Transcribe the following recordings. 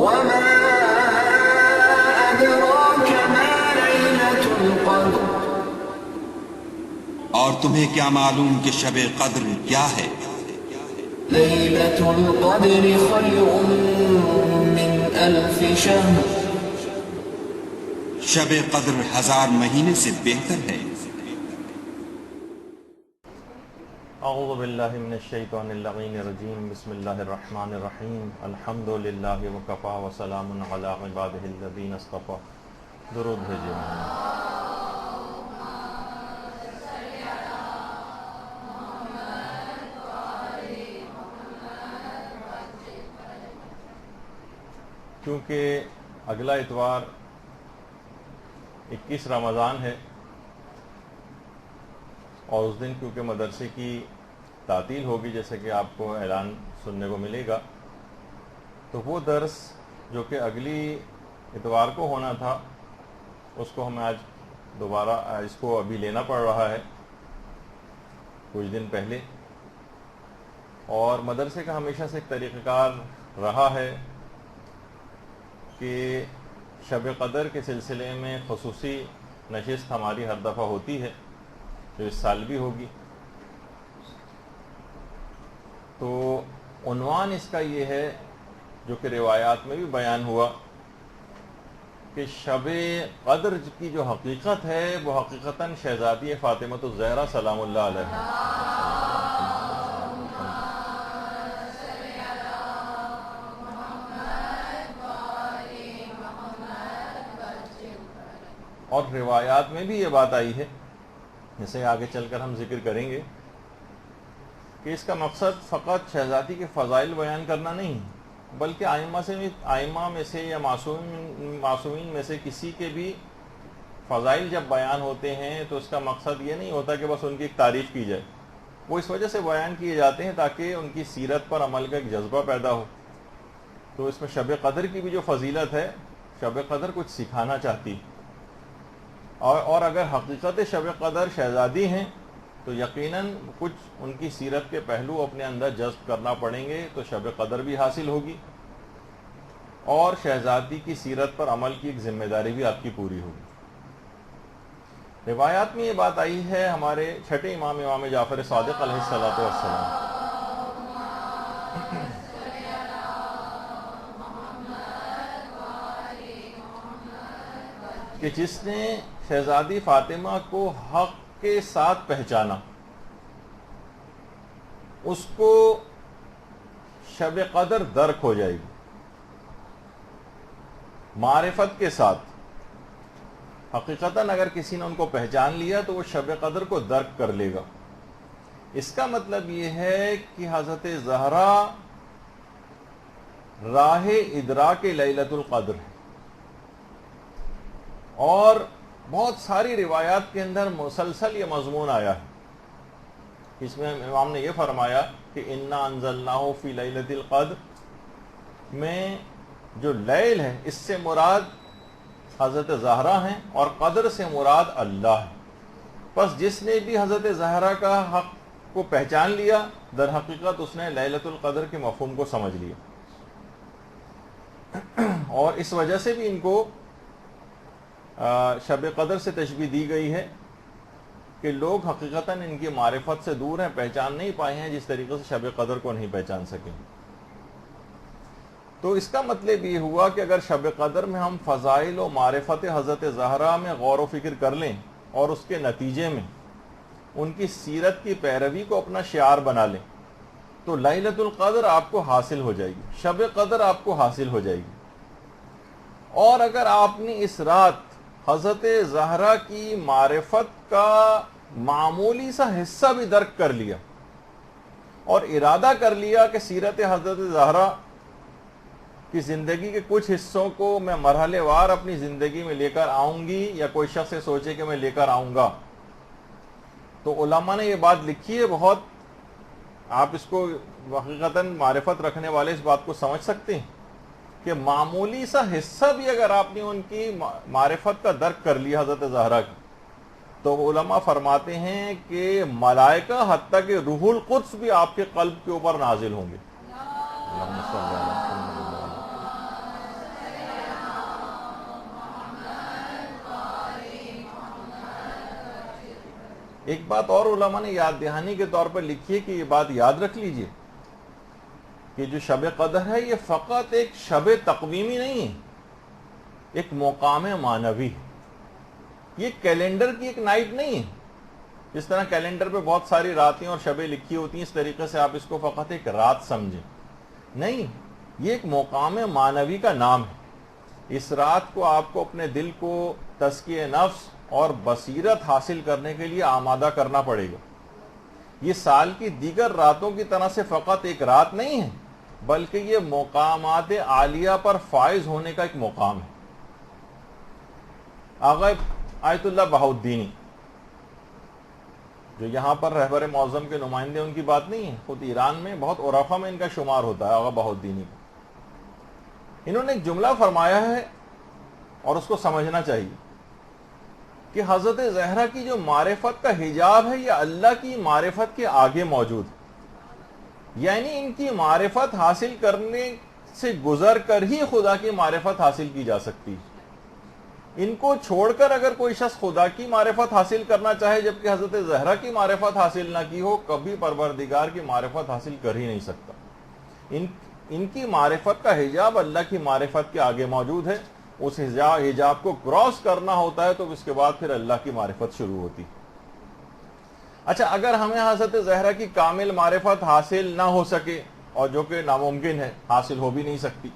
وما أدراك ما ليلة القدر اور تمہیں کیا معلوم کہ شب قدر کیا ہے؟ ليلة القدر خير من 1000 شهر شب قدر 1000 مہینے سے بہتر ہے۔ اعوذ باللہ من الشیطان اللعین الرجیم، بسم اللہ الرحمن الرحیم، الحمد للہ وکفی وسلام علی عبادہ الذین اصطفی۔ درود بھیجئے۔ کیونکہ اگلا اتوار 21 رمضان ہے اور اس دن کیونکہ مدرسے کی تعطیل ہوگی، جیسے کہ آپ کو اعلان سننے کو ملے گا، تو وہ درس جو کہ اگلی اتوار کو ہونا تھا اس کو ہمیں آج دوبارہ اس کو ابھی لینا پڑ رہا ہے کچھ دن پہلے۔ اور مدرسے کا ہمیشہ سے ایک طریقہ کار رہا ہے کہ شب قدر کے سلسلے میں خصوصی نشست ہماری ہر دفعہ ہوتی ہے، جو اس سال بھی ہوگی۔ تو عنوان اس کا یہ ہے، جو کہ روایات میں بھی بیان ہوا، کہ شب قدر کی جو حقیقت ہے وہ حقیقتاً شہزادی فاطمہ الزہرا سلام اللہ علیہ، اور روایات میں بھی یہ بات آئی ہے، جیسے آگے چل کر ہم ذکر کریں گے، کہ اس کا مقصد فقط شہزادی کے فضائل بیان کرنا نہیں، بلکہ آئمہ میں سے یا معصومین میں سے کسی کے بھی فضائل جب بیان ہوتے ہیں تو اس کا مقصد یہ نہیں ہوتا کہ بس ان کی ایک تعریف کی جائے، وہ اس وجہ سے بیان کیے جاتے ہیں تاکہ ان کی سیرت پر عمل کا ایک جذبہ پیدا ہو۔ تو اس میں شب قدر کی بھی جو فضیلت ہے، شب قدر کچھ سکھانا چاہتی ہے، اور اگر حقیقت شب قدر شہزادی ہیں تو یقیناً کچھ ان کی سیرت کے پہلو اپنے اندر جذب کرنا پڑیں گے، تو شب قدر بھی حاصل ہوگی اور شہزادی کی سیرت پر عمل کی ایک ذمہ داری بھی آپ کی پوری ہوگی۔ روایات میں یہ بات آئی ہے ہمارے چھٹے امام جعفر صادق علیہ السلام، کہ جس نے شہزادی فاطمہ کو حق کے ساتھ پہچانا، اس کو شب قدر درک ہو جائے گی۔ معرفت کے ساتھ حقیقتاً اگر کسی نے ان کو پہچان لیا تو وہ شب قدر کو درک کر لے گا۔ اس کا مطلب یہ ہے کہ حضرت زہرا راہ ادراک لیلۃ القدر ہے، اور بہت ساری روایات کے اندر مسلسل یہ مضمون آیا ہے۔ اس میں امام نے یہ فرمایا کہ انا انزلناہ فی لیلۃ القدر میں جو لیل ہے اس سے مراد حضرت زہرا ہیں اور قدر سے مراد اللہ ہے۔ پس جس نے بھی حضرت زہرا کا حق کو پہچان لیا، در حقیقت اس نے لیلۃ القدر کے مفہوم کو سمجھ لیا، اور اس وجہ سے بھی ان کو شب قدر سے تشبیہ دی گئی ہے کہ لوگ حقیقتاً ان کی معرفت سے دور ہیں، پہچان نہیں پائے ہیں جس طریقے سے شب قدر کو نہیں پہچان سکیں۔ تو اس کا مطلب یہ ہوا کہ اگر شب قدر میں ہم فضائل و معرفت حضرت زہرا میں غور و فکر کر لیں اور اس کے نتیجے میں ان کی سیرت کی پیروی کو اپنا شعار بنا لیں تو لیلۃ القدر آپ کو حاصل ہو جائے گی، شب قدر آپ کو حاصل ہو جائے گی۔ اور اگر آپ نے اس رات حضرت زہرا کی معرفت کا معمولی سا حصہ بھی درک کر لیا اور ارادہ کر لیا کہ سیرت حضرت زہرا کی زندگی کے کچھ حصوں کو میں مرحلے وار اپنی زندگی میں لے کر آؤں گی، یا کوئی شخص سوچے کہ میں لے کر آؤں گا، تو علماء نے یہ بات لکھی ہے بہت، آپ اس کو حقیقتاً معرفت رکھنے والے اس بات کو سمجھ سکتے ہیں کہ معمولی سا حصہ بھی اگر آپ نے ان کی معرفت کا درک کر لیا حضرت زہرا کی، تو علماء فرماتے ہیں کہ ملائکہ حتیٰ کہ روح القدس بھی آپ کے قلب کے اوپر نازل ہوں گے۔ ایک بات اور علماء نے یاد دہانی کے طور پر لکھی ہے کہ یہ بات یاد رکھ لیجئے کہ جو شب قدر ہے یہ فقط ایک شب تقویمی نہیں ہے، ایک مقام معنوی ہے۔ یہ کیلنڈر کی ایک نائٹ نہیں ہے، جس طرح کیلنڈر پہ بہت ساری راتیں اور شبیں لکھی ہوتی ہیں، اس طریقے سے آپ اس کو فقط ایک رات سمجھیں، نہیں، یہ ایک مقام معنوی کا نام ہے۔ اس رات کو آپ کو اپنے دل کو تزکیہ نفس اور بصیرت حاصل کرنے کے لیے آمادہ کرنا پڑے گا۔ یہ سال کی دیگر راتوں کی طرح سے فقط ایک رات نہیں ہے، بلکہ یہ مقامات عالیہ پر فائز ہونے کا ایک مقام ہے۔ آغا آیت اللہ بہاؤالدینی جو یہاں پر رہبر معظم کے نمائندے، ان کی بات نہیں ہے، خود ایران میں بہت عرفا میں ان کا شمار ہوتا ہے آغا بہاؤالدینی کو۔ انہوں نے ایک جملہ فرمایا ہے اور اس کو سمجھنا چاہیے کہ حضرت زہرا کی جو معرفت کا حجاب ہے یہ اللہ کی معرفت کے آگے موجود ہے، یعنی ان کی معرفت حاصل کرنے سے گزر کر ہی خدا کی معرفت حاصل کی جا سکتی ہے۔ ان کو چھوڑ کر اگر کوئی شخص خدا کی معرفت حاصل کرنا چاہے جبکہ حضرت زہرا کی معرفت حاصل نہ کی ہو، کبھی پروردگار کی معرفت حاصل کر ہی نہیں سکتا۔ ان کی معرفت کا حجاب اللہ کی معرفت کے آگے موجود ہے، اس حجاب کو کراس کرنا ہوتا ہے تو اس کے بعد پھر اللہ کی معرفت شروع ہوتی۔ اچھا، اگر ہمیں حضرت زہرا کی کامل معرفت حاصل نہ ہو سکے، اور جو کہ ناممکن ہے، حاصل ہو بھی نہیں سکتی،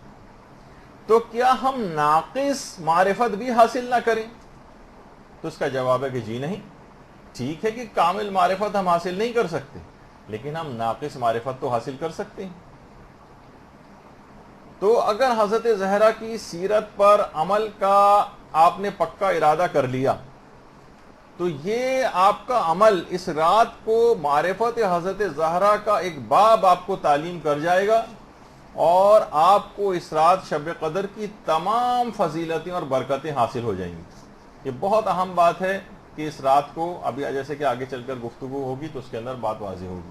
تو کیا ہم ناقص معرفت بھی حاصل نہ کریں؟ تو اس کا جواب ہے کہ جی نہیں۔ ٹھیک ہے کہ کامل معرفت ہم حاصل نہیں کر سکتے، لیکن ہم ناقص معرفت تو حاصل کر سکتے ہیں۔ تو اگر حضرت زہرا کی سیرت پر عمل کا آپ نے پکا ارادہ کر لیا تو یہ آپ کا عمل اس رات کو معرفت حضرت زہرا کا ایک باب آپ کو تعلیم کر جائے گا، اور آپ کو اس رات شب قدر کی تمام فضیلتیں اور برکتیں حاصل ہو جائیں گی۔ یہ بہت اہم بات ہے کہ اس رات کو، ابھی جیسے کہ آگے چل کر گفتگو ہوگی تو اس کے اندر بات واضح ہوگی۔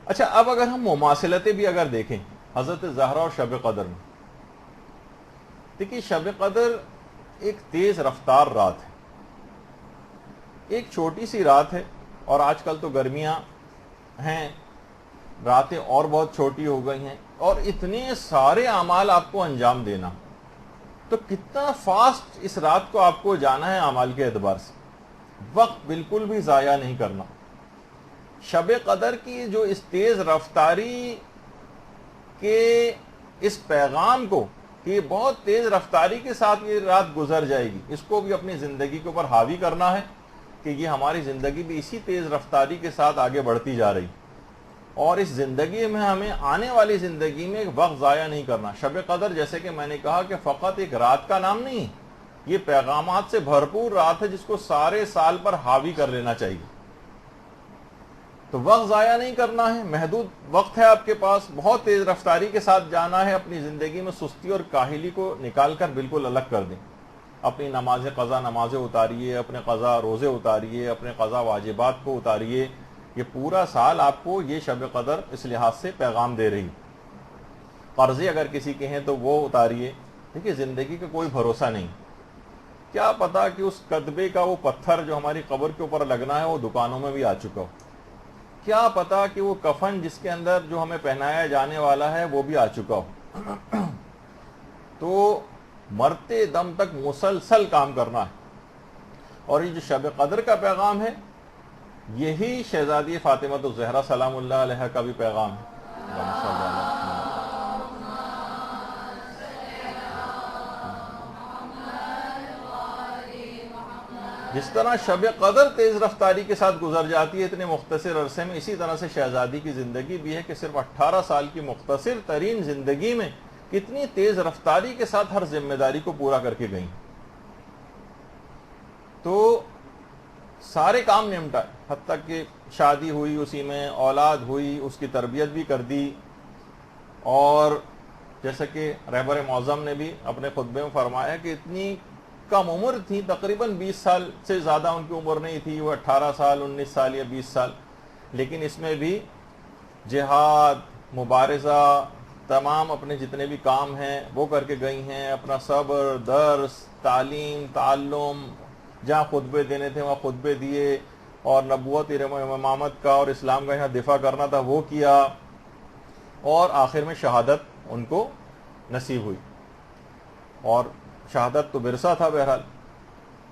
اچھا، اب اگر ہم مماثلتیں بھی اگر دیکھیں حضرت زہرا اور شب قدر میں، دیکھیے شب قدر ایک تیز رفتار رات ہے، ایک چھوٹی سی رات ہے، اور آج کل تو گرمیاں ہیں، راتیں اور بہت چھوٹی ہو گئی ہیں، اور اتنے سارے اعمال آپ کو انجام دینا، تو کتنا فاسٹ اس رات کو آپ کو جانا ہے اعمال کے اعتبار سے، وقت بالکل بھی ضائع نہیں کرنا۔ شب قدر کی جو اس تیز رفتاری کے اس پیغام کو کہ یہ بہت تیز رفتاری کے ساتھ یہ رات گزر جائے گی، اس کو بھی اپنی زندگی کے اوپر حاوی کرنا ہے کہ یہ ہماری زندگی بھی اسی تیز رفتاری کے ساتھ آگے بڑھتی جا رہی، اور اس زندگی میں ہمیں آنے والی زندگی میں وقت ضائع نہیں کرنا۔ شب قدر جیسے کہ میں نے کہا کہ فقط ایک رات کا نام نہیں، یہ پیغامات سے بھرپور رات ہے جس کو سارے سال پر حاوی کر لینا چاہیے۔ تو وقت ضائع نہیں کرنا ہے، محدود وقت ہے آپ کے پاس، بہت تیز رفتاری کے ساتھ جانا ہے، اپنی زندگی میں سستی اور کاہلی کو نکال کر بالکل الگ کر دیں۔ اپنی نماز قضا نمازیں اتاریے، اپنے قضا روزے اتاریے، اپنے قضا واجبات کو اتاریے۔ یہ پورا سال آپ کو یہ شب قدر اس لحاظ سے پیغام دے رہی۔ قرضے اگر کسی کے ہیں تو وہ اتاریے۔ دیکھیے زندگی کا کوئی بھروسہ نہیں، کیا پتا کہ اس کتبے کا وہ پتھر جو ہماری قبر کے اوپر لگنا ہے وہ دکانوں میں بھی آ چکا ہو، کیا پتا کہ وہ کفن جس کے اندر جو ہمیں پہنایا جانے والا ہے وہ بھی آ چکا ہو۔ تو مرتے دم تک مسلسل کام کرنا ہے، اور یہ جو شب قدر کا پیغام ہے یہی شہزادی فاطمہ الزہرا سلام اللہ علیہ کا بھی پیغام ہے۔ جس طرح شب قدر تیز رفتاری کے ساتھ گزر جاتی ہے اتنے مختصر عرصے میں، اسی طرح سے شہزادی کی زندگی بھی ہے کہ صرف 18 سال کی مختصر ترین زندگی میں کتنی تیز رفتاری کے ساتھ ہر ذمہ داری کو پورا کر کے گئیں۔ تو سارے کام نمٹا، حتیٰ کہ شادی ہوئی، اسی میں اولاد ہوئی، اس کی تربیت بھی کر دی، اور جیسا کہ رہبر معظم نے بھی اپنے خطبے میں فرمایا کہ اتنی کم عمر تھی، تقریباً 20 سال سے زیادہ ان کی عمر نہیں تھی، وہ 18 سال 19 سال یا 20 سال، لیکن اس میں بھی جہاد، مبارزہ، تمام اپنے جتنے بھی کام ہیں وہ کر کے گئی ہیں، اپنا صبر، درس، تعلیم، تعلم، جہاں خطبے دینے تھے وہاں خطبے دیے، اور نبوت امامت کا اور اسلام کا یہاں دفاع کرنا تھا وہ کیا، اور آخر میں شہادت ان کو نصیب ہوئی، اور شہادت تو ورثہ تھا بہرحال۔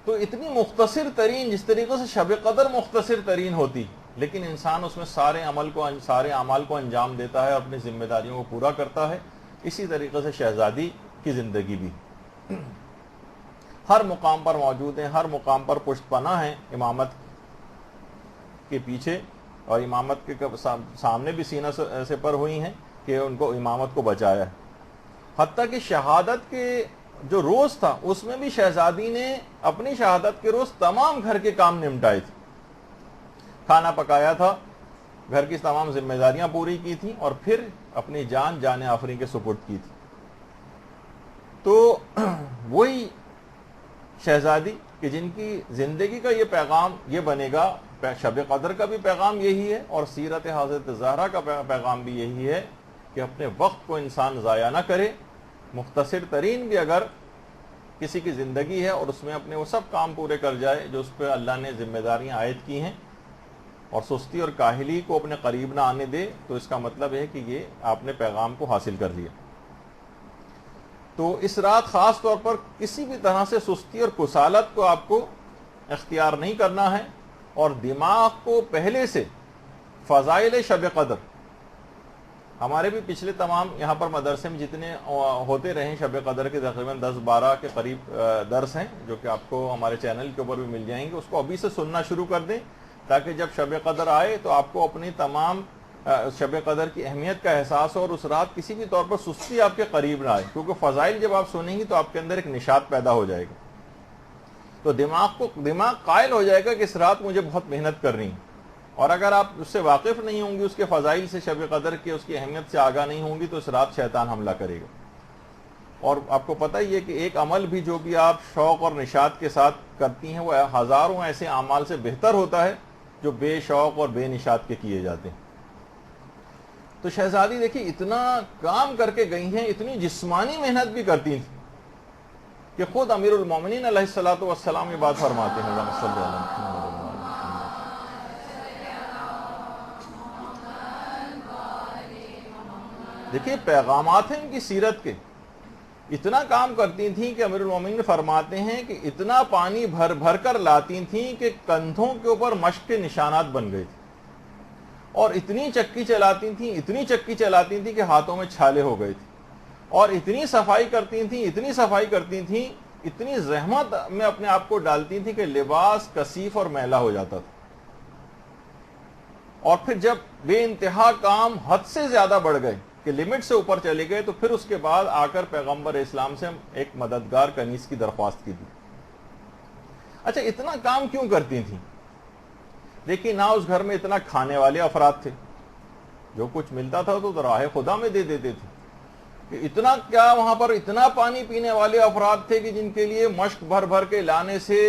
تو اتنی مختصر ترین، جس طریقے سے شب قدر مختصر ترین ہوتی، لیکن انسان اس میں سارے اعمال کو انجام دیتا ہے، اپنی ذمہ داریوں کو پورا کرتا ہے، اسی طریقے سے شہزادی کی زندگی بھی ہر مقام پر موجود ہیں، ہر مقام پر پشت پناہ ہیں امامت کے پیچھے، اور امامت کے سامنے بھی سینہ سے پر ہوئی ہیں کہ ان کو امامت کو بچایا ہے۔ حتیٰ کہ شہادت کے جو روز تھا اس میں بھی شہزادی نے اپنی شہادت کے روز تمام گھر کے کام نمٹائے تھے، کھانا پکایا تھا، گھر کی تمام ذمہ داریاں پوری کی تھیں، اور پھر اپنی جان آفرین کے سپرد کی تھی۔ تو وہی شہزادی کہ جن کی زندگی کا یہ پیغام یہ بنے گا، شب قدر کا بھی پیغام یہی ہے، اور سیرت حضرت زہرا کا پیغام بھی یہی ہے کہ اپنے وقت کو انسان ضائع نہ کرے، مختصر ترین بھی اگر کسی کی زندگی ہے اور اس میں اپنے وہ سب کام پورے کر جائے جو اس پہ اللہ نے ذمہ داریاں عائد کی ہیں، اور سستی اور کاہلی کو اپنے قریب نہ آنے دے، تو اس کا مطلب ہے کہ یہ آپ نے پیغام کو حاصل کر لیا۔ تو اس رات خاص طور پر کسی بھی طرح سے سستی اور کسالت کو آپ کو اختیار نہیں کرنا ہے، اور دماغ کو پہلے سے فضائل شب قدر، ہمارے بھی پچھلے تمام یہاں پر مدرسے میں جتنے ہوتے رہے شب قدر کے تقریباً 10-12 کے قریب درس ہیں، جو کہ آپ کو ہمارے چینل کے اوپر بھی مل جائیں گے، اس کو ابھی سے سننا شروع کر دیں، تاکہ جب شب قدر آئے تو آپ کو اپنی تمام شب قدر کی اہمیت کا احساس ہو، اور اس رات کسی بھی طور پر سستی آپ کے قریب نہ آئے، کیونکہ فضائل جب آپ سنیں گی تو آپ کے اندر ایک نشاط پیدا ہو جائے گا، تو دماغ قائل ہو جائے گا کہ اس رات مجھے بہت محنت کرنی ہے، اور اگر آپ اس سے واقف نہیں ہوں گی، اس کے فضائل سے، شب قدر کی اس کی اہمیت سے آگاہ نہیں ہوں گی، تو اس رات شیطان حملہ کرے گا۔ اور آپ کو پتہ ہی ہے کہ ایک عمل بھی جو بھی آپ شوق اور نشاط کے ساتھ کرتی ہیں، وہ ہزاروں ایسے اعمال سے بہتر ہوتا ہے جو بے شوق اور بے نشاط کے کیے جاتے ہیں۔ تو شہزادی دیکھیے اتنا کام کر کے گئی ہیں، اتنی جسمانی محنت بھی کرتی تھیں کہ خود امیر المومنین علیہ الصلوۃ والسلام یہ بات فرماتے ہیں، اللہم صلی علی محمد۔ دیکھیے پیغامات ہیں ان کی سیرت کے، اتنا کام کرتی تھیں کہ امیر المومنین فرماتے ہیں کہ اتنا پانی بھر بھر کر لاتی تھیں کہ کندھوں کے اوپر مشق کے نشانات بن گئے تھے، اور اتنی چکی چلاتی تھیں کہ ہاتھوں میں چھالے ہو گئے تھے، اور اتنی صفائی کرتی تھیں، اتنی زحمت میں اپنے آپ کو ڈالتی تھیں کہ لباس کثیف اور میلا ہو جاتا تھا، اور پھر جب بے انتہا کام حد سے زیادہ بڑھ گئے کہ لمٹ سے اوپر چلے گئے، تو پھر اس کے بعد آ کر پیغمبر اسلام سے ایک مددگار کنیز کی درخواست کی دی۔ اچھا اتنا کام کیوں کرتی تھیں؟ دیکھیے نہ اس گھر میں اتنا کھانے والے افراد تھے، جو کچھ ملتا تھا تو راہ خدا میں دے دیتے تھے، کہ اتنا کیا وہاں پر اتنا پانی پینے والے افراد تھے کہ جن کے لیے مشق بھر بھر کے لانے سے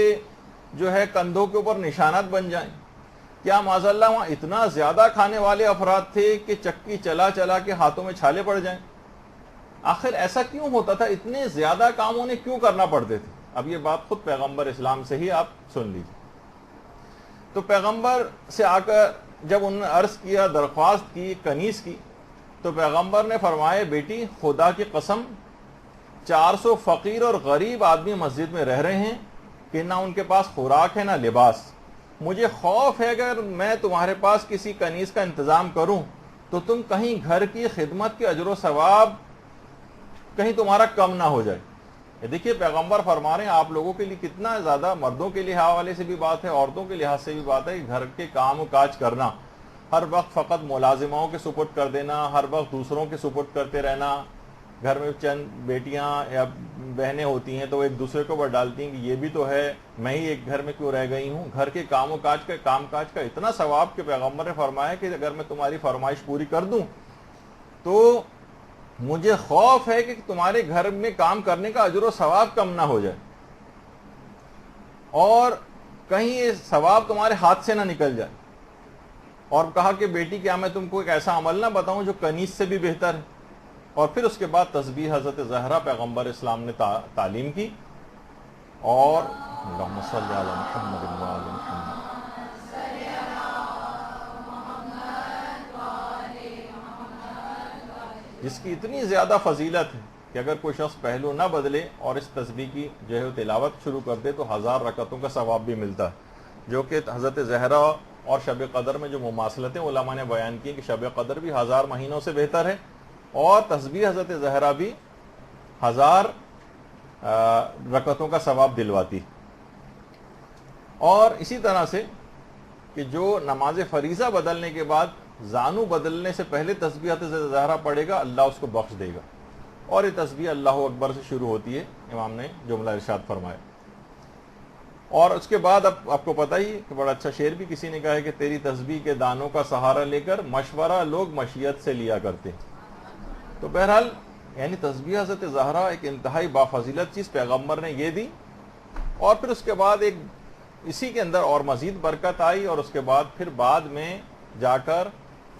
جو ہے کندھوں کے اوپر نشانات بن جائیں؟ کیا معاذاللہ وہاں اتنا زیادہ کھانے والے افراد تھے کہ چکی چلا چلا کے ہاتھوں میں چھالے پڑ جائیں؟ آخر ایسا کیوں ہوتا تھا؟ اتنے زیادہ کام انہیں کیوں کرنا پڑتے تھے؟ اب یہ بات خود پیغمبر اسلام سے ہی آپ سن لیجیے۔ تو پیغمبر سے آ کر جب انہوں نے عرض کیا، درخواست کی کنیز کی، تو پیغمبر نے فرمایا بیٹی خدا کی قسم 400 فقیر اور غریب آدمی مسجد میں رہ رہے ہیں کہ نہ ان کے پاس خوراک ہے نہ لباس، مجھے خوف ہے اگر میں تمہارے پاس کسی کنیز کا انتظام کروں تو تم کہیں گھر کی خدمت کے اجر و ثواب کہیں تمہارا کم نہ ہو جائے۔ یہ دیکھیے پیغمبر فرما رہے ہیں آپ لوگوں کے لیے کتنا زیادہ، مردوں کے لیے حوالے سے بھی بات ہے، عورتوں کے لحاظ سے بھی بات ہے، کہ گھر کے کام و کاج کرنا، ہر وقت فقط ملازموں کے سپرد کر دینا، ہر وقت دوسروں کے سپرد کرتے رہنا۔ گھر میں چند بیٹیاں یا بہنیں ہوتی ہیں تو ایک دوسرے کے اوپر ڈالتی ہیں کہ یہ بھی تو ہے، میں ہی ایک گھر میں کیوں رہ گئی ہوں۔ گھر کے کام کاج کا اتنا ثواب کہ پیغمبر نے فرمایا کہ اگر میں تمہاری فرمائش پوری کر دوں تو مجھے خوف ہے کہ تمہارے گھر میں کام کرنے کا اجر و ثواب کم نہ ہو جائے، اور کہیں یہ ثواب تمہارے ہاتھ سے نہ نکل جائے۔ اور کہا کہ بیٹی کیا میں تم کو ایک ایسا عمل نہ بتاؤں جو کنیز سے بھی بہتر ہے؟ اور پھر اس کے بعد تسبیح حضرت زہرا پیغمبر اسلام نے تعلیم کی، اور اللہم صلی علی محمد و آل محمد۔ جس کی اتنی زیادہ فضیلت ہے کہ اگر کوئی شخص پہلو نہ بدلے اور اس تسبیح کی جو ہے تلاوت شروع کر دے تو 1000 رکعتوں کا ثواب بھی ملتا ہے، جو کہ حضرت زہرا اور شب قدر میں جو مماثلتیں علماء نے بیان کی کہ شب قدر بھی 1000 مہینوں سے بہتر ہے اور تسبیح حضرت زہرا بھی 1000 رکعتوں کا ثواب دلواتی. اور اسی طرح سے کہ جو نماز فریضہ بدلنے کے بعد زانو بدلنے سے پہلے تسبیح حضرت زہرا پڑھے گا، اللہ اس کو بخش دے گا. اور یہ تسبیح اللہ اکبر سے شروع ہوتی ہے، امام نے جملہ ارشاد فرمایا. اور اس کے بعد اب آپ کو پتہ ہی کہ بڑا اچھا شعر بھی کسی نے کہا ہے کہ تیری تسبیح کے دانوں کا سہارا لے کر مشورہ لوگ مشیت سے لیا کرتے. تو بہرحال یعنی تسبیح حضرت زہرا ایک انتہائی بافضیلت چیز پیغمبر نے یہ دی. اور پھر اس کے بعد ایک اسی کے اندر اور مزید برکت آئی، اور اس کے بعد پھر بعد میں جا کر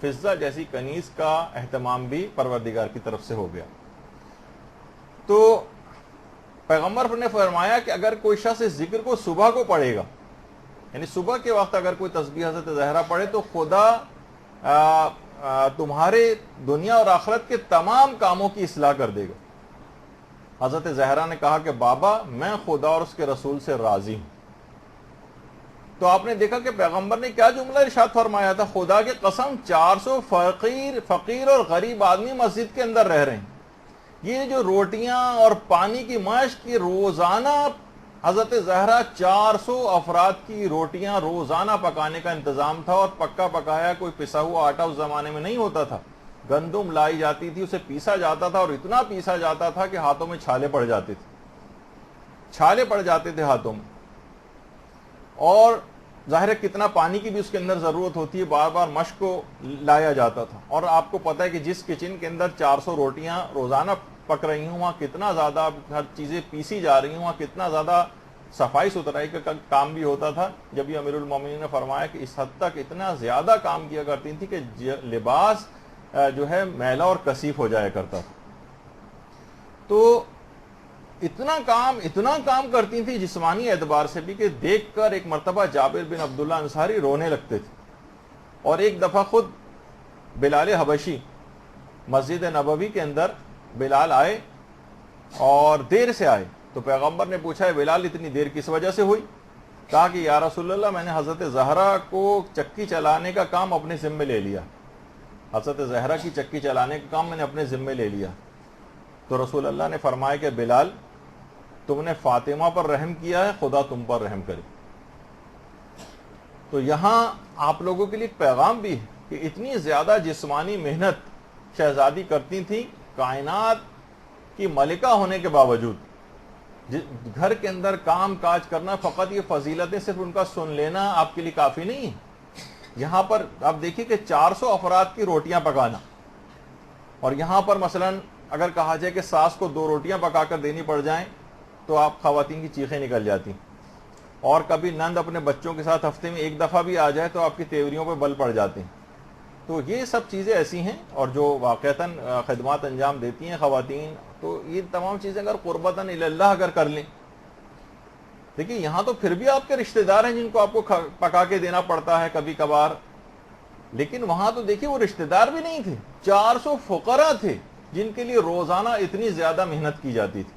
فضہ جیسی کنیز کا اہتمام بھی پروردگار کی طرف سے ہو گیا. تو پیغمبر نے فرمایا کہ اگر کوئی شخص اس ذکر کو صبح کو پڑھے گا، یعنی صبح کے وقت اگر کوئی تسبیح حضرت زہرا پڑھے تو خدا تمہارے دنیا اور آخرت کے تمام کاموں کی اصلاح کر دے گا. حضرت زہرا نے کہا کہ بابا میں خدا اور اس کے رسول سے راضی ہوں. تو آپ نے دیکھا کہ پیغمبر نے کیا جملہ ارشاد فرمایا تھا، خدا کی قسم 400 فقیر اور غریب آدمی مسجد کے اندر رہ رہے ہیں. یہ جو روٹیاں اور پانی کی مشق کی روزانہ حضرت زہرا 400 افراد کی روٹیاں روزانہ پکانے کا انتظام تھا، اور پکا پکایا کوئی پسا ہوا آٹا اس زمانے میں نہیں ہوتا تھا. گندم لائی جاتی تھی، اسے پیسا جاتا تھا، اور اتنا پیسا جاتا تھا کہ ہاتھوں میں چھالے پڑ جاتے تھے ہاتھوں میں. اور ظاہر ہے کتنا پانی کی بھی اس کے اندر ضرورت ہوتی ہے، بار بار مشق کو لایا جاتا تھا. اور آپ کو پتہ ہے کہ جس کچن کے اندر 400 روٹیاں روزانہ پک رہی ہوں وہاں کتنا زیادہ ہر چیزیں پیسی جا رہی ہوں، وہاں کتنا زیادہ صفائی ستھرائی کا کام بھی ہوتا تھا. جب یہ امیر المومنین نے فرمایا کہ اس حد تک اتنا زیادہ کام کیا کرتی تھی کہ لباس جو ہے میلا اور کثیف ہو جایا کرتا تھا. تو اتنا کام کرتی تھی جسمانی اعتبار سے بھی کہ دیکھ کر ایک مرتبہ جابر بن عبداللہ انصاری رونے لگتے تھے. اور ایک دفعہ خود بلال حبشی مسجد نبوی کے اندر بلال آئے اور دیر سے آئے. تو پیغمبر نے پوچھا ہے بلال اتنی دیر کس وجہ سے ہوئی؟ کہا کہ یا رسول اللہ میں نے حضرت زہرا کو چکی چلانے کا کام اپنے ذمے لے لیا. حضرت زہرا کی چکی چلانے کا کام میں نے اپنے ذمے لے لیا. تو رسول اللہ نے فرمایا کہ بلال تم نے فاطمہ پر رحم کیا ہے، خدا تم پر رحم کرے. تو یہاں آپ لوگوں کے لیے ایک پیغام بھی ہے کہ اتنی زیادہ جسمانی محنت شہزادی کرتی تھی، کائنات کی ملکہ ہونے کے باوجود گھر کے اندر کام کاج کرنا، فقط یہ فضیلتیں صرف ان کا سن لینا آپ کے لیے کافی نہیں ہے. یہاں پر آپ دیکھیے کہ 400 افراد کی روٹیاں پکانا، اور یہاں پر مثلا اگر کہا جائے کہ ساس کو 2 روٹیاں پکا کر دینی پڑ جائیں تو آپ خواتین کی چیخیں نکل جاتی. اور کبھی نند اپنے بچوں کے ساتھ ہفتے میں 1 دفعہ بھی آ جائے تو آپ کی تیوریوں پہ بل پڑ جاتے ہیں. تو یہ سب چیزیں ایسی ہیں، اور جو واقعتاً خدمات انجام دیتی ہیں خواتین، تو یہ تمام چیزیں اگر قربتاً اللہ اگر کر لیں. دیکھیے یہاں تو پھر بھی آپ کے رشتہ دار ہیں جن کو آپ کو پکا کے دینا پڑتا ہے کبھی کبھار، لیکن وہاں تو دیکھیے وہ رشتہ دار بھی نہیں تھے، 400 فقراء تھے جن کے لیے روزانہ اتنی زیادہ محنت کی جاتی تھی.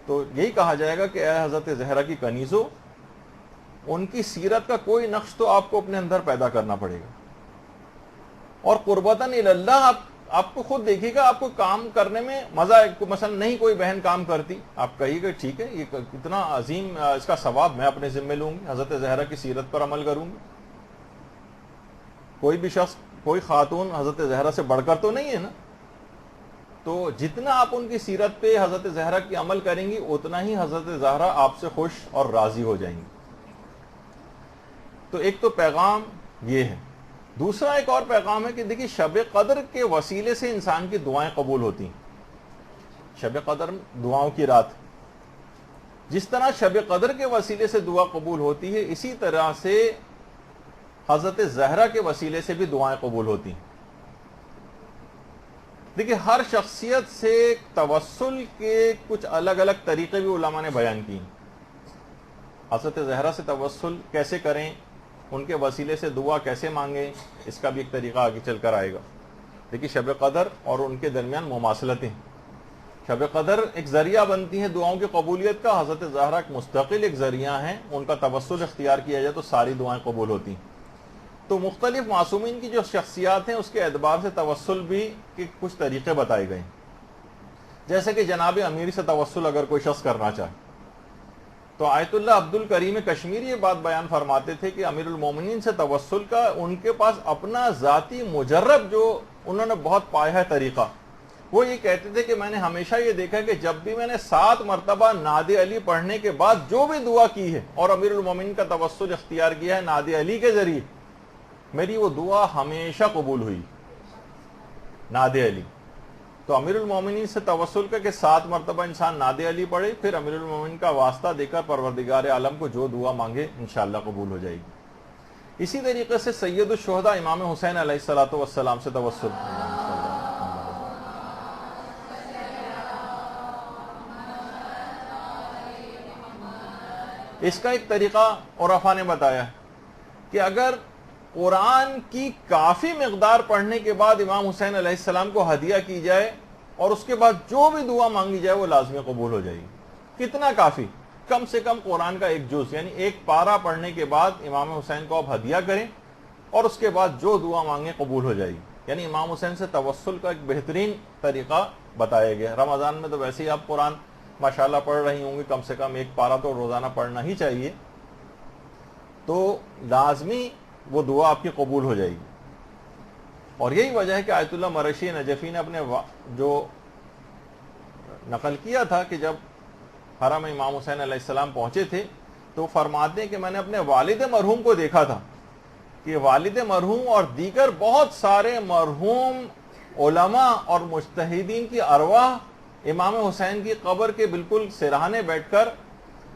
تو یہی کہا جائے گا کہ اے حضرت زہرا کی کنیزوں، ان کی سیرت کا کوئی نقش تو آپ کو اپنے اندر پیدا کرنا پڑے گا. اور قربتاً اللہ آپ کو خود دیکھیے گا، آپ کو کام کرنے میں مزہ ہے. مثلا نہیں کوئی بہن کام کرتی، آپ کہیے گا ٹھیک ہے یہ کتنا عظیم اس کا ثواب میں اپنے ذمہ لوں گی، حضرت زہرا کی سیرت پر عمل کروں گی. کوئی بھی شخص، کوئی خاتون حضرت زہرا سے بڑھ کر تو نہیں ہے نا. تو جتنا آپ ان کی سیرت پہ حضرت زہرا کی عمل کریں گی اتنا ہی حضرت زہرا آپ سے خوش اور راضی ہو جائیں گی. تو ایک تو پیغام یہ ہے. دوسرا ایک اور پیغام ہے کہ دیکھیے شب قدر کے وسیلے سے انسان کی دعائیں قبول ہوتی ہیں. شب قدر دعاؤں کی رات، جس طرح شب قدر کے وسیلے سے دعا قبول ہوتی ہے، اسی طرح سے حضرت زہرا کے وسیلے سے بھی دعائیں قبول ہوتی ہیں. دیکھیے ہر شخصیت سے توسل کے کچھ الگ الگ طریقے بھی علماء نے بیان کی. حضرت زہرا سے توسل کیسے کریں، ان کے وسیلے سے دعا کیسے مانگیں، اس کا بھی ایک طریقہ آگے چل کر آئے گا. دیکھیے شب قدر اور ان کے درمیان مماثلتیں ہیں. شب قدر ایک ذریعہ بنتی ہے دعاؤں کی قبولیت کا. حضرت زہرا ایک مستقل ایک ذریعہ ہیں, ان کا توسل اختیار کیا جائے تو ساری دعائیں قبول ہوتی ہیں. تو مختلف معصومین کی جو شخصیات ہیں اس کے اعتبار سے توسل بھی کے کچھ طریقے بتائے گئے ہیں. جیسے کہ جناب امیر سے توسل اگر کوئی شخص کرنا چاہے تو آیت اللہ عبد الکریم کشمیری یہ بات بیان فرماتے تھے کہ امیر المومنین سے توسل کا ان کے پاس اپنا ذاتی مجرب جو انہوں نے بہت پایا ہے طریقہ, وہ یہ کہتے تھے کہ میں نے ہمیشہ یہ دیکھا کہ جب بھی میں نے 7 مرتبہ ناد علی پڑھنے کے بعد جو بھی دعا کی ہے اور امیر المومنین کا توسل اختیار کیا ہے ناد علی کے ذریعے, میری وہ دعا ہمیشہ قبول ہوئی. ناد علی تو امیر المومنین سے توسل کا کہ 7 مرتبہ انسان ناد علی پڑھے, پھر امیر المومنین کا واسطہ دے کر پروردگار عالم کو جو دعا مانگے انشاءاللہ قبول ہو جائے گی. اسی طریقے سے سید الشہداء امام حسین علیہ السلام سے توسل. اس کا ایک طریقہ عرفاء نے بتایا کہ اگر قرآن کی کافی مقدار پڑھنے کے بعد امام حسین علیہ السلام کو ہدیہ کی جائے اور اس کے بعد جو بھی دعا مانگی جائے وہ لازمی قبول ہو جائے گی. کتنا کافی؟ کم سے کم قرآن کا ایک جز یعنی ایک پارہ پڑھنے کے بعد امام حسین کو آپ ہدیہ کریں اور اس کے بعد جو دعا مانگیں قبول ہو جائے گی. یعنی امام حسین سے توسل کا ایک بہترین طریقہ بتایا گیا. رمضان میں تو ویسے ہی آپ قرآن ماشاءاللہ پڑھ رہی ہوں گی, کم سے کم ایک پارہ تو روزانہ پڑھنا ہی چاہیے, تو لازمی وہ دعا آپ کی قبول ہو جائے گی. اور یہی وجہ ہے کہ آیت اللہ مرشی نجفی نے اپنے جو نقل کیا تھا کہ جب حرم امام حسین علیہ السلام پہنچے تھے تو فرماتے ہیں کہ میں نے اپنے والد مرحوم کو دیکھا تھا کہ والد مرحوم اور دیگر بہت سارے مرحوم علماء اور مجتہدین کی ارواح امام حسین کی قبر کے بالکل سرہانے بیٹھ کر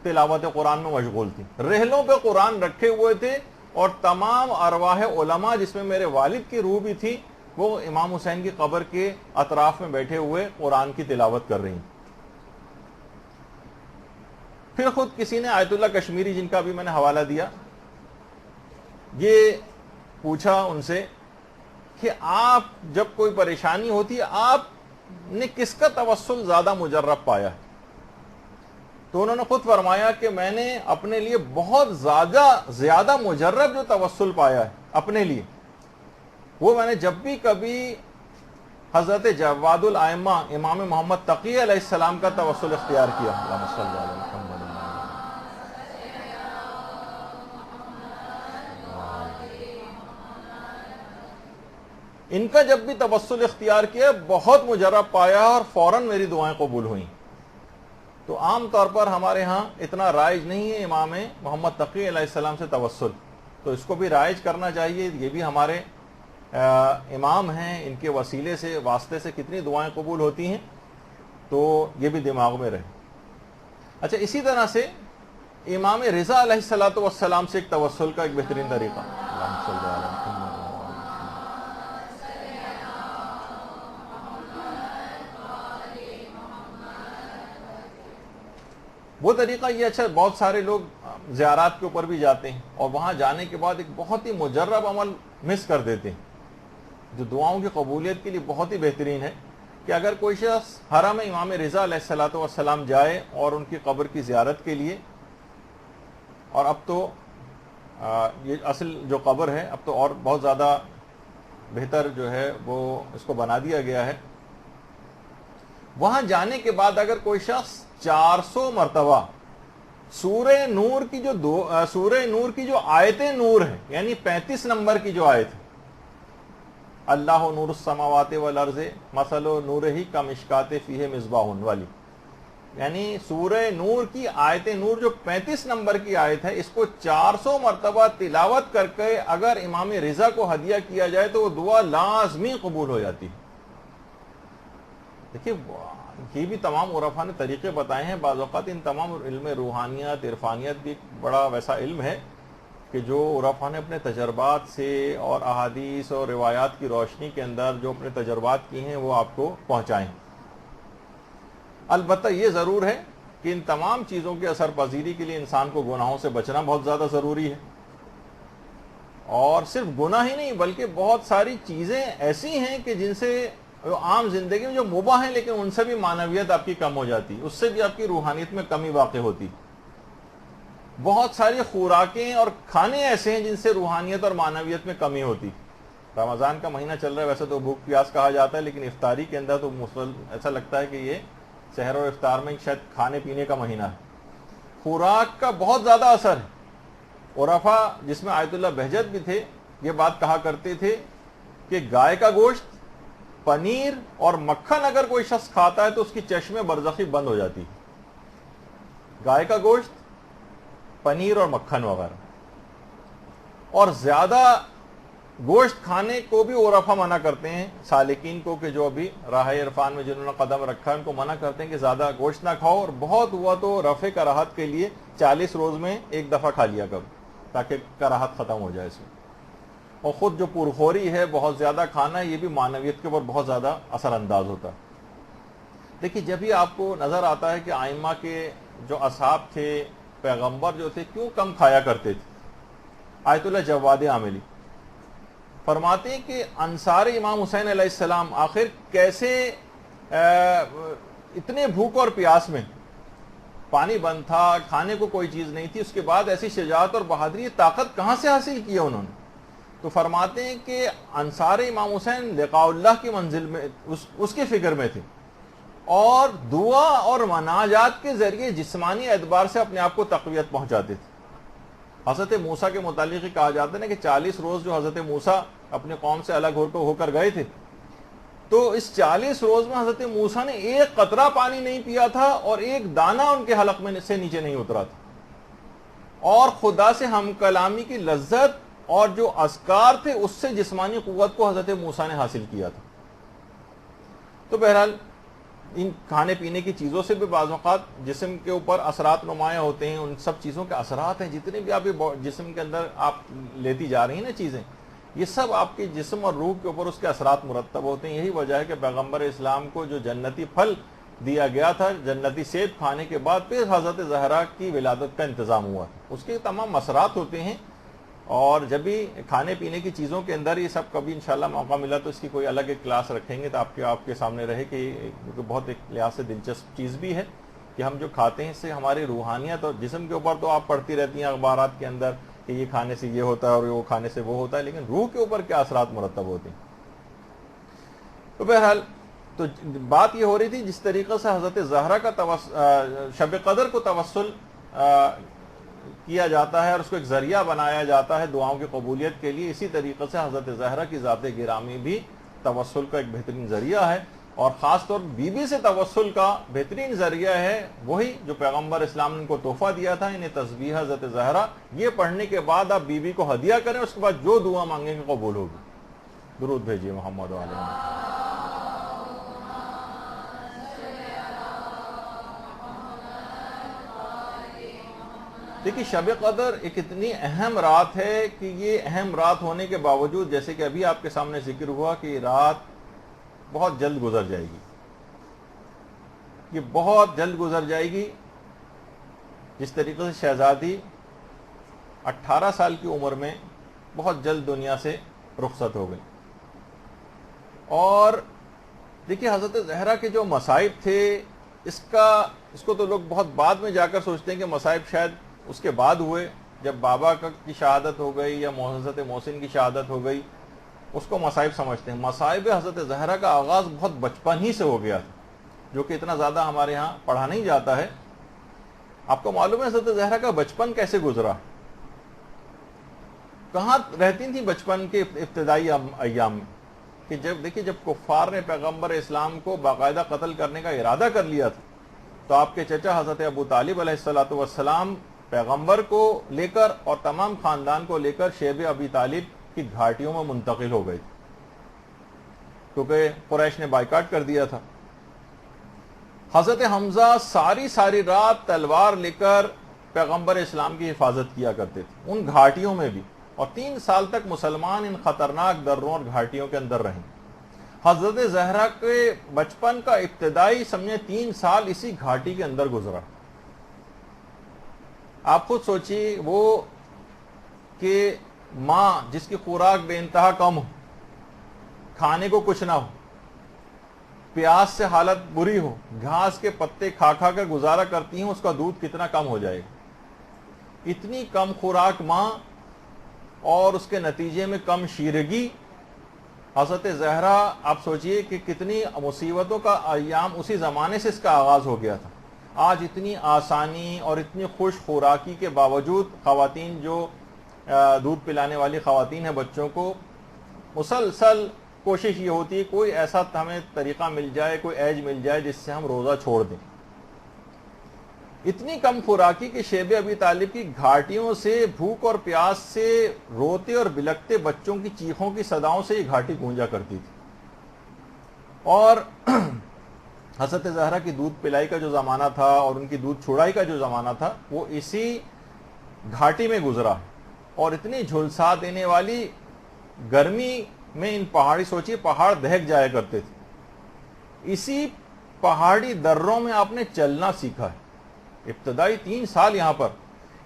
تلاوت قرآن میں مشغول تھی. رحلوں پہ قرآن رکھے ہوئے تھے اور تمام ارواح علماء جس میں میرے والد کی روح بھی تھی وہ امام حسین کی قبر کے اطراف میں بیٹھے ہوئے قرآن کی تلاوت کر رہی ہیں. پھر خود کسی نے آیت اللہ کشمیری جن کا بھی میں نے حوالہ دیا, یہ پوچھا ان سے کہ آپ جب کوئی پریشانی ہوتی ہے آپ نے کس کا توسل زیادہ مجرب پایا ہے؟ تو انہوں نے خود فرمایا کہ میں نے اپنے لیے بہت زیادہ مجرب جو توسل پایا ہے اپنے لیے, وہ میں نے جب بھی کبھی حضرت جواد الائمہ امام محمد تقی علیہ السلام کا توسل اختیار کیا. اللہم صلی علی محمد. ان کا جب بھی توسل اختیار کیا بہت مجرب پایا اور فوراً میری دعائیں قبول ہوئیں. تو عام طور پر ہمارے ہاں اتنا رائج نہیں ہے امام محمد تقی علیہ السلام سے توسل, تو اس کو بھی رائج کرنا چاہیے. یہ بھی ہمارے امام ہیں, ان کے وسیلے سے واسطے سے کتنی دعائیں قبول ہوتی ہیں, تو یہ بھی دماغ میں رہے. اچھا, اسی طرح سے امام رضا علیہ السلام سے ایک توسل کا ایک بہترین طریقہ. اللہم صلی علی محمد. وہ طریقہ یہ اچھا, بہت سارے لوگ زیارات کے اوپر بھی جاتے ہیں اور وہاں جانے کے بعد ایک بہت ہی مجرب عمل مس کر دیتے ہیں جو دعاؤں کی قبولیت کے لیے بہت ہی بہترین ہے, کہ اگر کوئی شخص حرم امام رضا علیہ السلام جائے اور ان کی قبر کی زیارت کے لیے, اور اب تو یہ اصل جو قبر ہے اب تو اور بہت زیادہ بہتر جو ہے وہ اس کو بنا دیا گیا ہے, وہاں جانے کے بعد اگر کوئی شخص 400 مرتبہ سورہ نور کی جو آیت نور ہے یعنی 35 نمبر کی جو آیت ہے, اللہ نور السماوات والارض مثل نورہ کمشکات فیہ مصباح والی, یعنی سورہ نور کی آیت نور جو 35 نمبر کی آیت ہے, اس کو 400 مرتبہ تلاوت کر کے اگر امام رضا کو ہدیہ کیا جائے تو وہ دعا لازمی قبول ہو جاتی ہے. دیکھیے یہ بھی تمام عرفاء نے طریقے بتائے ہیں. بعض اوقات ان تمام علم روحانیت عرفانیت بھی ایک بڑا ویسا علم ہے کہ جو عرفاء نے اپنے تجربات سے اور احادیث اور روایات کی روشنی کے اندر جو اپنے تجربات کی ہیں وہ آپ کو پہنچائیں. البتہ یہ ضرور ہے کہ ان تمام چیزوں کے اثر پذیری کے لیے انسان کو گناہوں سے بچنا بہت زیادہ ضروری ہے, اور صرف گناہ ہی نہیں بلکہ بہت ساری چیزیں ایسی ہیں کہ جن سے عام زندگی میں جو مباح ہیں لیکن ان سے بھی معنویت آپ کی کم ہو جاتی، اس سے بھی آپ کی روحانیت میں کمی واقع ہوتی۔ بہت ساری خوراکیں اور کھانے ایسے ہیں جن سے روحانیت اور معنویت میں کمی ہوتی۔ رمضان کا مہینہ چل رہا ہے، ویسے تو بھوک پیاس کہا جاتا ہے، لیکن افطاری کے اندر تو ایسا لگتا ہے کہ یہ سحر اور افطار میں شاید کھانے پینے کا مہینہ ہے۔ خوراک کا بہت زیادہ اثر ہے۔ عرفا جس میں آیت اللہ بہجت بھی تھے یہ بات کہا کرتے تھے کہ گائے کا گوشت، پنیر اور مکھن اگر کوئی شخص کھاتا ہے تو اس کی چشمے برزخی بند ہو جاتی ہے۔ گائے کا گوشت، پنیر اور مکھن وغیرہ، اور زیادہ گوشت کھانے کو بھی عرفا منع کرتے ہیں سالکین کو، کہ جو ابھی راہ عرفان میں جنہوں نے قدم رکھا ہے ان کو منع کرتے ہیں کہ زیادہ گوشت نہ کھاؤ، اور بہت ہوا تو رفع کراہت کے لیے 40 روز میں ایک دفعہ کھا لیا کرو تاکہ کراہت ختم ہو جائے اس میں۔ اور خود جو پرخوری ہے، بہت زیادہ کھانا ہے، یہ بھی معنویت کے اوپر بہت زیادہ اثر انداز ہوتا ہے۔ دیکھیے جب ہی آپ کو نظر آتا ہے کہ ائمہ کے جو اصحاب تھے، پیغمبر جو تھے، کیوں کم کھایا کرتے تھے۔ آیت اللہ جواد عاملی فرماتے ہیں کہ انصار امام حسین علیہ السلام آخر کیسے اتنے بھوک اور پیاس میں، پانی بند تھا، کھانے کو کوئی چیز نہیں تھی، اس کے بعد ایسی شجاعت اور بہادری، طاقت کہاں سے حاصل کی انہوں نے؟ تو فرماتے ہیں کہ انصار امام حسین لقاء اللہ کی منزل میں اس کی فکر میں تھے، اور دعا اور مناجات کے ذریعے جسمانی اعتبار سے اپنے آپ کو تقویت پہنچاتے تھے۔ حضرت موسیٰ کے متعلق ہی کہا جاتا ہے نا کہ 40 روز جو حضرت موسیٰ اپنے قوم سے الگ ہو کر گئے تھے، تو اس 40 روز میں حضرت موسیٰ نے ایک قطرہ پانی نہیں پیا تھا اور ایک دانہ ان کے حلق میں سے نیچے نہیں اترا تھا، اور خدا سے ہم کلامی کی لذت اور جو اذکار تھے اس سے جسمانی قوت کو حضرت موسیٰ نے حاصل کیا تھا۔ تو بہرحال ان کھانے پینے کی چیزوں سے بھی بعض اوقات جسم کے اوپر اثرات نمایاں ہوتے ہیں، ان سب چیزوں کے اثرات ہیں، جتنے بھی آپ جسم کے اندر آپ لیتی جا رہی ہیں نا چیزیں، یہ سب آپ کے جسم اور روح کے اوپر اس کے اثرات مرتب ہوتے ہیں۔ یہی وجہ ہے کہ پیغمبر اسلام کو جو جنتی پھل دیا گیا تھا، جنتی سیب کھانے کے بعد پھر حضرت زہرا کی ولادت کا انتظام ہوا تھا، اس کے تمام اثرات ہوتے ہیں۔ اور جب بھی کھانے پینے کی چیزوں کے اندر یہ سب کبھی انشاءاللہ موقع ملا تو اس کی کوئی الگ ایک کلاس رکھیں گے تو آپ کے سامنے رہے کہ بہت ایک لحاظ سے دلچسپ چیز بھی ہے کہ ہم جو کھاتے ہیں اس سے ہماری روحانیت اور جسم کے اوپر تو آپ پڑھتی رہتی ہیں اخبارات کے اندر کہ یہ کھانے سے یہ ہوتا ہے اور وہ کھانے سے وہ ہوتا ہے، لیکن روح کے اوپر کیا اثرات مرتب ہوتے ہیں۔ تو بہرحال تو بات یہ ہو رہی تھی جس طریقے سے حضرت زہرا کا شب قدر کو توسل کیا جاتا ہے اور اس کو ایک ذریعہ بنایا جاتا ہے دعاؤں کی قبولیت کے لیے، اسی طریقے سے حضرت زہرا کی ذات گرامی بھی توسل کا ایک بہترین ذریعہ ہے، اور خاص طور بی بی سے توسل کا بہترین ذریعہ ہے وہی جو پیغمبر اسلام نے ان کو تحفہ دیا تھا، انہیں تسبیح حضرت زہرا، یہ پڑھنے کے بعد آپ بی بی کو ہدیہ کریں، اس کے بعد جو دعا مانگیں گے قبول ہوگی۔ درود بھیجیے محمد علیہ وسلم۔ دیکھیے شب قدر ایک اتنی اہم رات ہے کہ یہ اہم رات ہونے کے باوجود جیسے کہ ابھی آپ کے سامنے ذکر ہوا کہ یہ رات بہت جلد گزر جائے گی، یہ بہت جلد گزر جائے گی۔ جس طریقے سے شہزادی 18 سال کی عمر میں بہت جلد دنیا سے رخصت ہو گئی، اور دیکھیے حضرت زہرا کے جو مصائب تھے اس کو تو لوگ بہت بعد میں جا کر سوچتے ہیں کہ مصائب شاید اس کے بعد ہوئے، جب بابا کی شہادت ہو گئی یا حضرت محسن کی شہادت ہو گئی اس کو مصائب سمجھتے ہیں۔ مصائب حضرت زہرا کا آغاز بہت بچپن ہی سے ہو گیا تھا، جو کہ اتنا زیادہ ہمارے ہاں پڑھا نہیں جاتا ہے۔ آپ کو معلوم ہے حضرت زہرا کا بچپن کیسے گزرا، کہاں رہتی تھی بچپن کے ابتدائی ایام میں؟ کہ جب کفار نے پیغمبر اسلام کو باقاعدہ قتل کرنے کا ارادہ کر لیا تھا تو آپ کے چچا حضرت ابو طالب علیہ السلام پیغمبر کو لے کر اور تمام خاندان کو لے کر شیب ابی طالب کی گھاٹیوں میں منتقل ہو گئے تھے، کیونکہ قریش نے بائیکاٹ کر دیا تھا۔ حضرت حمزہ ساری رات تلوار لے کر پیغمبر اسلام کی حفاظت کیا کرتے تھے ان گھاٹیوں میں بھی، اور 3 سال تک مسلمان ان خطرناک دروں اور گھاٹیوں کے اندر رہیں۔ حضرت زہرا کے بچپن کا ابتدائی سمجھے 3 سال اسی گھاٹی کے اندر گزرا۔ آپ خود سوچیے وہ کہ ماں جس کی خوراک بے انتہا کم ہو، کھانے کو کچھ نہ ہو، پیاس سے حالت بری ہو، گھاس کے پتے کھا کھا کر گزارا کرتی ہیں، اس کا دودھ کتنا کم ہو جائے گا۔ اتنی کم خوراک ماں اور اس کے نتیجے میں کم شیرگی۔ حضرت زہرا آپ سوچئے کہ کتنی مصیبتوں کا ایام اسی زمانے سے اس کا آغاز ہو گیا تھا۔ آج اتنی آسانی اور اتنی خوش خوراکی کے باوجود خواتین جو دودھ پلانے والی خواتین ہیں بچوں کو، مسلسل کوشش یہ ہوتی ہے کوئی ایسا ہمیں طریقہ مل جائے، کوئی ایج مل جائے جس سے ہم روزہ چھوڑ دیں۔ اتنی کم خوراکی کہ شیب ابی طالب کی گھاٹیوں سے، بھوک اور پیاس سے روتے اور بلکتے بچوں کی چیخوں کی صداؤں سے یہ گھاٹی گونجا کرتی تھی۔ اور حضرت زہرا کی دودھ پلائی کا جو زمانہ تھا اور ان کی دودھ چھڑائی کا جو زمانہ تھا وہ اسی گھاٹی میں گزرا، اور اتنی جھلسا دینے والی گرمی میں ان پہاڑی، سوچیے پہاڑ دہک جایا کرتے تھے، اسی پہاڑی دروں میں آپ نے چلنا سیکھا ہے۔ ابتدائی 3 سال یہاں پر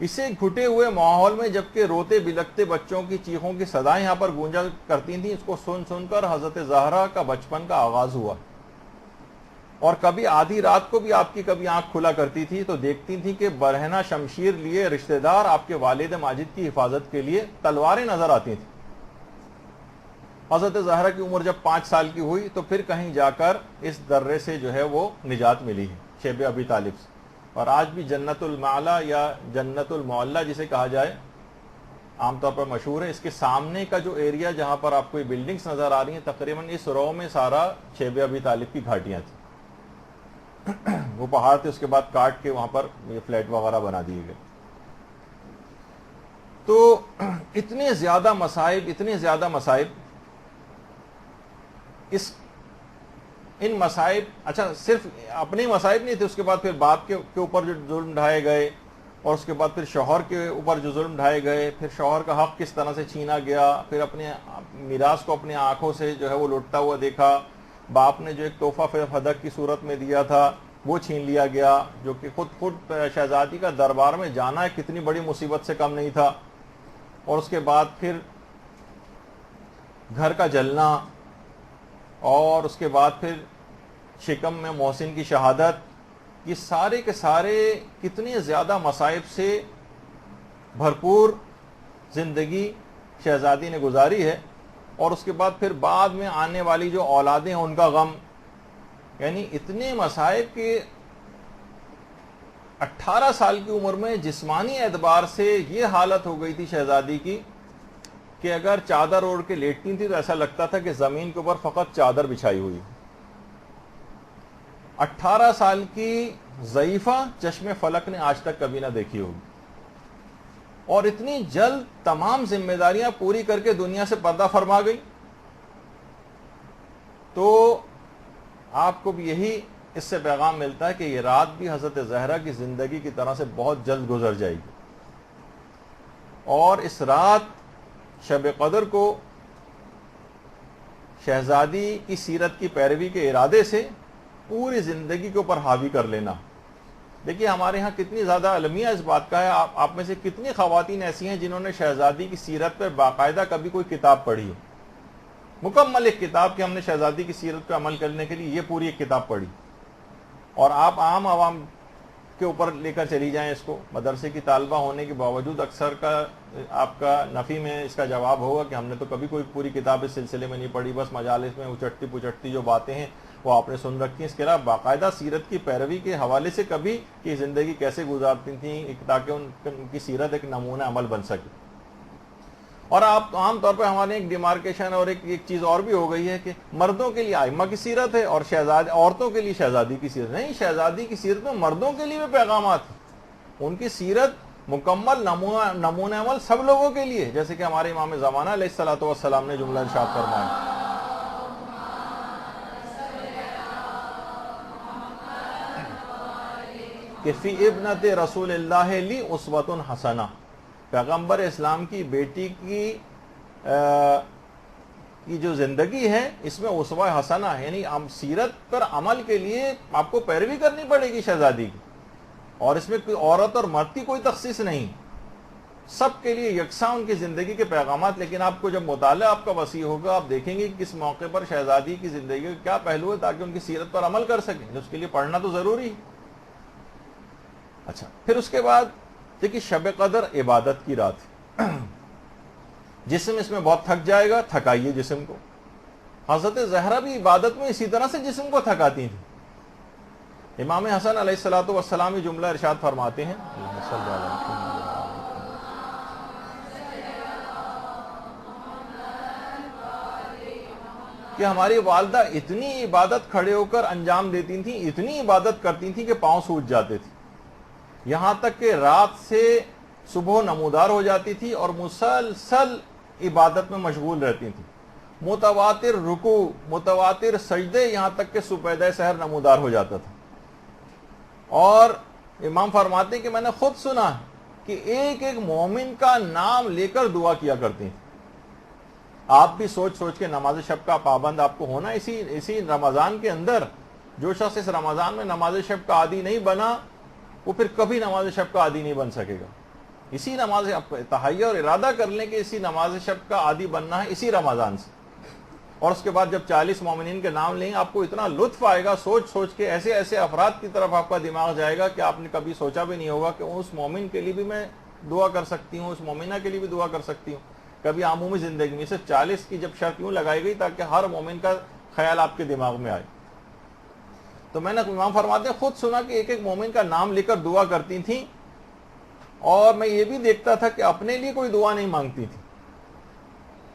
اسے گھٹے ہوئے ماحول میں، جبکہ روتے بلکتے بچوں کی چیخوں کی صدائیں یہاں پر گونجا کرتی تھیں، اس کو سن سن کر حضرت زہرا کا بچپن کا آغاز ہوا۔ اور کبھی آدھی رات کو بھی آپ کی کبھی آنکھ کھلا کرتی تھی تو دیکھتی تھی کہ برہنہ شمشیر لیے رشتہ دار آپ کے والد ماجد کی حفاظت کے لیے تلواریں نظر آتی تھیں۔ حضرت زہرا کی عمر جب 5 سال کی ہوئی تو پھر کہیں جا کر اس درے سے جو ہے وہ نجات ملی ہے، شیب ابی طالب سے۔ اور آج بھی جنت المعلا یا جنت المعلا جسے کہا جائے عام طور پر مشہور ہے، اس کے سامنے کا جو ایریا جہاں پر آپ کو یہ بلڈنگز نظر آ رہی ہیں، تقریباً اس رو میں سارا شیب ابی طالب کی گھاٹیاں تھیں۔ وہ پہاڑ تھے، اس کے بعد کاٹ کے وہاں پر یہ فلیٹ وغیرہ بنا دیے گئے۔ تو اتنے زیادہ مصائب ان مصائب، اچھا صرف اپنے مصائب نہیں تھے، اس کے بعد پھر باپ کے اوپر جو ظلم ڈھائے گئے، اور اس کے بعد پھر شوہر کے اوپر جو ظلم ڈھائے گئے، پھر شوہر کا حق کس طرح سے چھینا گیا، پھر اپنے میراث کو اپنی آنکھوں سے جو ہے وہ لوٹتا ہوا دیکھا، باپ نے جو ایک تحفہ فدق کی صورت میں دیا تھا وہ چھین لیا گیا، جو کہ خود شہزادی کا دربار میں جانا کتنی بڑی مصیبت سے کم نہیں تھا، اور اس کے بعد پھر گھر کا جلنا، اور اس کے بعد پھر شکم میں محسن کی شہادت، یہ سارے کے سارے کتنے زیادہ مصائب سے بھرپور زندگی شہزادی نے گزاری ہے۔ اور اس کے بعد پھر بعد میں آنے والی جو اولادیں ہیں ان کا غم، یعنی اتنے مصائب کہ 18 سال کی عمر میں جسمانی اعتبار سے یہ حالت ہو گئی تھی شہزادی کی کہ اگر چادر اوڑھ کے لیٹتی تھی تو ایسا لگتا تھا کہ زمین کے اوپر فقط چادر بچھائی ہوئی۔ 18 سال کی ضعیفہ چشم فلک نے آج تک کبھی نہ دیکھی ہوگی، اور اتنی جلد تمام ذمہ داریاں پوری کر کے دنیا سے پردہ فرما گئی۔ تو آپ کو بھی یہی اس سے پیغام ملتا ہے کہ یہ رات بھی حضرت زہرا کی زندگی کی طرح سے بہت جلد گزر جائے گی، اور اس رات شب قدر کو شہزادی کی سیرت کی پیروی کے ارادے سے پوری زندگی کے اوپر حاوی کر لینا۔ دیکھیے ہمارے ہاں کتنی زیادہ المیہ اس بات کا ہے، آپ میں سے کتنی خواتین ایسی ہیں جنہوں نے شہزادی کی سیرت پر باقاعدہ کبھی کوئی کتاب پڑھی ہے، مکمل ایک کتاب کہ ہم نے شہزادی کی سیرت پہ عمل کرنے کے لیے یہ پوری ایک کتاب پڑھی۔ اور آپ عام عوام کے اوپر لے کر چلی جائیں اس کو، مدرسے کی طالبہ ہونے کے باوجود اکثر کا آپ کا نفی میں اس کا جواب ہوگا کہ ہم نے تو کبھی کوئی پوری کتاب اس سلسلے میں نہیں پڑھی، بس مجالس میں اچٹتی پچٹتی جو باتیں ہیں وہ آپ نے سن رکھی ہیں، اس کے علاوہ باقاعدہ سیرت کی پیروی کے حوالے سے کبھی کہ زندگی کیسے گزارتی تھیں تاکہ ان کی سیرت ایک نمونہ عمل بن سکے۔ اور آپ عام طور پہ ہمارے ایک ڈیمارکیشن اور ایک چیز اور بھی ہو گئی ہے کہ مردوں کے لیے ائمہ کی سیرت ہے اور عورتوں کے لیے شہزادی کی سیرت نہیں، شہزادی کی سیرت میں مردوں کے لیے بھی پیغامات ہیں، ان کی سیرت مکمل نمونہ عمل سب لوگوں کے لیے، جیسے کہ ہمارے امام زمانہ علیہ الصلوۃ والسلام نے جملہ ارشاد فرمایا کہ فی ابنت رسول اللہ لی اسوۃ حسنہ، پیغمبر اسلام کی بیٹی کی جو زندگی ہے اس میں اسوہ حسنہ ہے، یعنی سیرت پر عمل کے لیے آپ کو پیروی کرنی پڑے گی شہزادی کی، اور اس میں کوئی عورت اور مرد کی کوئی تخصیص نہیں، سب کے لیے یکساں ان کی زندگی کے پیغامات. لیکن آپ کو جب مطالعہ آپ کا وسیع ہوگا آپ دیکھیں گے کہ کس موقع پر شہزادی کی زندگی کے کیا پہلو ہے تاکہ ان کی سیرت پر عمل کر سکیں. اس کے لیے پڑھنا تو ضروری ہے. اچھا پھر اس کے بعد دیکھیے شب قدر عبادت کی رات ہے. جسم اس میں بہت تھک جائے گا, تھکائیے جسم کو. حضرت زہرا بھی عبادت میں اسی طرح سے جسم کو تھکاتی تھی. امام حسن علیہ الصلوۃ والسلام یہ جملہ ارشاد فرماتے ہیں کہ ہماری والدہ اتنی عبادت کھڑے ہو کر انجام دیتی تھیں, اتنی عبادت کرتی تھیں کہ پاؤں سوج جاتے تھے, یہاں تک کہ رات سے صبح نمودار ہو جاتی تھی اور مسلسل عبادت میں مشغول رہتی تھیں. متواتر رکوع, متواتر سجدے, یہاں تک کہ صبح سحر نمودار ہو جاتا تھا. اور امام فرماتے ہیں کہ میں نے خود سنا ہے کہ ایک ایک مومن کا نام لے کر دعا کیا کرتی ہیں. آپ بھی سوچ سوچ کے نماز شب کا پابند آپ کو ہونا. اسی رمضان کے اندر جو شخص اس رمضان میں نماز شب کا عادی نہیں بنا وہ پھر کبھی نماز شب کا عادی نہیں بن سکے گا. اسی نماز تہیہ اور ارادہ کر لیں کہ اسی نماز شب کا عادی بننا ہے اسی رمضان سے. اور اس کے بعد جب 40 مومنین کے نام لیں آپ کو اتنا لطف آئے گا, سوچ سوچ کے ایسے ایسے افراد کی طرف آپ کا دماغ جائے گا کہ آپ نے کبھی سوچا بھی نہیں ہوگا کہ اس مومن کے لیے بھی میں دعا کر سکتی ہوں, اس مومنہ کے لیے بھی دعا کر سکتی ہوں. کبھی عمومی زندگی میں صرف 40 کی جب شرط یوں لگائی گئی تاکہ ہر مومن کا خیال آپ کے دماغ میں آئے. تو میں نے امام فرماتے ہیں خود سنا کہ ایک ایک مومن کا نام لے کر دعا کرتی تھیں, اور میں یہ بھی دیکھتا تھا کہ اپنے لیے کوئی دعا نہیں مانگتی تھی.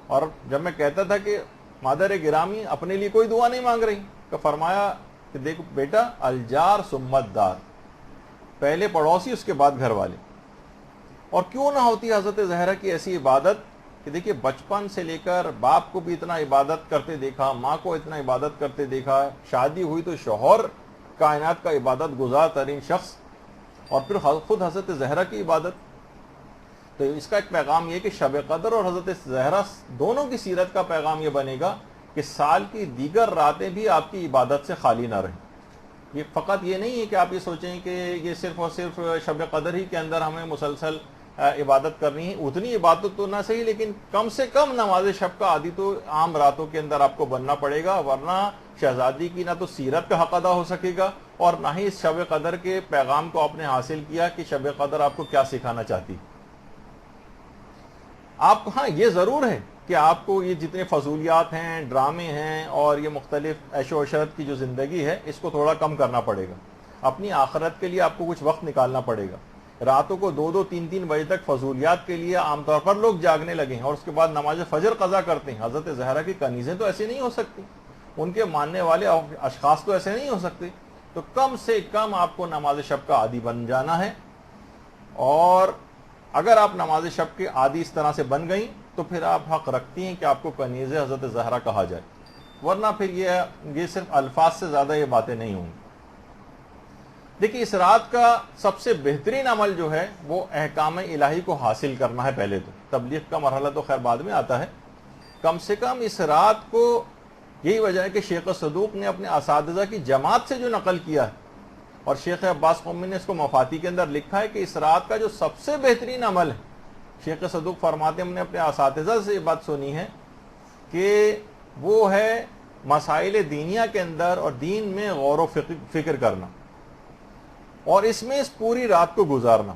اور جب میں کہتا تھا کہ مادر گرامی اپنے لیے کوئی دعا نہیں مانگ رہی, تو فرمایا کہ دیکھو بیٹا, الجار سمت دار, پہلے پڑوسی اس کے بعد گھر والے. اور کیوں نہ ہوتی حضرت زہرا کی ایسی عبادت کہ دیکھیے بچپن سے لے کر باپ کو بھی اتنا عبادت کرتے دیکھا, ماں کو اتنا عبادت کرتے دیکھا, شادی ہوئی تو شوہر کائنات کا عبادت گزار ترین شخص, اور پھر خود حضرت زہرا کی عبادت. تو اس کا ایک پیغام یہ کہ شب قدر اور حضرت زہرا دونوں کی سیرت کا پیغام یہ بنے گا کہ سال کی دیگر راتیں بھی آپ کی عبادت سے خالی نہ رہیں. یہ فقط یہ نہیں ہے کہ آپ یہ سوچیں کہ یہ صرف اور صرف شب قدر ہی کے اندر ہمیں مسلسل عبادت کرنی ہے. اتنی عبادت تو نہ صحیح, لیکن کم سے کم نماز شب کا عادی تو عام راتوں کے اندر آپ کو بننا پڑے گا, ورنہ شہزادی کی نہ تو سیرت کا حق ادا ہو سکے گا اور نہ ہی اس شب قدر کے پیغام کو آپ نے حاصل کیا کہ شب قدر آپ کو کیا سکھانا چاہتی. آپ کو ہاں یہ ضرور ہے کہ آپ کو یہ جتنے فضولیات ہیں, ڈرامے ہیں اور یہ مختلف عیش و عشرت کی جو زندگی ہے اس کو تھوڑا کم کرنا پڑے گا. اپنی آخرت کے لیے آپ کو کچھ وقت نکالنا پڑے گا. راتوں کو 2-2, 3-3 بجے تک فضولیات کے لیے عام طور پر لوگ جاگنے لگے ہیں اور اس کے بعد نماز فجر قضا کرتے ہیں. حضرت زہرا کی کنیزیں تو ایسے نہیں ہو سکتی, ان کے ماننے والے اشخاص تو ایسے نہیں ہو سکتے. تو کم سے کم آپ کو نماز شب کا عادی بن جانا ہے, اور اگر آپ نماز شب کے عادی اس طرح سے بن گئیں تو پھر آپ حق رکھتی ہیں کہ آپ کو کنیز حضرت زہرا کہا جائے, ورنہ پھر یہ صرف الفاظ سے زیادہ یہ باتیں نہیں ہوں گی. دیکھیے اس رات کا سب سے بہترین عمل جو ہے وہ احکام الہی کو حاصل کرنا ہے. پہلے تو تبلیغ کا مرحلہ تو خیر بعد میں آتا ہے. کم سے کم اس رات کو, یہی وجہ ہے کہ شیخ صدوق نے اپنے اساتذہ کی جماعت سے جو نقل کیا ہے, اور شیخ عباس قمی نے اس کو مفاتی کے اندر لکھا ہے کہ اس رات کا جو سب سے بہترین عمل ہے, شیخ صدوق فرماتے ہیں ہم نے اپنے اساتذہ سے یہ بات سنی ہے کہ وہ ہے مسائل دینیہ کے اندر اور دین میں غور و فکر کرنا, اور اس میں اس پوری رات کو گزارنا.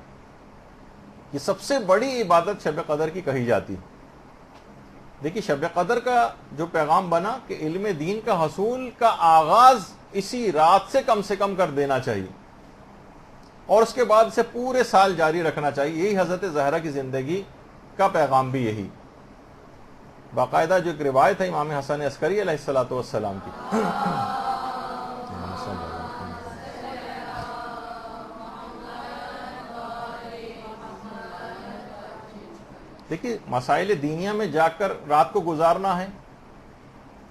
یہ سب سے بڑی عبادت شب قدر کی کہی جاتی ہے. دیکھیے شب قدر کا جو پیغام بنا کہ علم دین کا حصول کا آغاز اسی رات سے کم کر دینا چاہیے, اور اس کے بعد اسے پورے سال جاری رکھنا چاہیے. یہی حضرت زہرا کی زندگی کا پیغام بھی یہی. باقاعدہ جو ایک روایت ہے امام حسن عسکری علیہ الصلوۃ والسلام کی, دیکھیے مسائل دینیہ میں جا کر رات کو گزارنا ہے,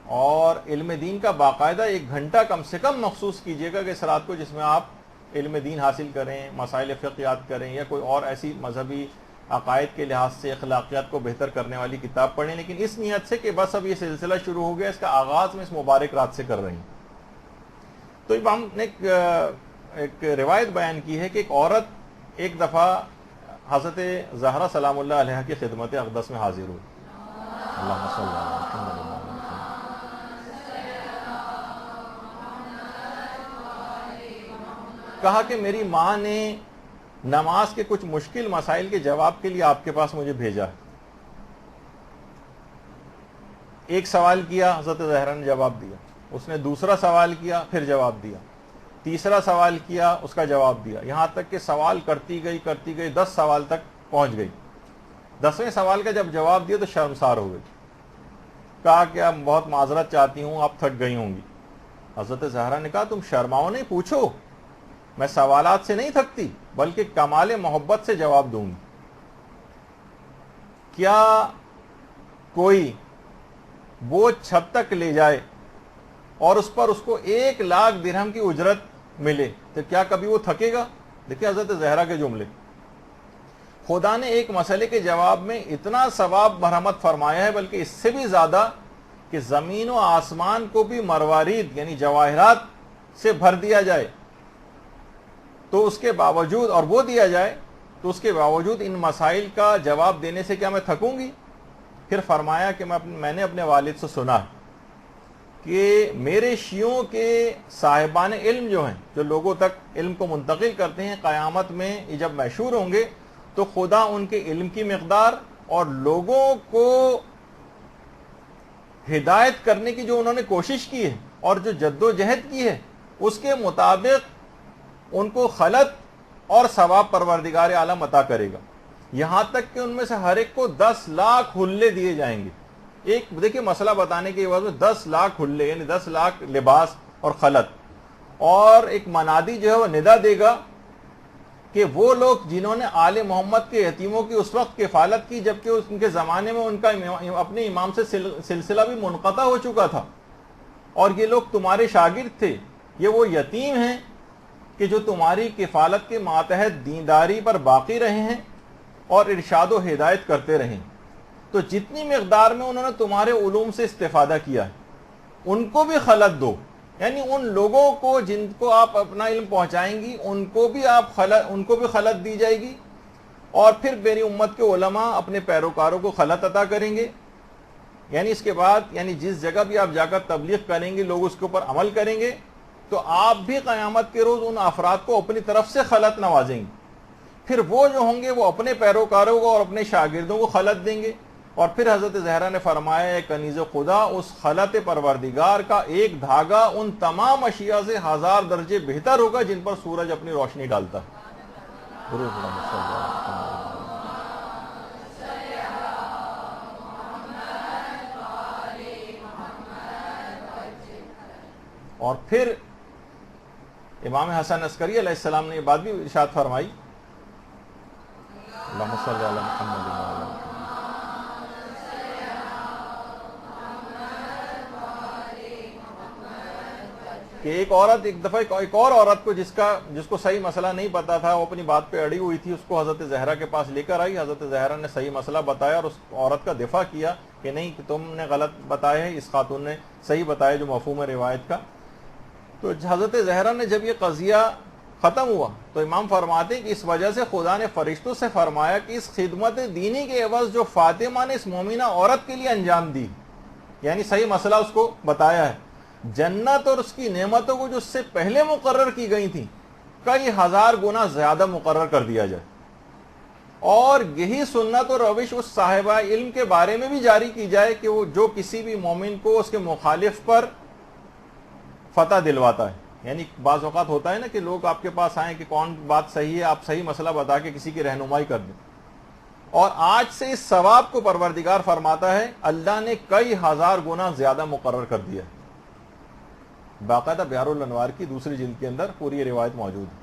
اور علم دین کا باقاعدہ 1 گھنٹہ کم سے کم مخصوص کیجیے گا کہ اس رات کو, جس میں آپ علم دین حاصل کریں, مسائل فقہ یاد کریں, یا کوئی اور ایسی مذہبی عقائد کے لحاظ سے اخلاقیات کو بہتر کرنے والی کتاب پڑھیں, لیکن اس نیت سے کہ بس اب یہ سلسلہ شروع ہو گیا, اس کا آغاز میں اس مبارک رات سے کر رہی ہیں. تو امام نے ایک روایت بیان کی ہے کہ ایک عورت ایک دفعہ حضرت زہرا سلام اللہ علیہ کی خدمت اقدس میں حاضر ہوئی. اللہم صلی اللہ علیہ وسلم. کہا کہ میری ماں نے نماز کے کچھ مشکل مسائل کے جواب کے لیے آپ کے پاس مجھے بھیجا. ایک سوال کیا، حضرت زہرا نے جواب دیا. اس نے دوسرا سوال کیا، پھر جواب دیا. تیسرا سوال کیا، اس کا جواب دیا. یہاں تک کہ سوال کرتی گئی 10 سوال تک پہنچ گئی. 10ویں سوال کا جب جواب دیا تو شرمسار ہو گئی. کہا کہ اب بہت معذرت چاہتی ہوں، آپ تھک گئی ہوں گی. حضرت زہرا نے کہا تم شرماؤ نہیں، پوچھو. میں سوالات سے نہیں تھکتی بلکہ کمال محبت سے جواب دوں گی. کیا کوئی بوجھ چھت تک لے جائے اور اس پر اس کو 1,00,000 درہم کی اجرت ملے تو کیا کبھی وہ تھکے گا؟ دیکھیں حضرت زہرا کے جملے. خدا نے ایک مسئلے کے جواب میں اتنا ثواب مرحمت فرمایا ہے، بلکہ اس سے بھی زیادہ کہ زمین و آسمان کو بھی مروارید یعنی جواہرات سے بھر دیا جائے تو اس کے باوجود، اور وہ دیا جائے تو اس کے باوجود ان مسائل کا جواب دینے سے کیا میں تھکوں گی؟ پھر فرمایا کہ میں نے اپنے والد سے سنا کہ میرے شیعوں کے صاحبان علم جو ہیں، جو لوگوں تک علم کو منتقل کرتے ہیں، قیامت میں یہ جب مشہور ہوں گے تو خدا ان کے علم کی مقدار اور لوگوں کو ہدایت کرنے کی جو انہوں نے کوشش کی ہے اور جو جد و جہد کی ہے اس کے مطابق ان کو خلط اور ثواب پروردگار عالم عطا کرے گا. یہاں تک کہ ان میں سے ہر ایک کو 10 لاکھ حلے دیے جائیں گے. ایک دیکھیں مسئلہ بتانے کے بعد میں 10 لاکھ حلے یعنی 10 لاکھ لباس اور خلط، اور ایک منادی جو ہے وہ ندا دے گا کہ وہ لوگ جنہوں نے آل محمد کے یتیموں کی اس وقت کفالت کی جبکہ ان کے زمانے میں ان کا اپنے امام سے سلسلہ بھی منقطع ہو چکا تھا، اور یہ لوگ تمہارے شاگرد تھے، یہ وہ یتیم ہیں کہ جو تمہاری کفالت کے ماتحت دینداری پر باقی رہے ہیں اور ارشاد و ہدایت کرتے رہے. تو جتنی مقدار میں انہوں نے تمہارے علوم سے استفادہ کیا ہے ان کو بھی خلط دو، یعنی ان لوگوں کو جن کو آپ اپنا علم پہنچائیں گی ان کو بھی خلط دی جائے گی. اور پھر میری امت کے علماء اپنے پیروکاروں کو خلط عطا کریں گے. یعنی اس کے بعد یعنی جس جگہ بھی آپ جا کر تبلیغ کریں گے لوگ اس کے اوپر عمل کریں گے تو آپ بھی قیامت کے روز ان افراد کو اپنی طرف سے خلط نوازیں گے. پھر وہ جو ہوں گے وہ اپنے پیروکاروں کو اور اپنے شاگردوں کو خلط دیں گے. اور پھر حضرت زہرا نے فرمایا ہے کنیز خدا اس خلط پروردگار کا ایک دھاگا ان تمام اشیاء سے 1000 درجے بہتر ہوگا جن پر سورج اپنی روشنی ڈالتا ہے. اور پھر امام حسن عسکری علیہ السلام نے یہ بات بھی ارشاد فرمائی، اللہم صلی علی محمد وعلی آل محمد، کہ ایک عورت ایک دفعہ ایک اور عورت کو جس کو صحیح مسئلہ نہیں پتا تھا، وہ اپنی بات پہ اڑی ہوئی تھی، اس کو حضرت زہرا کے پاس لے کر آئی. حضرت زہرا نے صحیح مسئلہ بتایا اور اس عورت کا دفاع کیا کہ نہیں کہ تم نے غلط بتایا ہے، اس خاتون نے صحیح بتایا جو مفہوم ہے روایت کا. تو حضرت زہرا نے جب یہ قضیہ ختم ہوا تو امام فرماتے ہیں کہ اس وجہ سے خدا نے فرشتوں سے فرمایا کہ اس خدمت دینی کے عوض جو فاطمہ نے اس مومنہ عورت کے لیے انجام دی، یعنی صحیح مسئلہ اس کو بتایا ہے، جنت اور اس کی نعمتوں کو جو اس سے پہلے مقرر کی گئی تھیں کئی 1000 گنا زیادہ مقرر کر دیا جائے. اور یہی سنت اور روش اس صاحبہ علم کے بارے میں بھی جاری کی جائے کہ وہ جو کسی بھی مومن کو اس کے مخالف پر فتح دلواتا ہے. یعنی بعض اوقات ہوتا ہے نا کہ لوگ آپ کے پاس آئیں کہ کون بات صحیح ہے، آپ صحیح مسئلہ بتا کے کسی کی رہنمائی کر دیں. اور آج سے اس ثواب کو پروردگار فرماتا ہے اللہ نے کئی 1000 گنا زیادہ مقرر کر دیا ہے. باقاعدہ بہار الانوار کی دوسری جلد کے اندر پوری یہ روایت موجود ہے.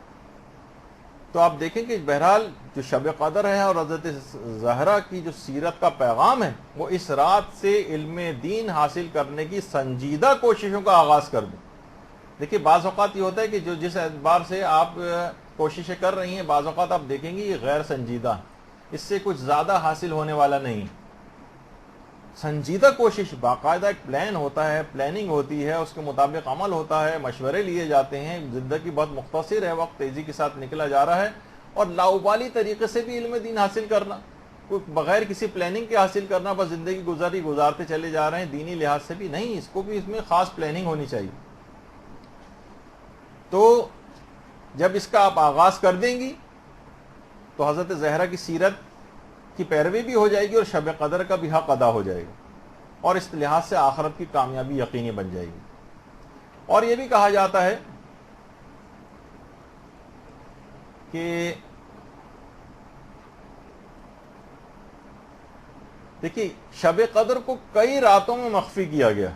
تو آپ دیکھیں کہ بہرحال جو شب قدر ہے اور حضرت زہرا کی جو سیرت کا پیغام ہے وہ اس رات سے علم دین حاصل کرنے کی سنجیدہ کوششوں کا آغاز کر دیں. دیکھیے بعض اوقات یہ ہوتا ہے کہ جو جس اعتبار سے آپ کوششیں کر رہی ہیں بعض اوقات آپ دیکھیں گے یہ غیر سنجیدہ ہے، اس سے کچھ زیادہ حاصل ہونے والا نہیں. سنجیدہ کوشش، باقاعدہ ایک پلان ہوتا ہے، پلاننگ ہوتی ہے، اس کے مطابق عمل ہوتا ہے، مشورے لیے جاتے ہیں. زندگی بہت مختصر ہے، وقت تیزی کے ساتھ نکلا جا رہا ہے اور لاؤبالی طریقے سے بھی علم دین حاصل کرنا، کوئی بغیر کسی پلاننگ کے حاصل کرنا، بس زندگی گزارتے چلے جا رہے ہیں، دینی لحاظ سے بھی نہیں، اس کو بھی اس میں خاص پلاننگ ہونی چاہیے۔ تو جب اس کا آپ آغاز کر دیں گی تو حضرت زہرا کی سیرت کی پیروی بھی ہو جائے گی اور شب قدر کا بھی حق ادا ہو جائے گا، اور اس لحاظ سے آخرت کی کامیابی یقینی بن جائے گی۔ اور یہ بھی کہا جاتا ہے کہ دیکھیے شب قدر کو کئی راتوں میں مخفی کیا گیا،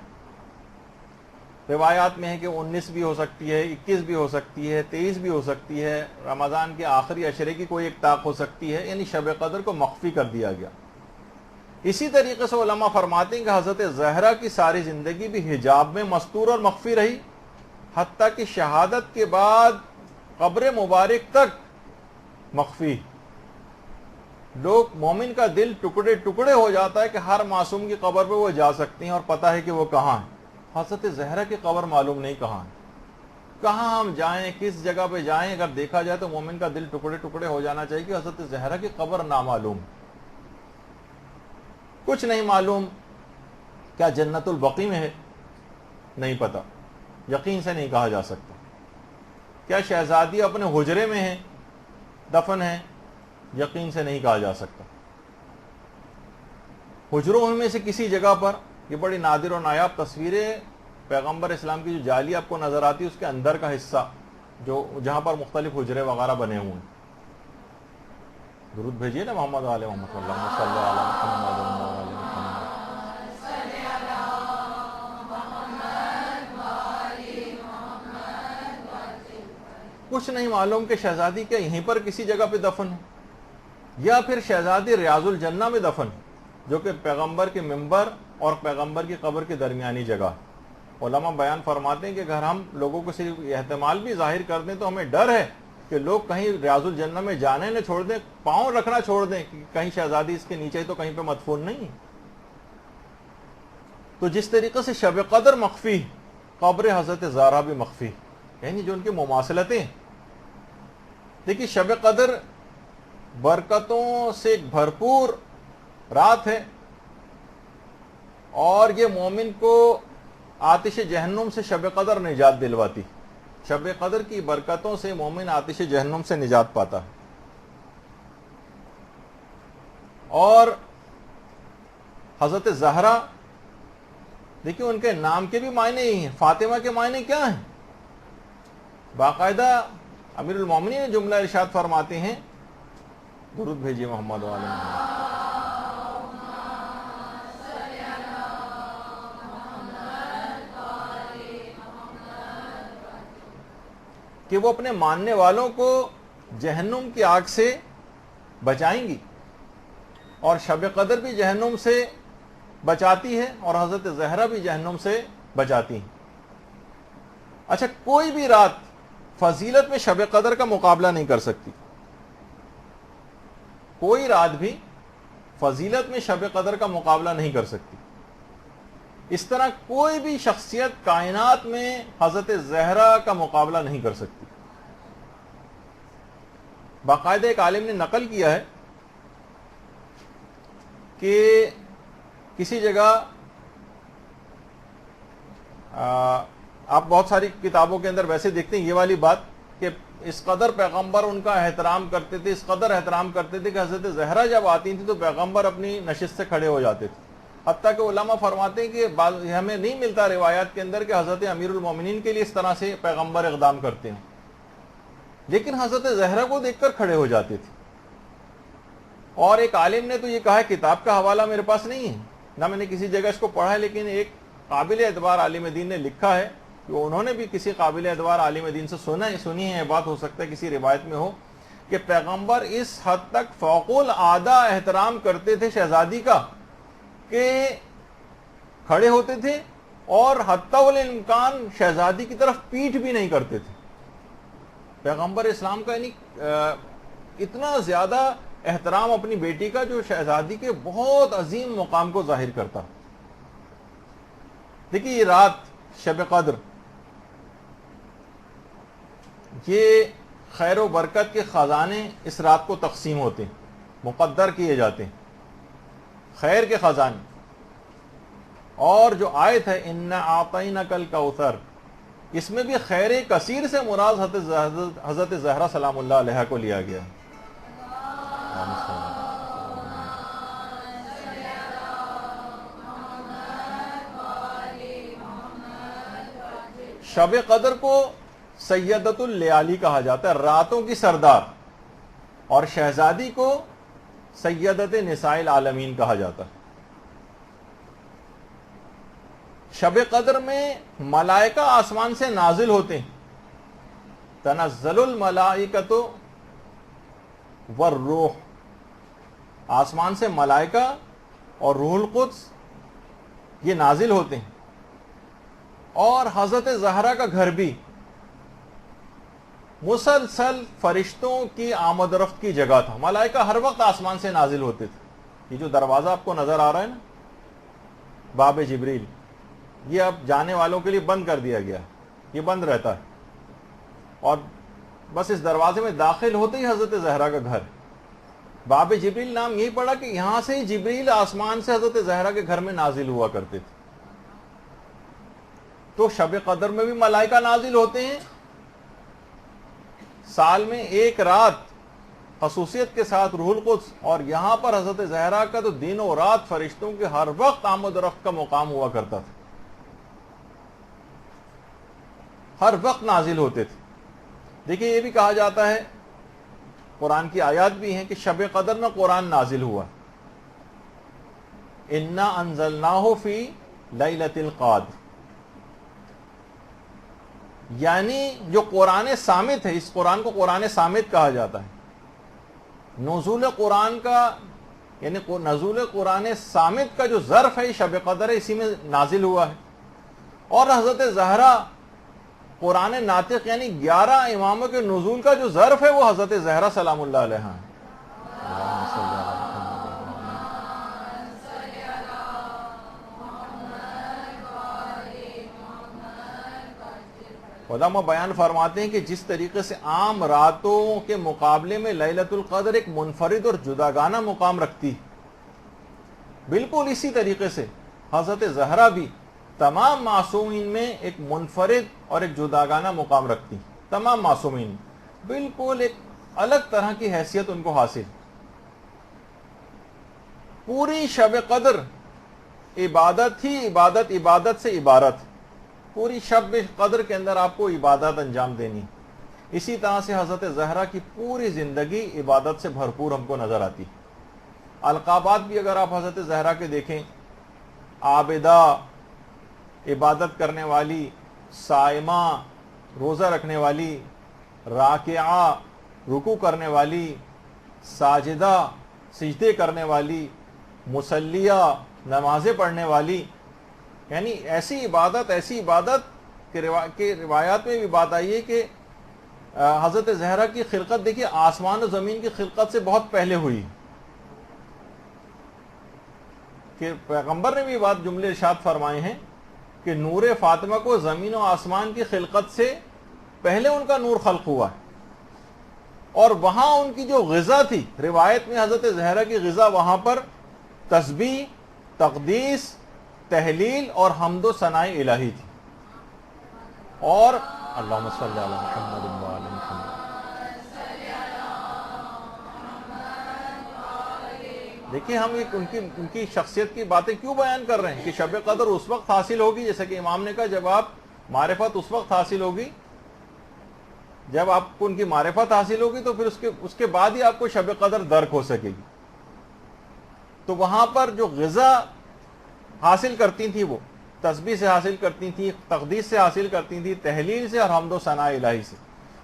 روایات میں ہے کہ 19 بھی ہو سکتی ہے، 21 بھی ہو سکتی ہے، 23 بھی ہو سکتی ہے، رمضان کے آخری عشرے کی کوئی ایک طاق ہو سکتی ہے، یعنی شب قدر کو مخفی کر دیا گیا۔ اسی طریقے سے علماء فرماتے ہیں کہ حضرت زہرا کی ساری زندگی بھی حجاب میں مستور اور مخفی رہی، حتیٰ کہ شہادت کے بعد قبر مبارک تک مخفی۔ لوگ مومن کا دل ٹکڑے ٹکڑے ہو جاتا ہے کہ ہر معصوم کی قبر پہ وہ جا سکتے ہیں اور پتہ ہے کہ وہ کہاں ہے، حضرت زہرا کی قبر معلوم نہیں کہاں ہے، کہاں ہم جائیں، کس جگہ پہ جائیں۔ اگر دیکھا جائے تو مومن کا دل ٹکڑے ٹکڑے ہو جانا چاہیے کہ حضرت زہرا کی قبر نامعلوم، کچھ نہیں معلوم۔ کیا جنت البقیع میں ہے؟ نہیں پتہ، یقین سے نہیں کہا جا سکتا۔ کیا شہزادی اپنے حجرے میں ہے، دفن ہے؟ یقین سے نہیں کہا جا سکتا۔ حجروں میں سے کسی جگہ پر، یہ بڑی نادر اور نایاب تصویریں پیغمبر اسلام کی جو جعلی آپ کو نظر آتی ہے اس کے اندر کا حصہ جو جہاں پر مختلف حجرے وغیرہ بنے ہوئے ہیں۔ درود بھیجیے نا محمد علیہ محمد اللہ صلی اللہ علیہ محمد علیہ محمد۔ کچھ نہیں معلوم کہ شہزادی کیا یہیں پر کسی جگہ پہ دفن ہے، یا پھر شہزادی ریاض الجنہ میں دفن ہے، جو کہ پیغمبر کے منبر اور پیغمبر کی قبر کی درمیانی جگہ۔ علماء بیان فرماتے ہیں کہ اگر ہم لوگوں کو صرف احتمال بھی ظاہر کر دیں تو ہمیں ڈر ہے کہ لوگ کہیں ریاض الجنہ میں جانے نہ چھوڑ دیں، پاؤں رکھنا چھوڑ دیں کہ کہیں شہزادی اس کے نیچے تو کہیں پہ مدفون نہیں۔ تو جس طریقے سے شب قدر مخفی، قبر حضرت زہرا بھی مخفی، یعنی جو ان کی مماثلتیں۔ دیکھیے شب قدر برکتوں سے بھرپور رات ہے، اور یہ مومن کو آتش جہنم سے شب قدر نجات دلواتی۔ شب قدر کی برکتوں سے مومن آتش جہنم سے نجات پاتا ہے۔ اور حضرت زہرا دیکھیے ان کے نام کے بھی معنی ہی ہیں۔ فاطمہ کے معنی کیا ہیں؟ باقاعدہ امیر المومنین جملہ ارشاد فرماتے ہیں، درود بھیجیے محمد علیہ محمد، کہ وہ اپنے ماننے والوں کو جہنم کی آگ سے بچائیں گی، اور شب قدر بھی جہنم سے بچاتی ہے اور حضرت زہرا بھی جہنم سے بچاتی ہیں۔ اچھا، کوئی بھی رات فضیلت میں شب قدر کا مقابلہ نہیں کر سکتی، کوئی رات بھی فضیلت میں شب قدر کا مقابلہ نہیں کر سکتی۔ اس طرح کوئی بھی شخصیت کائنات میں حضرت زہرا کا مقابلہ نہیں کر سکتی۔ باقاعدہ ایک عالم نے نقل کیا ہے کہ کسی جگہ آپ بہت ساری کتابوں کے اندر ویسے دیکھتے ہیں یہ والی بات کہ اس قدر پیغمبر ان کا احترام کرتے تھے، اس قدر احترام کرتے تھے کہ حضرت زہرا جب آتی تھی تو پیغمبر اپنی نشست سے کھڑے ہو جاتے تھے۔ حتیٰ کہ علماء فرماتے ہیں کہ ہمیں نہیں ملتا روایات کے اندر کہ حضرت امیر المومنین کے لیے اس طرح سے پیغمبر اقدام کرتے ہیں، لیکن حضرت زہرا کو دیکھ کر کھڑے ہو جاتے تھے۔ اور ایک عالم نے تو یہ کہا ہے، کتاب کا حوالہ میرے پاس نہیں ہے، نہ میں نے کسی جگہ اس کو پڑھا ہے، لیکن ایک قابل اعتبار عالم دین نے لکھا ہے کہ انہوں نے بھی کسی قابل اعتبار عالم دین سے سنی ہے، یہ بات ہو سکتا ہے کسی روایت میں ہو، کہ پیغمبر اس حد تک فوق العادہ احترام کرتے تھے شہزادی کا کہ کھڑے ہوتے تھے اور حتی الامکان شہزادی کی طرف پیٹھ بھی نہیں کرتے تھے۔ پیغمبر اسلام کا یعنی اتنا زیادہ احترام اپنی بیٹی کا جو شہزادی کے بہت عظیم مقام کو ظاہر کرتا۔ دیکھیے یہ رات شب قدر یہ خیر و برکت کے خزانے اس رات کو تقسیم ہوتے ہیں، مقدر کیے جاتے ہیں، خیر کے خزانے. اور جو آیت ہے انا اعطیناک الکوثر، اس میں بھی خیر کثیر سے مراد حضرت زہرا سلام اللہ علیہ کو لیا گیا. شب قدر کو سیدۃ اللیالی کہا جاتا ہے، راتوں کی سردار، اور شہزادی کو سیدۃ نساء العالمین کہا جاتا ہے. شب قدر میں ملائکہ آسمان سے نازل ہوتے ہیں. تنزل الملائکۃ والروح، آسمان سے ملائکہ اور روح القدس یہ نازل ہوتے ہیں. اور حضرت زہرا کا گھر بھی مسلسل فرشتوں کی آمد و رفت کی جگہ تھا. ملائکہ ہر وقت آسمان سے نازل ہوتے تھے. یہ جو دروازہ آپ کو نظر آ رہا ہے نا، باب جبریل، یہ اب جانے والوں کے لیے بند کر دیا گیا، یہ بند رہتا ہے. اور بس اس دروازے میں داخل ہوتے ہی حضرت زہرا کا گھر. باب جبریل نام یہی پڑا کہ یہاں سے ہی جبریل آسمان سے حضرت زہرا کے گھر میں نازل ہوا کرتے تھے. تو شب قدر میں بھی ملائکہ نازل ہوتے ہیں. سال میں ایک رات خصوصیت کے ساتھ روح القدس، اور یہاں پر حضرت زہرا کا تو دن و رات فرشتوں کے ہر وقت آمد و رفت کا مقام ہوا کرتا تھا، ہر وقت نازل ہوتے تھے. دیکھیے یہ بھی کہا جاتا ہے، قرآن کی آیات بھی ہیں کہ شب قدر میں قرآن نازل ہوا. انا انزلناہ فی لیلۃ القدر، یعنی جو قرآن صامت ہے، اس قرآن کو قرآن صامت کہا جاتا ہے. نزول قرآن کا یعنی نزول قرآن صامت کا جو ظرف ہے شب قدر ہے، اسی میں نازل ہوا ہے. اور حضرت زہرا قرآن ناطق یعنی 11 اماموں کے نزول کا جو ظرف ہے وہ حضرت زہرا سلام اللہ علیہ ہیں. علماء بیان فرماتے ہیں کہ جس طریقے سے عام راتوں کے مقابلے میں لیلۃ القدر ایک منفرد اور جداگانہ مقام رکھتی، بالکل اسی طریقے سے حضرت زہرا بھی تمام معصومین میں ایک منفرد اور ایک جداگانہ مقام رکھتی. تمام معصومین بالکل ایک الگ طرح کی حیثیت ان کو حاصل. پوری شب قدر عبادت ہی عبادت، عبادت سے عبارت. پوری شب قدر کے اندر آپ کو عبادت انجام دینی. اسی طرح سے حضرت زہرا کی پوری زندگی عبادت سے بھرپور ہم کو نظر آتی. القابات بھی اگر آپ حضرت زہرا کے دیکھیں، عابدہ عبادت کرنے والی، صائمہ روزہ رکھنے والی، راکعہ رکوع کرنے والی، ساجدہ سجدے کرنے والی، مصلیہ نمازیں پڑھنے والی، یعنی ایسی عبادت کہ روایات میں بھی بات آئی ہے کہ حضرت زہرا کی خلقت دیکھیے آسمان و زمین کی خلقت سے بہت پہلے ہوئی. کہ پیغمبر نے بھی بات جملے ارشاد فرمائے ہیں کہ نور فاطمہ کو زمین و آسمان کی خلقت سے پہلے ان کا نور خلق ہوا ہے. اور وہاں ان کی جو غذا تھی، روایت میں حضرت زہرا کی غذا وہاں پر تسبیح، تقدیس، تحلیل اور حمد و ثناء الہی تھی. اور اللہم صلی علی محمد و علی محمد. دیکھیے ہم ان کی شخصیت کی باتیں کیوں بیان کر رہے ہیں کہ شب قدر اس وقت حاصل ہوگی، جیسے کہ امام نے کہا جب آپ معرفت اس وقت حاصل ہوگی، جب آپ کو ان کی معرفت حاصل ہوگی تو پھر اس کے بعد ہی آپ کو شب قدر درک ہو سکے گی. تو وہاں پر جو غذا حاصل کرتی تھی وہ تسبیح سے حاصل کرتی تھی، تقدیس سے حاصل کرتی تھی، تحلیل سے اور حمد و ثناء الہی سے.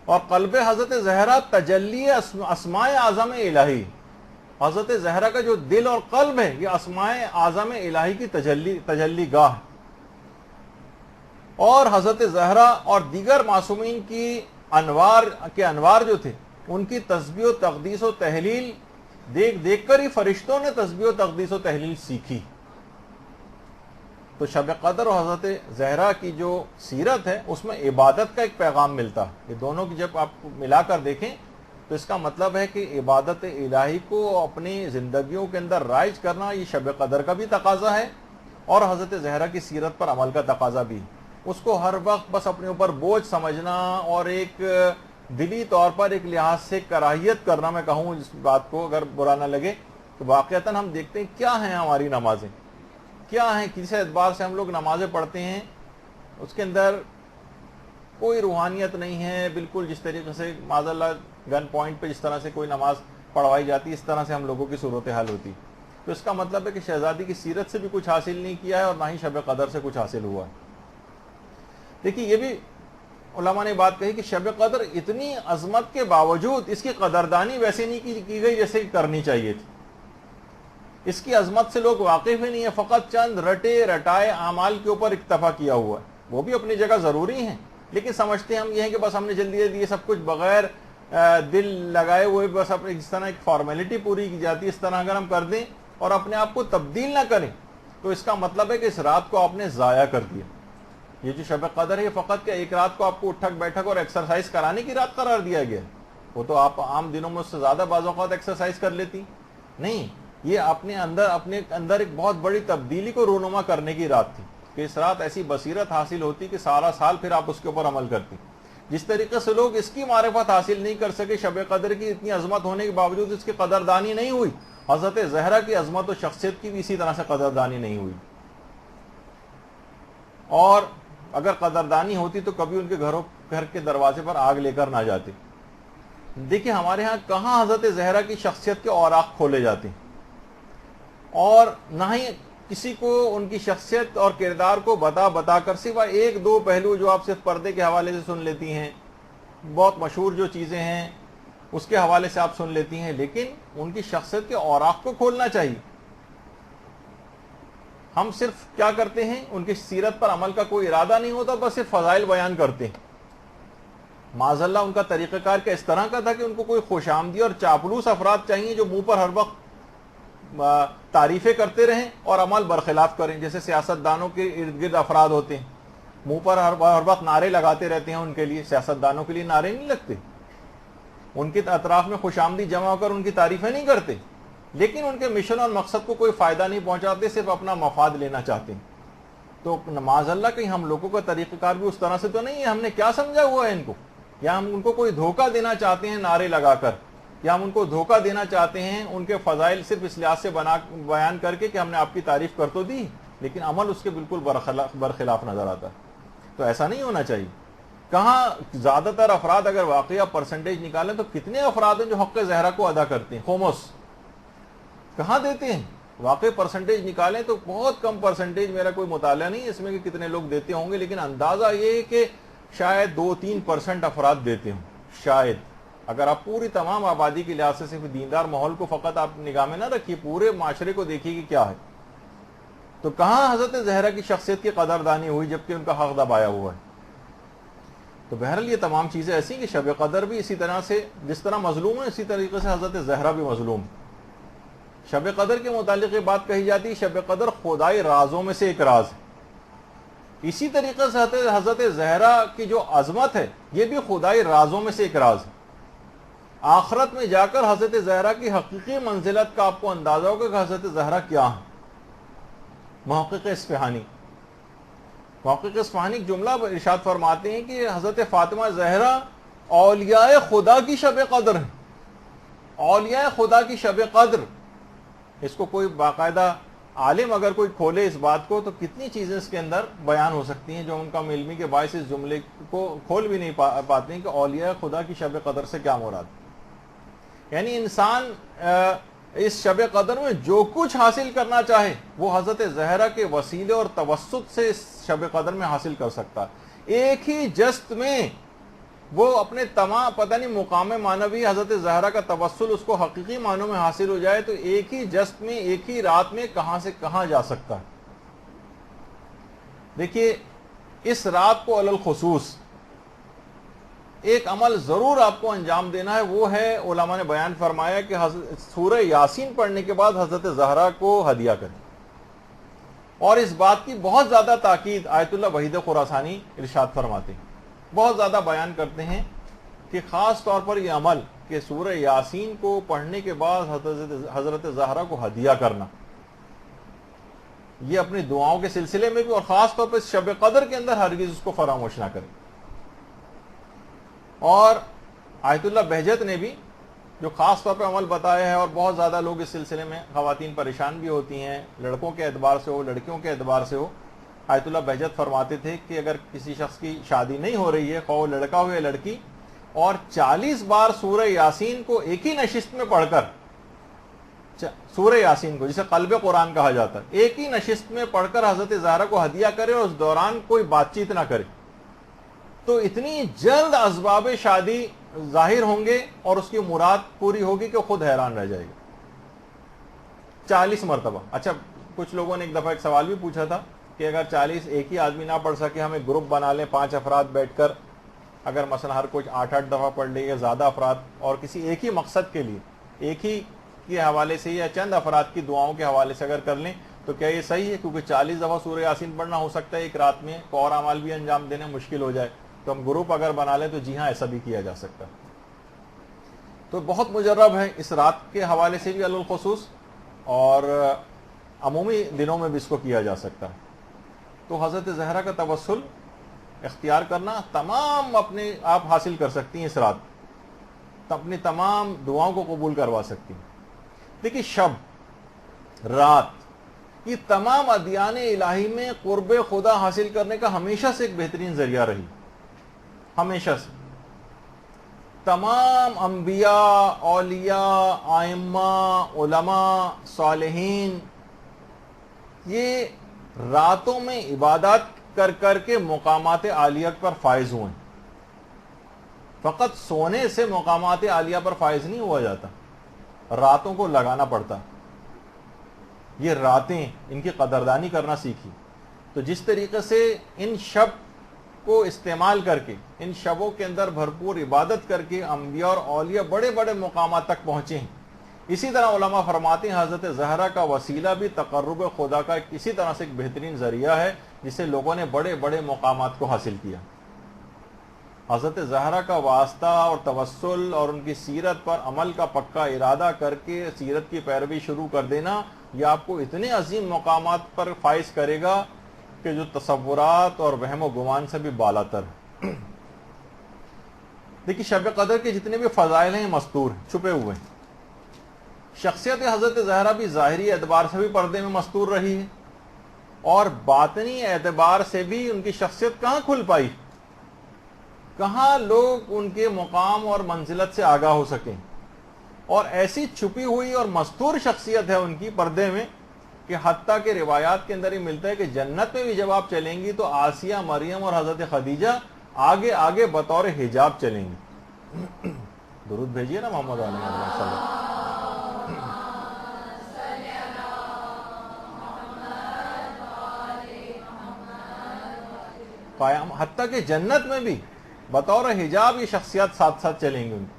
اور قلب حضرت زہرا تجلی اسماء اعظم الہی، حضرت زہرا کا جو دل اور قلب ہے یہ اسماء اعظم الہی کی تجلی گاہ. اور حضرت زہرا اور دیگر معصومین کی انوار جو تھے، ان کی تسبیح و تقدیس و تحلیل دیکھ کر ہی فرشتوں نے تسبیح و تقدیس و تحلیل سیکھی. تو شب قدر اور حضرت زہرا کی جو سیرت ہے اس میں عبادت کا ایک پیغام ملتا ہے. یہ دونوں کی جب آپ ملا کر دیکھیں تو اس کا مطلب ہے کہ عبادت الہی کو اپنی زندگیوں کے اندر رائج کرنا یہ شب قدر کا بھی تقاضا ہے اور حضرت زہرا کی سیرت پر عمل کا تقاضا بھی. اس کو ہر وقت بس اپنے اوپر بوجھ سمجھنا اور ایک دلی طور پر ایک لحاظ سے کراہیت کرنا، میں کہوں اس بات کو اگر برا نہ لگے، تو واقعتاً ہم دیکھتے ہیں کیا ہیں ہماری نمازیں، کیا ہیں، کس اعتبار سے ہم لوگ نمازیں پڑھتے ہیں، اس کے اندر کوئی روحانیت نہیں ہے. بالکل جس طریقے سے معاذ اللہ گن پوائنٹ پہ جس طرح سے کوئی نماز پڑھوائی جاتی ہے اس طرح سے ہم لوگوں کی صورتحال ہوتی. تو اس کا مطلب ہے کہ شہزادی کی سیرت سے بھی کچھ حاصل نہیں کیا ہے اور نہ ہی شب قدر سے کچھ حاصل ہوا ہے. دیکھیے یہ بھی علماء نے بات کہی کہ شب قدر اتنی عظمت کے باوجود اس کی قدردانی ویسے نہیں کی گئی جیسے کرنی چاہیے تھی. اس کی عظمت سے لوگ واقف ہی نہیں ہے، فقط چند رٹے رٹائے اعمال کے اوپر اکتفا کیا ہوا ہے. وہ بھی اپنی جگہ ضروری ہیں لیکن سمجھتے ہیں ہم یہ ہیں کہ بس ہم نے جلدی جلدی یہ سب کچھ بغیر دل لگائے ہوئے بس اپنے اس طرح ایک فارمیلٹی پوری کی جاتی ہے. اس طرح اگر ہم کر دیں اور اپنے آپ کو تبدیل نہ کریں تو اس کا مطلب ہے کہ اس رات کو آپ نے ضائع کر دیا. یہ جو شب قدر ہے یہ فقط کہ ایک رات کو آپ کو اٹھک بیٹھک اور ایکسرسائز کرانے کی رات قرار دیا گیا ہے. وہ تو آپ عام دنوں میں اس سے زیادہ بعض اوقات ایکسرسائز کر لیتی نہیں. یہ اپنے اندر ایک بہت بڑی تبدیلی کو رونما کرنے کی رات تھی کہ اس رات ایسی بصیرت حاصل ہوتی کہ سارا سال پھر آپ اس کے اوپر عمل کرتی. جس طریقے سے لوگ اس کی معرفت حاصل نہیں کر سکے، شب قدر کی اتنی عظمت ہونے کے باوجود اس کی قدردانی نہیں ہوئی، حضرت زہرا کی عظمت و شخصیت کی بھی اسی طرح سے قدردانی نہیں ہوئی. اور اگر قدردانی ہوتی تو کبھی ان کے گھر کے دروازے پر آگ لے کر نہ جاتے. دیکھیں ہمارے ہاں کہاں حضرت زہرا کی شخصیت کے اوراق کھولے جاتے ہیں اور نہ ہی کسی کو ان کی شخصیت اور کردار کو بتا کر سوائے ایک دو پہلو جو آپ صرف پردے کے حوالے سے سن لیتی ہیں، بہت مشہور جو چیزیں ہیں اس کے حوالے سے آپ سن لیتی ہیں، لیکن ان کی شخصیت کے اوراق کو کھولنا چاہیے. ہم صرف کیا کرتے ہیں، ان کی سیرت پر عمل کا کوئی ارادہ نہیں ہوتا، بس صرف فضائل بیان کرتے ہیں. معاذ اللہ ان کا طریقہ کار کا اس طرح کا تھا کہ ان کو کوئی خوش آمدی اور چاپلوس افراد چاہیے جو منہ پر ہر وقت تعریفیں کرتے رہیں اور عمل برخلاف کریں. جیسے سیاست دانوں کے ارد گرد افراد ہوتے ہیں، منہ پر ہر وقت نعرے لگاتے رہتے ہیں. ان کے لیے سیاست دانوں کے لیے نعرے نہیں لگتے، ان کے اطراف میں خوش آمدی جمع ہو کر ان کی تعریفیں نہیں کرتے، لیکن ان کے مشن اور مقصد کو کوئی فائدہ نہیں پہنچاتے، صرف اپنا مفاد لینا چاہتے ہیں. تو معاذ اللہ کہیں ہم لوگوں کا طریقہ کار بھی اس طرح سے تو نہیں ہے. ہم نے کیا سمجھا ہوا ہے ان کو، یا ہم ان کو کوئی دھوکہ دینا چاہتے ہیں نعرے لگا کر، یا ہم ان کو دھوکہ دینا چاہتے ہیں ان کے فضائل صرف اس لحاظ سے بیان کر کے کہ ہم نے آپ کی تعریف کر تو دی لیکن عمل اس کے بالکل برخلاف نظر آتا ہے. تو ایسا نہیں ہونا چاہیے. کہاں زیادہ تر افراد اگر واقعہ پرسنٹیج نکالیں تو کتنے افراد ہیں جو حق زہرا کو ادا کرتے ہیں، خمس کہاں دیتے ہیں؟ واقعی پرسنٹیج نکالیں تو بہت کم پرسنٹیج، میرا کوئی مطالعہ نہیں اس میں کہ کتنے لوگ دیتے ہوں گے، لیکن اندازہ یہ ہے کہ شاید 2-3% افراد دیتے ہوں شاید. اگر آپ پوری تمام آبادی کے لحاظ سے صرف دیندار ماحول کو فقط آپ نگاہ میں نہ رکھیے، پورے معاشرے کو دیکھیے کہ کیا ہے. تو کہاں حضرت زہرا کی شخصیت کی قدردانی ہوئی جبکہ ان کا حق دبایا ہوا ہے. تو بہرحال یہ تمام چیزیں ایسی کہ شب قدر بھی اسی طرح سے جس طرح مظلوم ہے اسی طریقے سے حضرت زہرا بھی مظلوم. شب قدر کے متعلق یہ بات کہی جاتی ہے شب قدر خدائی رازوں میں سے ایک راز ہے. اسی طریقے سے حضرت زہرا کی جو عظمت ہے یہ بھی خدائی رازوں میں سے ایک راز ہے. آخرت میں جا کر حضرت زہرا کی حقیقی منزلت کا آپ کو اندازہ ہوگا کہ حضرت زہرا کیا ہے. محقق اصفہانی ایک جملہ ارشاد فرماتے ہیں کہ حضرت فاطمہ زہرا اولیاء خدا کی شب قدر ہے. اولیاء خدا کی شب قدر، اس کو کوئی باقاعدہ عالم اگر کوئی کھولے اس بات کو تو کتنی چیزیں اس کے اندر بیان ہو سکتی ہیں جو ان کا علمی کے باعث اس جملے کو کھول بھی نہیں پاتے ہیں کہ اولیاء خدا کی شب قدر سے کیا مراد. یعنی انسان اس شب قدر میں جو کچھ حاصل کرنا چاہے وہ حضرت زہرا کے وسیلے اور توسط سے اس شب قدر میں حاصل کر سکتا ہے. ایک ہی جست میں وہ اپنے تمام پتہ نہیں مقام معنوی حضرت زہرا کا توسل اس کو حقیقی معنوں میں حاصل ہو جائے تو ایک ہی جست میں ایک ہی رات میں کہاں سے کہاں جا سکتا ہے. دیکھیے اس رات کو علی الخصوص ایک عمل ضرور آپ کو انجام دینا ہے، وہ ہے علماء نے بیان فرمایا کہ سورہ یاسین پڑھنے کے بعد حضرت زہرا کو ہدیہ کریں. اور اس بات کی بہت زیادہ تاکید آیت اللہ وحید خراسانی ارشاد فرماتے ہیں، بہت زیادہ بیان کرتے ہیں کہ خاص طور پر یہ عمل کہ سورہ یاسین کو پڑھنے کے بعد حضرت زہرا کو ہدیہ کرنا، یہ اپنی دعاؤں کے سلسلے میں بھی اور خاص طور پر شب قدر کے اندر ہرگز اس کو فراموش نہ کریں۔ اور آیت اللہ بہجت نے بھی جو خاص طور پہ عمل بتایا ہے، اور بہت زیادہ لوگ اس سلسلے میں خواتین پریشان بھی ہوتی ہیں، لڑکوں کے اعتبار سے ہو لڑکیوں کے اعتبار سے ہو، آیت اللہ بہجت فرماتے تھے کہ اگر کسی شخص کی شادی نہیں ہو رہی ہے، خواہ وہ لڑکا ہو یا لڑکی، اور 40 بار سورہ یاسین کو ایک ہی نشست میں پڑھ کر، سورہ یاسین کو جسے قلب قرآن کہا جاتا ہے، ایک ہی نشست میں پڑھ کر حضرت زہرا کو ہدیہ کرے اور اس دوران کوئی بات چیت نہ کرے، تو اتنی جلد اسباب شادی ظاہر ہوں گے اور اس کی مراد پوری ہوگی کہ خود حیران رہ جائے گا۔ 40 مرتبہ۔ اچھا، کچھ لوگوں نے ایک دفعہ ایک سوال بھی پوچھا تھا کہ اگر 40 ایک ہی آدمی نہ پڑھ سکے، ہمیں گروپ بنا لیں 5 افراد بیٹھ کر، اگر مثلا ہر کوئی 8 دفعہ پڑھ لے یا زیادہ افراد، اور کسی ایک ہی مقصد کے لیے ایک ہی کے حوالے سے یا چند افراد کی دعاؤں کے حوالے سے اگر کر لیں تو کیا یہ صحیح ہے؟ کیونکہ 40 دفعہ سورہ یاسین پڑھنا ہو سکتا ہے ایک رات میں، کو اور اعمال بھی انجام دینے مشکل ہو جائے، تو ہم گروپ اگر بنا لیں تو جی ہاں ایسا بھی کیا جا سکتا ہے۔ تو بہت مجرب ہے اس رات کے حوالے سے بھی علی الخصوص، اور عمومی دنوں میں بھی اس کو کیا جا سکتا ہے۔ تو حضرت زہرا کا توسل اختیار کرنا تمام اپنے آپ حاصل کر سکتی ہیں اس رات، اپنی تمام دعاؤں کو قبول کروا سکتی ہیں۔ دیکھیے، شب، رات، یہ تمام ادیان الہی میں قرب خدا حاصل کرنے کا ہمیشہ سے ایک بہترین ذریعہ رہی، ہمیشہ سے۔ تمام انبیاء، اولیاء، ائمہ، علماء، صالحین یہ راتوں میں عبادات کر کر کے مقامات عالیہ پر فائز ہوئے۔ فقط سونے سے مقامات عالیہ پر فائز نہیں ہوا جاتا، راتوں کو لگانا پڑتا۔ یہ راتیں، ان کی قدردانی کرنا سیکھی۔ تو جس طریقے سے ان شب کو استعمال کر کے، ان شبوں کے اندر بھرپور عبادت کر کے انبیاء اور اولیاء بڑے بڑے مقامات تک پہنچے ہیں، اسی طرح علماء فرماتے ہیں حضرت زہرا کا وسیلہ بھی تقرب خدا کا اسی طرح سے ایک بہترین ذریعہ ہے جس سے لوگوں نے بڑے بڑے مقامات کو حاصل کیا۔ حضرت زہرا کا واسطہ اور توسل اور ان کی سیرت پر عمل کا پکا ارادہ کر کے سیرت کی پیروی شروع کر دینا، یہ آپ کو اتنے عظیم مقامات پر فائز کرے گا کہ جو تصورات اور وہم و گمان سے بھی بالا تر ہے۔ دیکھیے، شب قدر کے جتنے بھی فضائل ہیں مستور ہیں، چھپے ہوئے ہیں۔ شخصیت حضرت زہرا بھی ظاہری اعتبار سے بھی پردے میں مستور رہی ہے، اور باطنی اعتبار سے بھی ان کی شخصیت کہاں کھل پائی، کہاں لوگ ان کے مقام اور منزلت سے آگاہ ہو سکیں۔ اور ایسی چھپی ہوئی اور مستور شخصیت ہے ان کی پردے میں کہ حتیٰ کہ روایات کے اندر ہی ملتا ہے کہ جنت میں بھی جب آپ چلیں گی تو آسیہ، مریم اور حضرت خدیجہ آگے آگے بطور حجاب چلیں گی۔ درود بھیجیے نا محمد علیہ وسلم۔ حتیٰ کہ جنت میں بھی بطور حجاب یہ شخصیات ساتھ ساتھ چلیں گی ان کی،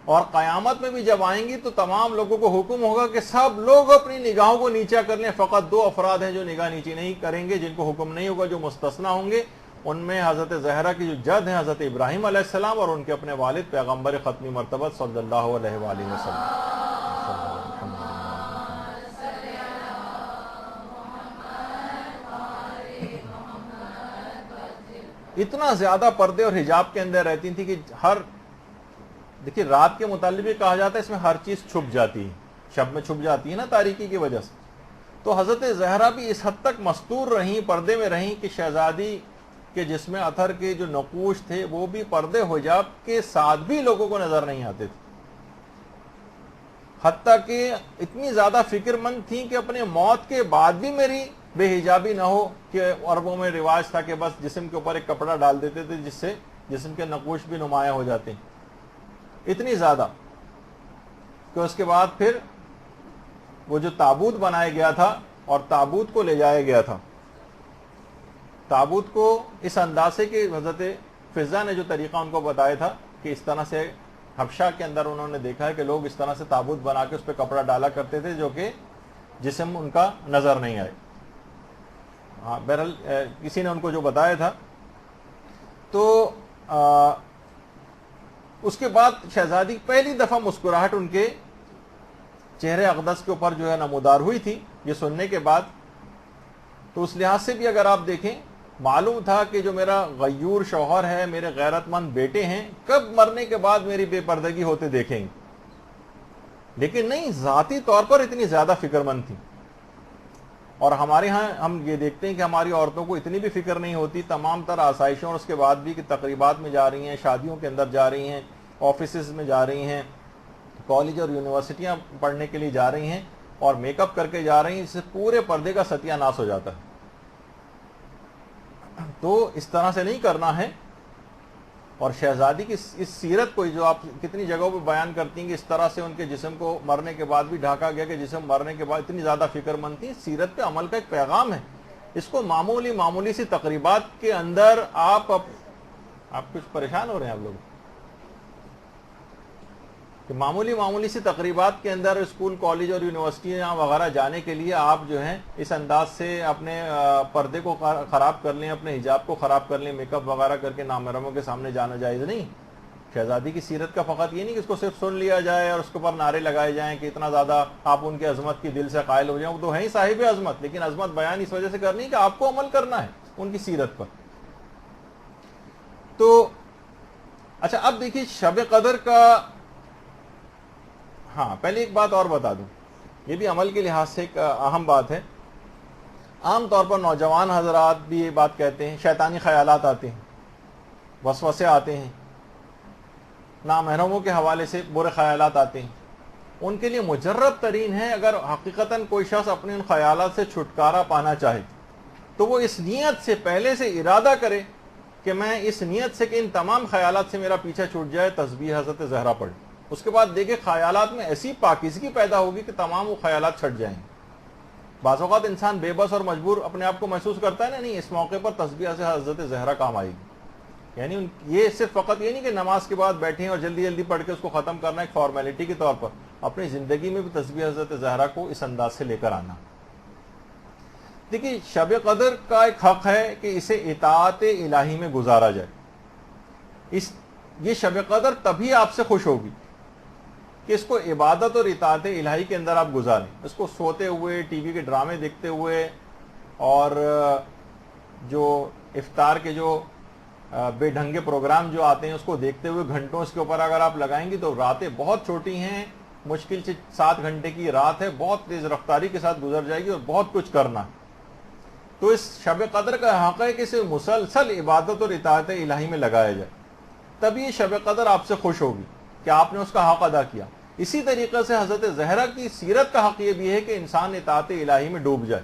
اور قیامت میں بھی جب آئیں گی تو تمام لوگوں کو حکم ہوگا کہ سب لوگ اپنی نگاہوں کو نیچا کر لیں، فقط 2 افراد ہیں جو نگاہ نیچی نہیں کریں گے، جن کو حکم نہیں ہوگا، جو مستثنی ہوں گے۔ ان میں حضرت زہرا کی جو جد ہیں حضرت ابراہیم علیہ السلام، اور ان کے اپنے والد پیغمبر ختمی مرتبہ صلی اللہ علیہ وآلہ وسلم۔ اتنا زیادہ پردے اور حجاب کے اندر رہتی تھی کہ دیکھیے، رات کے متعلق بھی کہا جاتا ہے اس میں ہر چیز چھپ جاتی ہے، شب میں چھپ جاتی ہے نا تاریکی کی وجہ سے۔ تو حضرت زہرا بھی اس حد تک مستور رہیں، پردے میں رہیں کہ شہزادی کے جسم اطہر کے جو نقوش تھے وہ بھی پردے حجاب کے ساتھ بھی لوگوں کو نظر نہیں آتے تھے، حتیٰ کہ اتنی زیادہ فکر مند تھیں کہ اپنے موت کے بعد بھی میری بے حجابی نہ ہو، کہ عربوں میں رواج تھا کہ بس جسم کے اوپر ایک کپڑا ڈال دیتے تھے جس سے جسم کے نقوش بھی نمایاں ہو جاتے ہیں، اتنی زیادہ کہ اس کے بعد پھر وہ جو تابوت بنایا گیا تھا اور تابوت کو لے جایا گیا تھا، تابوت کو اس انداز سے کہ حضرت فضا نے جو طریقہ ان کو بتایا تھا کہ اس طرح سے حبشہ کے اندر انہوں نے دیکھا ہے کہ لوگ اس طرح سے تابوت بنا کے اس پہ کپڑا ڈالا کرتے تھے جو کہ جسم ان کا نظر نہیں آئے۔ ہاں بہرحال کسی نے ان کو جو بتایا تھا. تو اس کے بعد شہزادی پہلی دفعہ مسکراہٹ ان کے چہرے اقدس کے اوپر جو ہے نمودار ہوئی تھی یہ سننے کے بعد. تو اس لحاظ سے بھی اگر آپ دیکھیں معلوم تھا کہ جو میرا غیور شوہر ہے, میرے غیرت مند بیٹے ہیں, کب مرنے کے بعد میری بے پردگی ہوتے دیکھیں گے. لیکن نہیں, ذاتی طور پر اتنی زیادہ فکر مند تھی. اور ہمارے ہاں ہم یہ دیکھتے ہیں کہ ہماری عورتوں کو اتنی بھی فکر نہیں ہوتی, تمام تر آسائشوں اور اس کے بعد بھی کہ تقریبات میں جا رہی ہیں, شادیوں کے اندر جا رہی ہیں, آفیسز میں جا رہی ہیں, کالج اور یونیورسٹیاں پڑھنے کے لیے جا رہی ہیں اور میک اپ کر کے جا رہی ہیں, اس سے پورے پردے کا ستیہ ناش ہو جاتا ہے. تو اس طرح سے نہیں کرنا ہے. اور شہزادی کی اس سیرت کو جو آپ کتنی جگہوں پہ بیان کرتی ہیں کہ اس طرح سے ان کے جسم کو مرنے کے بعد بھی ڈھانکا گیا کہ جسم مرنے کے بعد اتنی زیادہ فکر مند تھی, سیرت پہ عمل کا ایک پیغام ہے. اس کو معمولی سی تقریبات کے اندر آپ کچھ پریشان ہو رہے ہیں آپ لوگ کہ معمولی سی تقریبات کے اندر اسکول, کالج اور یونیورسٹیاں وغیرہ جانے کے لیے آپ جو ہیں اس انداز سے اپنے پردے کو خراب کر لیں, اپنے حجاب کو خراب کر لیں, میک اپ وغیرہ کر کے نامحرموں کے سامنے جانا جائز نہیں. شہزادی کی سیرت کا فقط یہ نہیں کہ اس کو صرف سن لیا جائے اور اس کے اوپر نعرے لگائے جائیں کہ اتنا زیادہ آپ ان کی عظمت کی دل سے قائل ہو جائیں. وہ تو ہیں ہی صاحب عظمت, لیکن عظمت بیان اس وجہ سے کرنی ہے کہ آپ کو عمل کرنا ہے ان کی سیرت پر. تو اچھا اب دیکھیے شب قدر کا, ہاں پہلے ایک بات اور بتا دوں, یہ بھی عمل کے لحاظ سے ایک اہم بات ہے. عام طور پر نوجوان حضرات بھی یہ بات کہتے ہیں, شیطانی خیالات آتے ہیں, وسوسے آتے ہیں, نامحرموں کے حوالے سے برے خیالات آتے ہیں. ان کے لیے مجرب ترین ہے اگر حقیقتاً کوئی شخص اپنے ان خیالات سے چھٹکارا پانا چاہے تو وہ اس نیت سے پہلے سے ارادہ کرے کہ میں اس نیت سے کہ ان تمام خیالات سے میرا پیچھا چھوٹ جائے, تسبیح حضرت زہرا پڑھے. اس کے بعد دیکھیں خیالات میں ایسی پاکیزگی پیدا ہوگی کہ تمام وہ خیالات چھٹ جائیں. بعض اوقات انسان بے بس اور مجبور اپنے آپ کو محسوس کرتا ہے نا, نہیں اس موقع پر تسبیح سے حضرت زہرا کام آئے گی. یعنی یہ صرف فقط یہ نہیں کہ نماز کے بعد بیٹھیں اور جلدی جلدی پڑھ کے اس کو ختم کرنا ایک فارمیلٹی کے طور پر, اپنی زندگی میں بھی تسبیح حضرت زہرا کو اس انداز سے لے کر آنا. دیکھیے شب قدر کا ایک حق ہے کہ اسے اطاعت الہی میں گزارا جائے. یہ شب قدر تبھی آپ سے خوش ہوگی کہ اس کو عبادت اور اطاعت الہی کے اندر آپ گزاریں. اس کو سوتے ہوئے, ٹی وی کے ڈرامے دیکھتے ہوئے اور جو افطار کے جو بے ڈھنگے پروگرام جو آتے ہیں اس کو دیکھتے ہوئے گھنٹوں اس کے اوپر اگر آپ لگائیں گی تو راتیں بہت چھوٹی ہیں, مشکل سے 7 گھنٹے کی رات ہے, بہت تیز رفتاری کے ساتھ گزر جائے گی اور بہت کچھ کرنا ہے. تو اس شب قدر کا حق ہے کہ اسے مسلسل عبادت اور اطاعت الہی میں لگایا جائے, تب یہ شب قدر آپ سے خوش ہوگی کہ آپ نے اس کا حق ادا کیا. اسی طریقے سے حضرت زہرا کی سیرت کا حق یہ بھی ہے کہ انسان اطاعت الہی میں ڈوب جائے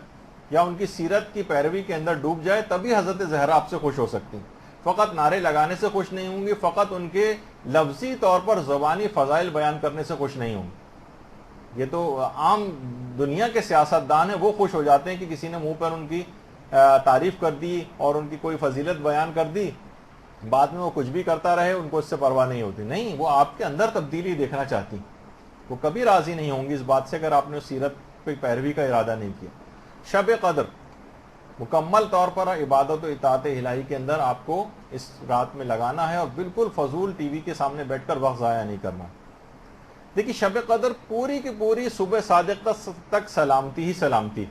یا ان کی سیرت کی پیروی کے اندر ڈوب جائے, تبھی حضرت زہرا آپ سے خوش ہو سکتی ہیں. فقط نعرے لگانے سے خوش نہیں ہوں گی, فقط ان کے لفظی طور پر زبانی فضائل بیان کرنے سے خوش نہیں ہوں گی. یہ تو عام دنیا کے سیاستدان ہیں, وہ خوش ہو جاتے ہیں کہ کسی نے منہ پر ان کی تعریف کر دی اور ان کی کوئی فضیلت بیان کر دی, بعد میں وہ کچھ بھی کرتا رہے, ان کو اس سے پرواہ نہیں ہوتی. نہیں, وہ آپ کے اندر تبدیلی دیکھنا چاہتی ہیں. وہ کبھی راضی نہیں ہوں گی اس بات سے اگر آپ نے اس سیرت پہ پیروی کا ارادہ نہیں کیا. شب قدر مکمل طور پر عبادت و اطاعت الہی کے اندر آپ کو اس رات میں لگانا ہے اور بالکل فضول ٹی وی کے سامنے بیٹھ کر وقت ضائع نہیں کرنا. دیکھیے شب قدر پوری کی پوری صبح صادق تک سلامتی ہی سلامتی,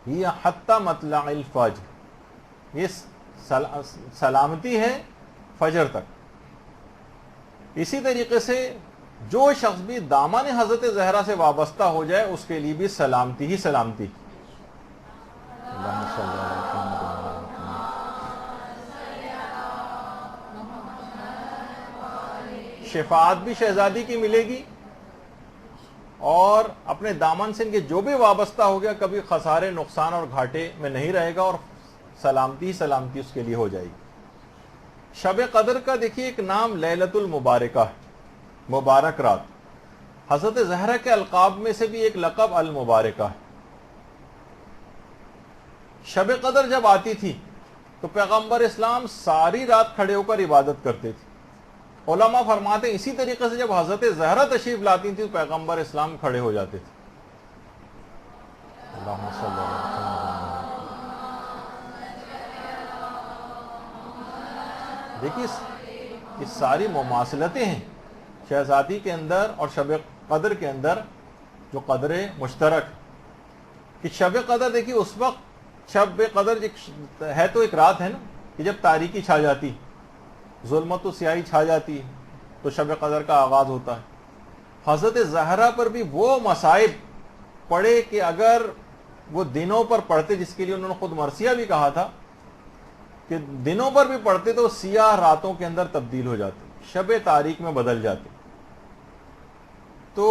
یہ حتی مطلع الفجر, یہ سلامتی ہے فجر تک. اسی طریقے سے جو شخص بھی دامن حضرت زہرا سے وابستہ ہو جائے اس کے لیے بھی سلامتی ہی سلامتی. شفاعت بھی شہزادی کی ملے گی اور اپنے دامن سے ان کے جو بھی وابستہ ہو گیا کبھی خسارے, نقصان اور گھاٹے میں نہیں رہے گا اور سلامتی سلامتی اس کے لیے ہو جائے گی. شب قدر کا دیکھیے ایک نام لیلۃ المبارکہ ہے, مبارک رات. حضرت زہرا کے القاب میں سے بھی ایک لقب المبارکہ ہے. شب قدر جب آتی تھی تو پیغمبر اسلام ساری رات کھڑے ہو کر عبادت کرتے تھے. علماء فرماتے ہیں اسی طریقے سے جب حضرت زہرا تشریف لاتی تھی تو پیغمبر اسلام کھڑے ہو جاتے تھے. اللہم صلی اللہ علیہ وسلم. دیکھیے یہ ساری مماثلتیں ہیں شہزادی کے اندر اور شب قدر کے اندر، جو قدر مشترک کہ شب قدر دیکھیے اس وقت شب قدر ہے تو ایک رات ہے نا کہ جب تاریکی چھا جاتی، ظلمت و سیاہی چھا جاتی تو شب قدر کا آغاز ہوتا ہے۔ حضرت زہرا پر بھی وہ مصائب پڑے کہ اگر وہ دنوں پر پڑھتے، جس کے لیے انہوں نے خود مرثیہ بھی کہا تھا کہ دنوں پر بھی پڑھتے تو سیاہ راتوں کے اندر تبدیل ہو جاتے، شب تاریک میں بدل جاتے۔ تو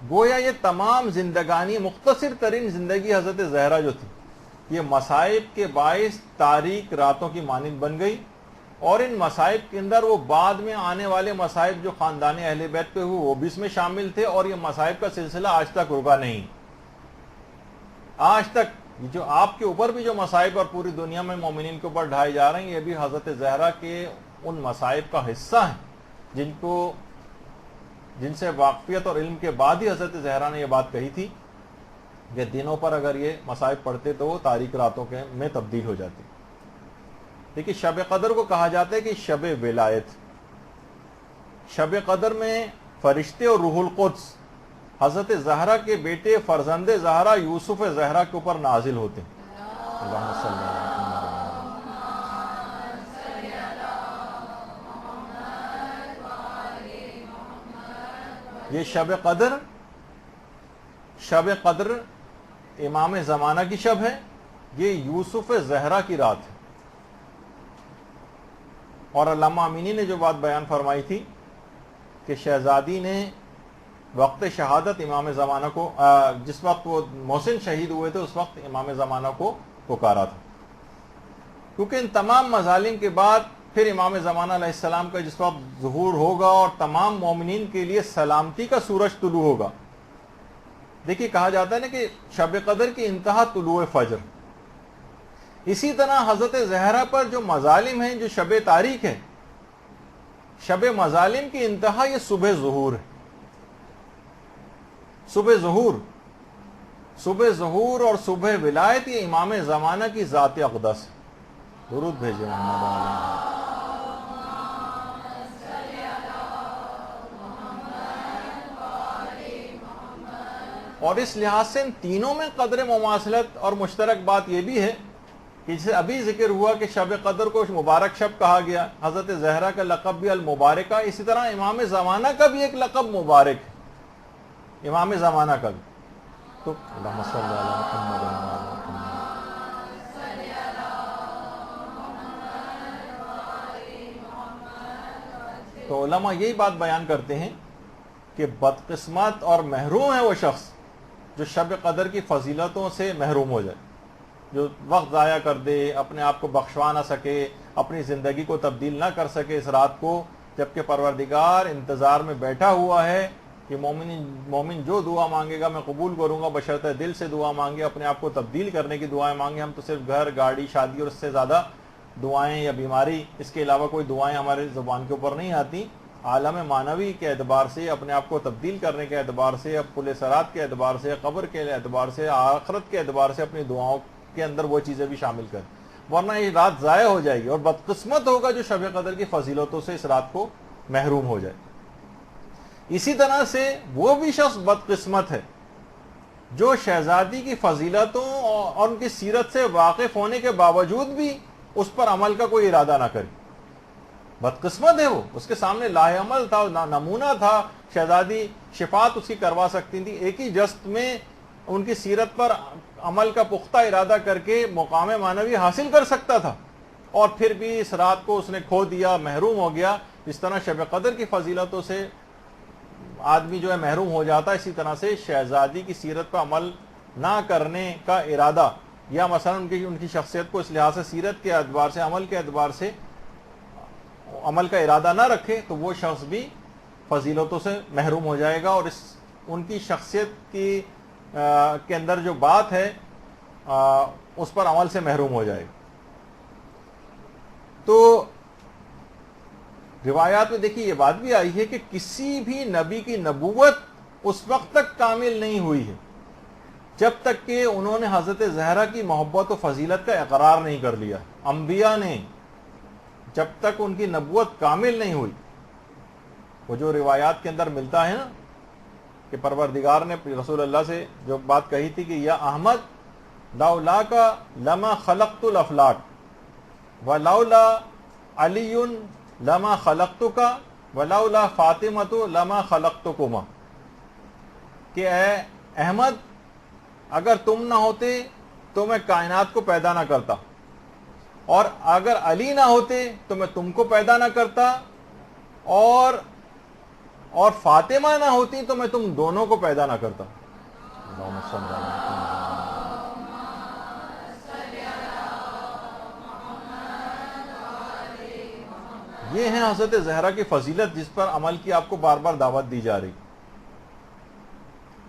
گویا یہ تمام زندگانی، مختصر ترین زندگی حضرت زہرا جو تھی، یہ مصائب کے باعث تاریک راتوں کی مانند بن گئی، اور ان مصائب کے اندر وہ بعد میں آنے والے مصائب جو خاندان اہل بیت پہ ہوئے وہ بھی اس میں شامل تھے، اور یہ مصائب کا سلسلہ آج تک رکا نہیں۔ آج تک جو آپ کے اوپر بھی جو مصائب اور پوری دنیا میں مومنین کے اوپر ڈھائے جا رہے ہیں، یہ بھی حضرت زہرا کے ان مصائب کا حصہ ہیں جن سے واقفیت اور علم کے بعد ہی حضرت زہرا نے یہ بات کہی تھی کہ دنوں پر اگر یہ مصائب پڑھتے تو وہ تاریک راتوں کے میں تبدیل ہو جاتی۔ دیکھیے شب قدر کو کہا جاتا ہے کہ شب ولایت۔ شب قدر میں فرشتے اور روح القدس حضرت زہرا کے بیٹے فرزند زہرا یوسف زہرا کے اوپر نازل ہوتے ہیں۔ اللہم صلی اللہ علیہ وسلم۔ یہ شب قدر امام زمانہ کی شب ہے، یہ یوسف زہرا کی رات ہے۔ اور علامہ امینی نے جو بات بیان فرمائی تھی کہ شہزادی نے وقت شہادت امام زمانہ کو، جس وقت وہ محسن شہید ہوئے تھے اس وقت امام زمانہ کو پکارا تھا، کیونکہ ان تمام مظالم کے بعد پھر امام زمانہ علیہ السلام کا جس وقت ظہور ہوگا اور تمام مومنین کے لیے سلامتی کا سورج طلوع ہوگا۔ دیکھیے کہا جاتا ہے نا کہ شب قدر کی انتہا طلوع فجر، اسی طرح حضرت زہرا پر جو مظالم ہیں، جو شب تاریک ہے، شب مظالم کی انتہا یہ صبح ظہور ہے۔ صبح ظہور اور صبح ولایت یہ امام زمانہ کی ذات اقدس ہے۔ درود بھیجے محمد علیہ۔ اور اس لحاظ سے ان تینوں میں قدر مماثلت اور مشترک بات یہ بھی ہے کہ جسے ابھی ذکر ہوا کہ شب قدر کو مبارک شب کہا گیا، حضرت زہرا کا لقب بھی المبارکہ، اسی طرح امام زمانہ کا بھی ایک لقب مبارک ہے، امام زمانہ کا بھی۔ تو اللہم صلی علی محمد وعلی محمد۔ تو علماء یہی بات بیان کرتے ہیں کہ بدقسمت اور محروم ہے وہ شخص جو شب قدر کی فضیلتوں سے محروم ہو جائے، جو وقت ضائع کر دے، اپنے آپ کو بخشوا نہ سکے، اپنی زندگی کو تبدیل نہ کر سکے اس رات کو، جبکہ پروردگار انتظار میں بیٹھا ہوا ہے کہ مومن جو دعا مانگے گا میں قبول کروں گا، بشرطہ دل سے دعا مانگے، اپنے آپ کو تبدیل کرنے کی دعائیں مانگے۔ ہم تو صرف گھر، گاڑی، شادی اور اس سے زیادہ دعائیں یا بیماری، اس کے علاوہ کوئی دعائیں ہمارے زبان کے اوپر نہیں آتی۔ عالم معنوی کے اعتبار سے، اپنے آپ کو تبدیل کرنے کے اعتبار سے، پل صراط کے اعتبار سے، قبر کے اعتبار سے، آخرت کے اعتبار سے اپنی دعاؤں کے اندر وہ چیزیں بھی شامل کر، ورنہ یہ رات ضائع ہو جائے گی، اور بدقسمت ہوگا جو شب قدر کی فضیلتوں سے اس رات کو محروم ہو جائے۔ اسی طرح سے وہ بھی شخص بدقسمت ہے جو شہزادی کی فضیلتوں اور ان کی سیرت سے واقف ہونے کے باوجود بھی اس پر عمل کا کوئی ارادہ نہ کرے۔ بدقسمت ہے وہ، اس کے سامنے لاہ عمل تھا، نمونہ تھا، شہزادی شفاعت اس کی کروا سکتی تھی، ایک ہی جست میں ان کی سیرت پر عمل کا پختہ ارادہ کر کے مقام معنوی حاصل کر سکتا تھا، اور پھر بھی اس رات کو اس نے کھو دیا، محروم ہو گیا۔ اس طرح شب قدر کی فضیلتوں سے آدمی جو ہے محروم ہو جاتا ہے، اسی طرح سے شہزادی کی سیرت پر عمل نہ کرنے کا ارادہ، یا مثلا ان کی شخصیت کو اس لحاظ سے سیرت کے اعتبار سے، عمل کے اعتبار سے عمل کا ارادہ نہ رکھے، تو وہ شخص بھی فضیلتوں سے محروم ہو جائے گا، اور ان کی شخصیت کے اندر جو بات ہے اس پر عمل سے محروم ہو جائے گا۔ تو روایات میں دیکھیے یہ بات بھی آئی ہے کہ کسی بھی نبی کی نبوت اس وقت تک کامل نہیں ہوئی ہے جب تک کہ انہوں نے حضرت زہرا کی محبت و فضیلت کا اقرار نہیں کر لیا۔ انبیاء نے جب تک ان کی نبوت کامل نہیں ہوئی. وہ جو روایات کے اندر ملتا ہے نا کہ پروردگار نے رسول اللہ سے جو بات کہی تھی کہ یا احمد لولا کا لما خلقت الافلاک ولولا علی لما خلقتک ولولا فاطمۃ لما خلقتکما، کہ اے احمد اگر تم نہ ہوتے تو میں کائنات کو پیدا نہ کرتا، اور اگر علی نہ ہوتے تو میں تم کو پیدا نہ کرتا، اور فاطمہ نہ ہوتی تو میں تم دونوں کو پیدا نہ کرتا. اللہم صلی علی محمد. یہ ہے حضرت زہرا کی فضیلت جس پر عمل کی آپ کو بار بار دعوت دی جا رہی.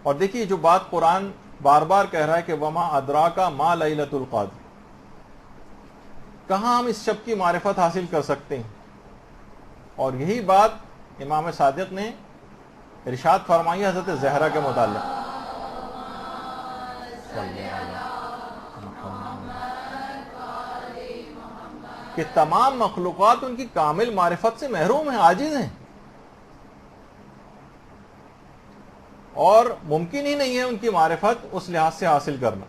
اور دیکھیے جو بات قرآن بار بار کہہ رہا ہے کہ وما ادراکا ما لیلۃ القدر، کہاں ہم اس شب کی معرفت حاصل کر سکتے ہیں؟ اور یہی بات امام صادق نے ارشاد فرمائی حضرت زہرا کے متعلق. کہ تمام مخلوقات ان کی کامل معرفت سے محروم ہیں، عاجز ہیں، اور ممکن ہی نہیں ہے ان کی معرفت اس لحاظ سے حاصل کرنا.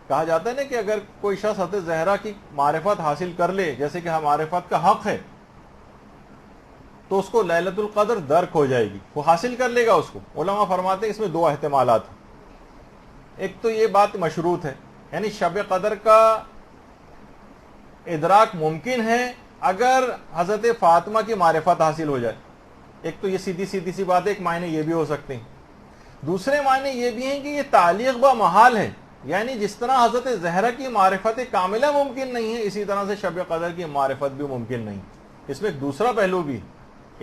کہا جاتا ہے نا کہ اگر کوئی شخص حضرت زہرا کی معرفت حاصل کر لے، جیسے کہ معرفت کا حق ہے، تو اس کو لیلۃ القدر درک ہو جائے گی، وہ حاصل کر لے گا اس کو. علماء فرماتے ہیں اس میں دو احتمالات ہیں. ایک تو یہ بات مشروط ہے، یعنی شب قدر کا ادراک ممکن ہے اگر حضرت فاطمہ کی معرفت حاصل ہو جائے. ایک تو یہ سیدھی سی بات ہے، ایک معنی یہ بھی ہو سکتے ہیں. دوسرے معنی یہ بھی ہیں کہ یہ تعلیق با محال ہے، یعنی جس طرح حضرت زہرا کی معرفت کاملہ ممکن نہیں ہے، اسی طرح سے شب قدر کی معرفت بھی ممکن نہیں. اس میں ایک دوسرا پہلو بھی ہے،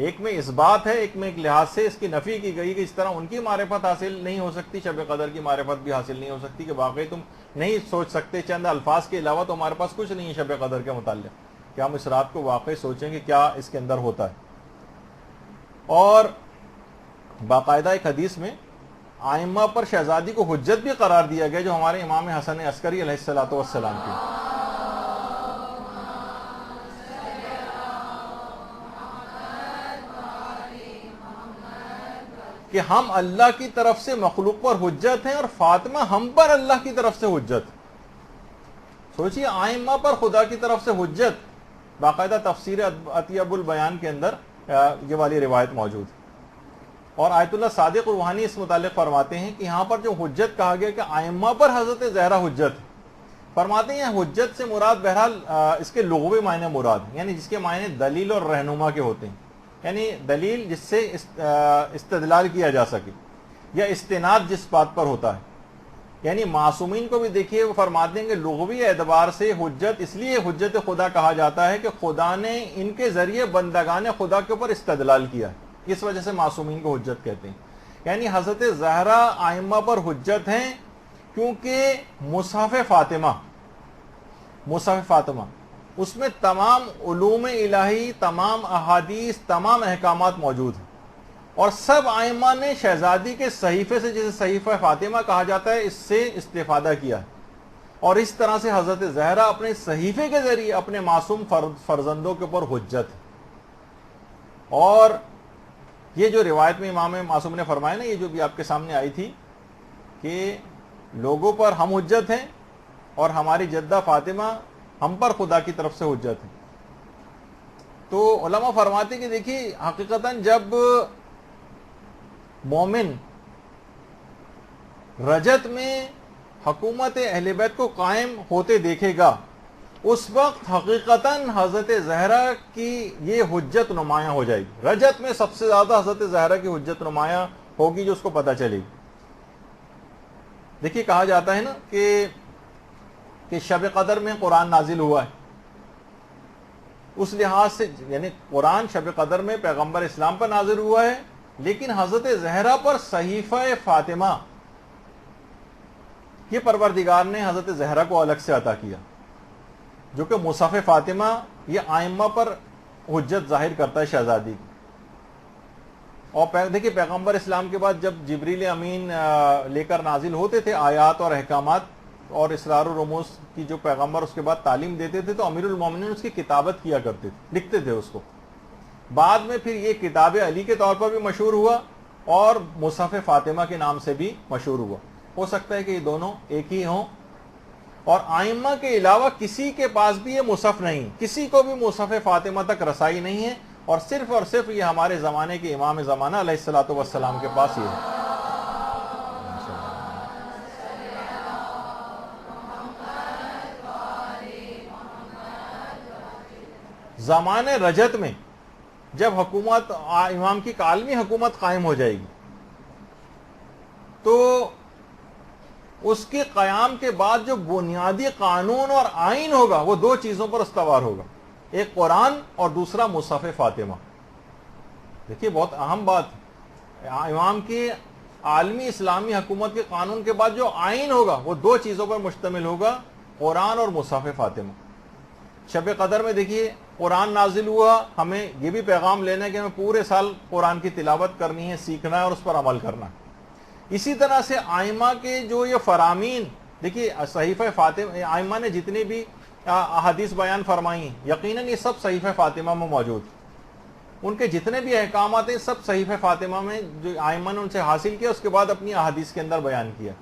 ایک میں اس بات ہے، ایک میں ایک لحاظ سے اس کی نفی کی گئی کہ اس طرح ان کی معرفت حاصل نہیں ہو سکتی، شب قدر کی معرفت بھی حاصل نہیں ہو سکتی، کہ واقعی تم نہیں سوچ سکتے، چند الفاظ کے علاوہ تو ہمارے پاس کچھ نہیں ہے شب قدر کے متعلق کہ ہم اس رات کو واقعی سوچیں کہ کیا اس کے اندر ہوتا ہے. اور باقاعدہ ایک حدیث میں آئمہ پر شہزادی کو حجت بھی قرار دیا گیا، جو ہمارے امام حسن عسکری علیہ الصلوۃ والسلام کی. کہ ہم اللہ کی طرف سے مخلوق پر حجت ہیں اور فاطمہ ہم پر اللہ کی طرف سے حجت. سوچئے آئمہ پر خدا کی طرف سے حجت. باقاعدہ تفسیر اطیب البیان کے اندر یہ والی روایت موجود ہے. اور آیت اللہ صادق روحانی اس متعلق فرماتے ہیں کہ یہاں پر جو حجت کہا گیا کہ آئمہ پر حضرت زہرا حجت، فرماتے ہیں حجت سے مراد بہرحال اس کے لغوی معنی مراد ہیں، یعنی جس کے معنی دلیل اور رہنما کے ہوتے ہیں، یعنی دلیل جس سے استدلال کیا جا سکے، یا استناد جس بات پر ہوتا ہے. یعنی معصومین کو بھی دیکھیے وہ فرماتے ہیں کہ لغوی اعتبار سے حجت اس لیے حجت خدا کہا جاتا ہے کہ خدا نے ان کے ذریعے بندگان خدا کے اوپر استدلال کیا ہے، اس وجہ سے معصومین کو حجت کہتے ہیں. یعنی حضرت زہرا آئمہ پر حجت ہیں کیونکہ مصحف فاطمہ اس میں تمام علوم الہی، تمام احادیث، تمام احکامات موجود ہیں، اور سب آئمہ نے شہزادی کے صحیفے سے، جسے صحیفہ فاطمہ کہا جاتا ہے، اس سے استفادہ کیا ہے. اور اس طرح سے حضرت زہرا اپنے صحیفے کے ذریعے اپنے معصوم فرزندوں کے اوپر حجت ہے. اور یہ جو روایت میں امام معصوم نے فرمایا نا، یہ جو بھی آپ کے سامنے آئی تھی کہ لوگوں پر ہم حجت ہیں اور ہماری جدہ فاطمہ ہم پر خدا کی طرف سے حجت ہے. تو علماء فرماتے کہ دیکھیے حقیقتاً جب مومن رجت میں حکومت اہل بیت کو قائم ہوتے دیکھے گا، اس وقت حقیقتاً حضرت زہرا کی یہ حجت نمایاں ہو جائے گی. رجت میں سب سے زیادہ حضرت زہرا کی حجت نمایاں ہوگی جو اس کو پتہ چلے گی. دیکھیے کہا جاتا ہے نا کہ شب قدر میں قرآن نازل ہوا ہے، اس لحاظ سے یعنی قرآن شب قدر میں پیغمبر اسلام پر نازل ہوا ہے، لیکن حضرت زہرا پر صحیفہ فاطمہ یہ پروردگار نے حضرت زہرا کو الگ سے عطا کیا، جو کہ مصحف فاطمہ یہ آئمہ پر حجت ظاہر کرتا ہے شہزادی کی. اور دیکھیے پیغمبر اسلام کے بعد جب جبریل امین لے کر نازل ہوتے تھے آیات اور احکامات، اور اسرار و رموز کی جو پیغمبر اس کے بعد تعلیم دیتے تھے تو امیر المومنین اس کی کتابت کیا کرتے تھے، لکھتے تھے اس کو. بعد میں پھر یہ کتاب علی کے طور پر بھی مشہور ہوا اور مصحف فاطمہ کے نام سے بھی مشہور ہوا. ہو سکتا ہے کہ یہ دونوں ایک ہی ہوں، اور آئمہ کے علاوہ کسی کے پاس بھی یہ مصحف نہیں، کسی کو بھی مصحف فاطمہ تک رسائی نہیں ہے، اور صرف یہ ہمارے زمانے کے امام زمانہ علیہ الصلوۃ والسلام کے پاس یہ ہے. زمانے رجت میں جب حکومت امام کی عالمی حکومت قائم ہو جائے گی تو اس کے قیام کے بعد جو بنیادی قانون اور آئین ہوگا وہ دو چیزوں پر استوار ہوگا، ایک قرآن اور دوسرا مصحف فاطمہ. دیکھیے بہت اہم بات ہے، امام کی عالمی اسلامی حکومت کے قانون کے بعد جو آئین ہوگا وہ دو چیزوں پر مشتمل ہوگا، قرآن اور مصحف فاطمہ. شب قدر میں دیکھیے قرآن نازل ہوا، ہمیں یہ بھی پیغام لینا ہے کہ ہمیں پورے سال قرآن کی تلاوت کرنی ہے، سیکھنا ہے اور اس پر عمل کرنا ہے. اسی طرح سے آئمہ کے جو یہ فرامین، دیکھیے صحیفہ فاطمہ، آئمہ نے جتنی بھی احادیث بیان فرمائی یقیناً یہ سب صحیفہ فاطمہ میں موجود. ان کے جتنے بھی احکامات ہیں سب صحیفہ فاطمہ میں جو آئمہ نے ان سے حاصل کیا، اس کے بعد اپنی احادیث کے اندر بیان کیا.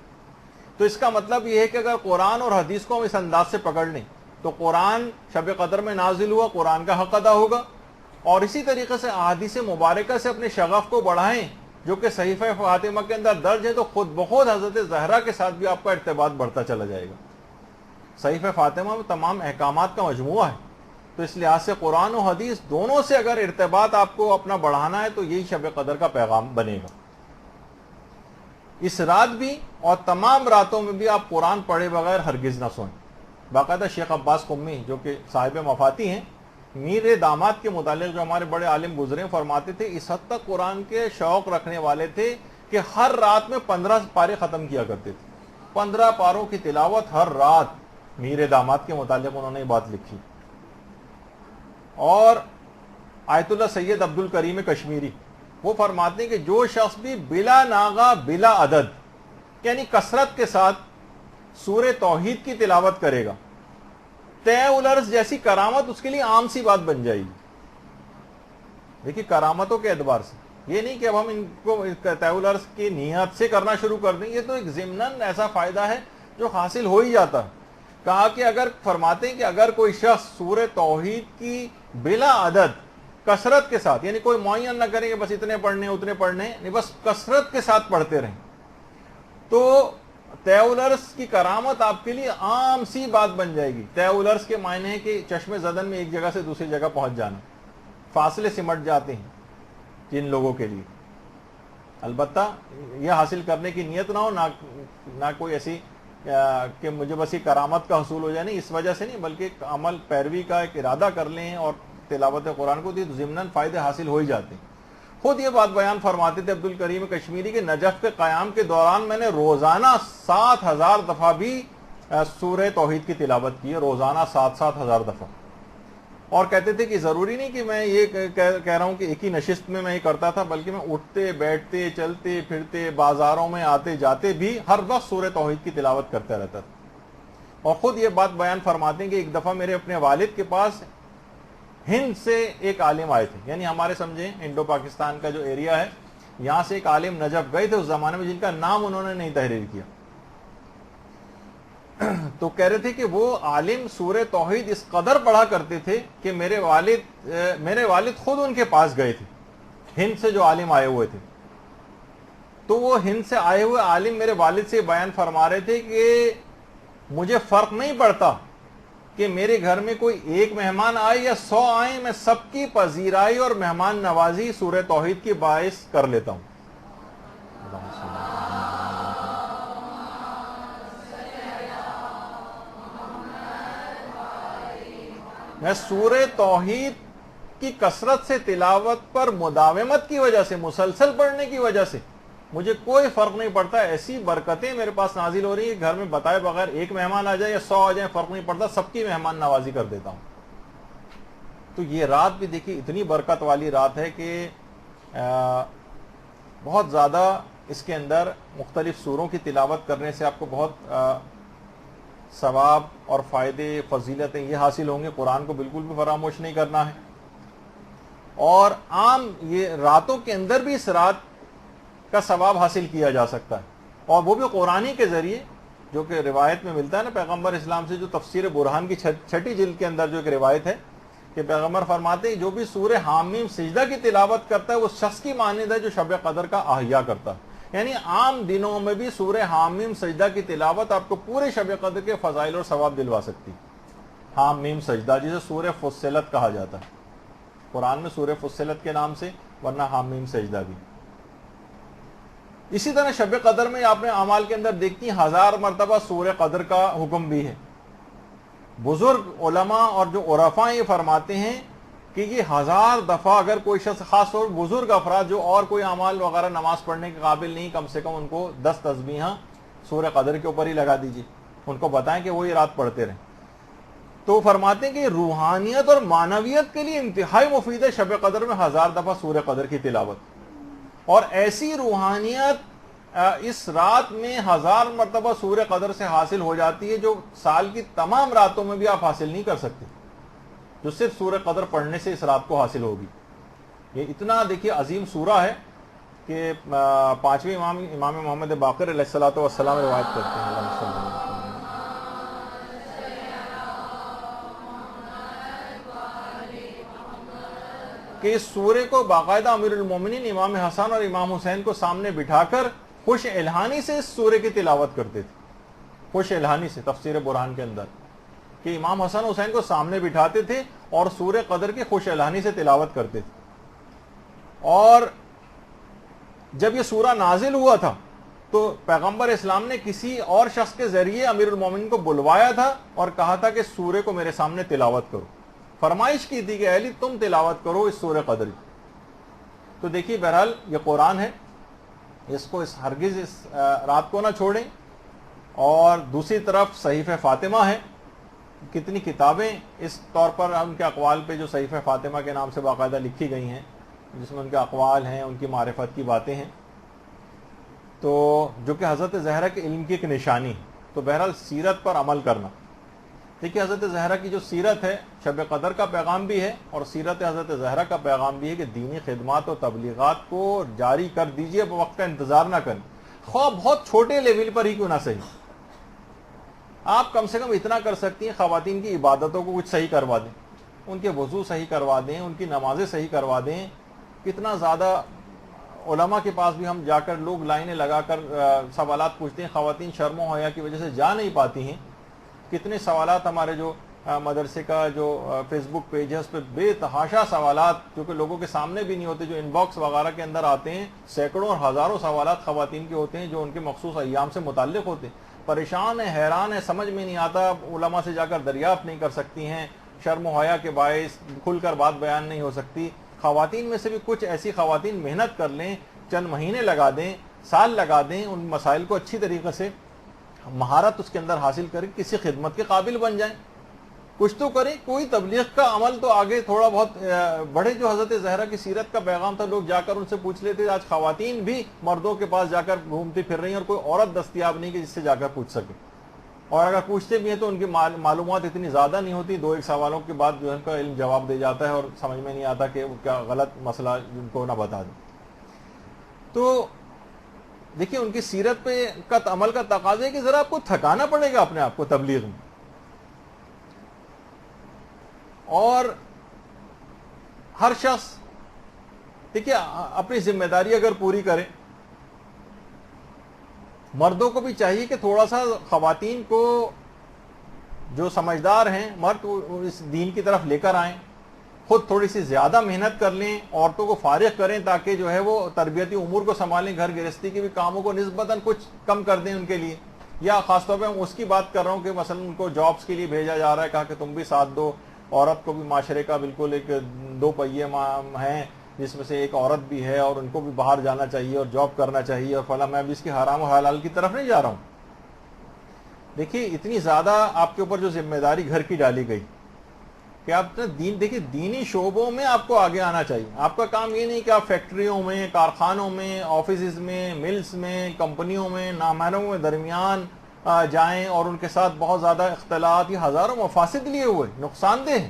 تو اس کا مطلب یہ ہے کہ اگر قرآن اور حدیث کو ہم اس انداز سے پکڑ لیں تو قرآن شب قدر میں نازل ہوا، قرآن کا حق ادا ہوگا، اور اسی طریقے سے احادیث مبارکہ سے اپنے شغف کو بڑھائیں جو کہ صحیفہ فاطمہ کے اندر درج ہے، تو خود بخود حضرت زہرا کے ساتھ بھی آپ کا ارتباط بڑھتا چلا جائے گا. صحیفہ فاطمہ میں تمام احکامات کا مجموعہ ہے، تو اس لحاظ سے قرآن و حدیث دونوں سے اگر ارتباط آپ کو اپنا بڑھانا ہے تو یہی شب قدر کا پیغام بنے گا. اس رات بھی اور تمام راتوں میں بھی آپ قرآن پڑھے بغیر ہرگز نہ سوئیں. باقاعدہ شیخ عباس قمی جو کہ صاحب مفاتی ہیں، میر داماد کے متعلق جو ہمارے بڑے عالم گزرے فرماتے تھے اس حد تک قرآن کے شوق رکھنے والے تھے کہ ہر رات میں 15 پارے ختم کیا کرتے تھے. 15 پاروں کی تلاوت ہر رات، میر داماد کے متعلق انہوں نے یہ بات لکھی. اور آیت اللہ سید عبد الکریم کشمیری وہ فرماتے ہیں کہ جو شخص بھی بلا ناغہ بلا عدد یعنی کثرت کے ساتھ سورہ توحید کی تلاوت کرے گا، طے الارض جیسی کرامت اس کے لیے عام سی بات بن جائے گی. دیکھیے کرامتوں کے اعتبار سے یہ نہیں کہ اب ہم ان کو طے الارض کی نیت سے کرنا شروع کر دیں، یہ تو ایک ضمناً ایسا فائدہ ہے جو حاصل ہو ہی جاتا ہے. کہا کہ اگر فرماتے ہیں کہ اگر کوئی شخص سورہ توحید کی بلا عدد کثرت کے ساتھ، یعنی کوئی معین نہ کریں کہ بس اتنے پڑھنے اتنے پڑھنے نہیں، بس کثرت کے ساتھ پڑھتے رہیں، تو طے الارض کی کرامت آپ کے لیے عام سی بات بن جائے گی. طے الارض کے معنی ہے کہ چشم زدن میں ایک جگہ سے دوسری جگہ پہنچ جانا، فاصلے سمٹ جاتے ہیں جن لوگوں کے لیے. البتہ یہ حاصل کرنے کی نیت نہ ہو، نہ کوئی ایسی کہ مجھے بس یہ کرامت کا حصول ہو جائے، نہیں، اس وجہ سے نہیں، بلکہ عمل پیروی کا ایک ارادہ کر لیں اور تلاوت قرآن کو تو ضمناً فائدے حاصل ہو ہی جاتے ہیں. خود یہ بات بیان فرماتے تھے عبد الکریم کشمیری کے نجف کے قیام کے دوران میں نے روزانہ 7,000 دفعہ بھی سورہ توحید کی تلاوت کی ہے، روزانہ 7,000 دفعہ. اور کہتے تھے کہ ضروری نہیں کہ میں یہ کہہ رہا ہوں کہ ایک ہی نشست میں یہ کرتا تھا، بلکہ میں اٹھتے بیٹھتے چلتے پھرتے بازاروں میں آتے جاتے بھی ہر وقت سورہ توحید کی تلاوت کرتا رہتا تھا. اور خود یہ بات بیان فرماتے ہیں کہ ایک دفعہ میرے اپنے والد کے پاس ہند سے ایک عالم آئے تھے، یعنی ہمارے سمجھیں انڈو پاکستان کا جو ایریا ہے یہاں سے ایک عالم نجف گئے تھے اس زمانے میں، جن کا نام انہوں نے نہیں تحریر کیا. تو کہہ رہے تھے کہ وہ عالم سورہ توحید اس قدر پڑھا کرتے تھے کہ میرے والد خود ان کے پاس گئے تھے، ہند سے جو عالم آئے ہوئے تھے. تو وہ ہند سے آئے ہوئے عالم میرے والد سے بیان فرما رہے تھے کہ مجھے فرق نہیں پڑتا کہ میرے گھر میں کوئی ایک مہمان آئے یا 100 آئیں، میں سب کی پذیرائی اور مہمان نوازی سورہ توحید کی باعث کر لیتا ہوں. میں سورہ توحید کی کثرت سے تلاوت پر مداومت کی وجہ سے، مسلسل پڑھنے کی وجہ سے مجھے کوئی فرق نہیں پڑتا، ایسی برکتیں میرے پاس نازل ہو رہی ہیں، گھر میں بتائے بغیر ایک مہمان آ جائے یا 100 آ جائیں فرق نہیں پڑتا، سب کی مہمان نوازی کر دیتا ہوں. تو یہ رات بھی دیکھیے اتنی برکت والی رات ہے کہ بہت زیادہ اس کے اندر مختلف سوروں کی تلاوت کرنے سے آپ کو بہت ثواب اور فائدے فضیلتیں یہ حاصل ہوں گے. قرآن کو بالکل بھی فراموش نہیں کرنا ہے. اور عام یہ راتوں کے اندر بھی اس رات کا ثواب حاصل کیا جا سکتا ہے, اور وہ بھی قرآنی کے ذریعے, جو کہ روایت میں ملتا ہے نا پیغمبر اسلام سے, جو تفسیر برہان کی چھٹی جلد کے اندر جو ایک روایت ہے کہ پیغمبر فرماتے ہیں جو بھی سورہ حامیم سجدہ کی تلاوت کرتا ہے وہ شخص کی مانند ہے جو شب قدر کا احیا کرتا ہے. یعنی عام دنوں میں بھی سورہ حامیم سجدہ کی تلاوت آپ کو پورے شب قدر کے فضائل اور ثواب دلوا سکتی. حامیم سجدہ جسے سورہ فصلت کہا جاتا ہے, قرآن میں سورہ فصلت کے نام سے, ورنہ حامیم سجدہ بھی. اسی طرح شب قدر میں آپ نے اعمال کے اندر دیکھتی 1000 مرتبہ سورہ قدر کا حکم بھی ہے. بزرگ علماء اور جو عرفاء یہ فرماتے ہیں کہ یہ 1000 دفعہ اگر کوئی شخص, خاص طور بزرگ افراد جو اور کوئی اعمال وغیرہ نماز پڑھنے کے قابل نہیں, کم سے کم ان کو 10 تسبیحاں سورہ قدر کے اوپر ہی لگا دیجیے, ان کو بتائیں کہ وہ یہ رات پڑھتے رہیں. تو فرماتے ہیں کہ روحانیت اور معنویت کے لیے انتہائی مفید ہے شب قدر میں 1000 دفعہ سورہ قدر کی تلاوت. اور ایسی روحانیت اس رات میں 1000 مرتبہ سورہ قدر سے حاصل ہو جاتی ہے جو سال کی تمام راتوں میں بھی آپ حاصل نہیں کر سکتے, جو صرف سورہ قدر پڑھنے سے اس رات کو حاصل ہوگی. یہ اتنا دیکھیے عظیم سورہ ہے کہ 5ویں امام محمد باقر علیہ الصلوۃ والسلام روایت کرتے ہیں اللہم صلی اللہ علیہ وسلم کہ اس سورے کو باقاعدہ امیر المومنین امام حسن اور امام حسین کو سامنے بٹھا کر خوش الہانی سے اس سورے کی تلاوت کرتے تھے. خوش الہانی سے, تفسیر برہان کے اندر کہ امام حسن حسین کو سامنے بٹھاتے تھے اور سورہ قدر کی خوش الہانی سے تلاوت کرتے تھے. اور جب یہ سورہ نازل ہوا تھا تو پیغمبر اسلام نے کسی اور شخص کے ذریعے امیر المومنین کو بلوایا تھا اور کہا تھا کہ سورے کو میرے سامنے تلاوت کرو. فرمائش کی تھی کہ اے علی تم تلاوت کرو اس سورہ قدر کی. تو دیکھیے بہرحال یہ قرآن ہے, اس کو ہرگز اس رات کو نہ چھوڑیں. اور دوسری طرف صحیفہ فاطمہ ہے, کتنی کتابیں اس طور پر ان کے اقوال پہ جو صحیفہ فاطمہ کے نام سے باقاعدہ لکھی گئی ہیں, جس میں ان کے اقوال ہیں, ان کی معرفت کی باتیں ہیں, تو جو کہ حضرت زہرا کے علم کی ایک نشانی ہے. تو بہرحال سیرت پر عمل کرنا. دیکھیے حضرت زہرا کی جو سیرت ہے شب قدر کا پیغام بھی ہے, اور سیرت حضرت زہرا کا پیغام بھی ہے کہ دینی خدمات و تبلیغات کو جاری کر دیجئے, وقت کا انتظار نہ کریں, خواہ بہت چھوٹے لیول پر ہی کیوں نہ صحیح. آپ کم سے کم اتنا کر سکتی ہیں, خواتین کی عبادتوں کو کچھ صحیح کروا دیں, ان کے وضو صحیح کروا دیں, ان کی نمازیں صحیح کروا دیں. کتنا زیادہ علماء کے پاس بھی ہم جا کر لوگ لائنیں لگا کر سوالات پوچھتے ہیں, خواتین شرم و حیا کی وجہ سے جا نہیں پاتی ہیں. کتنے سوالات ہمارے جو مدرسے کا جو فیس بک پیج ہے اس پہ بے تحاشا سوالات جو کہ لوگوں کے سامنے بھی نہیں ہوتے, جو ان باکس وغیرہ کے اندر آتے ہیں, سینکڑوں اور ہزاروں سوالات خواتین کے ہوتے ہیں جو ان کے مخصوص ایام سے متعلق ہوتے ہیں. پریشان ہے, حیران ہے, سمجھ میں نہیں آتا, علماء سے جا کر دریافت نہیں کر سکتی ہیں, شرم و حیا کے باعث کھل کر بات بیان نہیں ہو سکتی. خواتین میں سے بھی کچھ ایسی خواتین محنت کر لیں, چند مہینے لگا دیں, سال لگا دیں, ان مسائل کو اچھی طریقے سے مہارت اس کے اندر حاصل کریں, کسی خدمت کے قابل بن جائیں, کچھ تو کریں. کوئی تبلیغ کا عمل تو آگے تھوڑا بہت بڑھے. جو حضرت زہرا کی سیرت کا پیغام تھا, لوگ جا کر ان سے پوچھ لیتے. آج خواتین بھی مردوں کے پاس جا کر گھومتی پھر رہی ہیں اور کوئی عورت دستیاب نہیں کہ جس سے جا کر پوچھ سکے, اور اگر پوچھتے بھی ہیں تو ان کی معلومات اتنی زیادہ نہیں ہوتی. 2-1 سوالوں کے بعد جو ان کا علم جواب دے جاتا ہے اور سمجھ میں نہیں آتا کہ وہ کیا غلط مسئلہ ان کو نہ بتا دیں. تو دیکھیے ان کی سیرت پہ کا عمل کا تقاضا ہے کہ ذرا آپ کو تھکانا پڑے گا اپنے آپ کو تبلیغ میں, اور ہر شخص دیکھیے اپنی ذمہ داری اگر پوری کرے. مردوں کو بھی چاہیے کہ تھوڑا سا خواتین کو جو سمجھدار ہیں مرد اس دین کی طرف لے کر آئیں, خود تھوڑی سی زیادہ محنت کر لیں, عورتوں کو فارغ کریں تاکہ جو ہے وہ تربیتی امور کو سنبھالیں, گھر گرہستی کے بھی کاموں کو نسبتاً کچھ کم کر دیں ان کے لیے. یا خاص طور پہ اس کی بات کر رہا ہوں کہ مثلا ان کو جابس کے لیے بھیجا جا رہا ہے, کہا کہ تم بھی ساتھ دو. عورت کو بھی معاشرے کا بالکل ایک 2 پہیے ہیں جس میں سے ایک عورت بھی ہے, اور ان کو بھی باہر جانا چاہیے اور جاب کرنا چاہیے, اور فلاں. میں اب اس کی حرام و حلال کی طرف نہیں جا رہا ہوں. دیکھیے اتنی زیادہ آپ کے اوپر جو ذمہ داری گھر کی ڈالی گئی کہ آپ دیکھیے دینی شعبوں میں آپ کو آگے آنا چاہیے. آپ کا کام یہ نہیں کہ آپ فیکٹریوں میں, کارخانوں میں, آفیسز میں, ملز میں, کمپنیوں میں, نامحرموں میں درمیان جائیں اور ان کے ساتھ بہت زیادہ اختلاط، یہ ہزاروں مفاسد لیے ہوئے، نقصان دہ ہیں.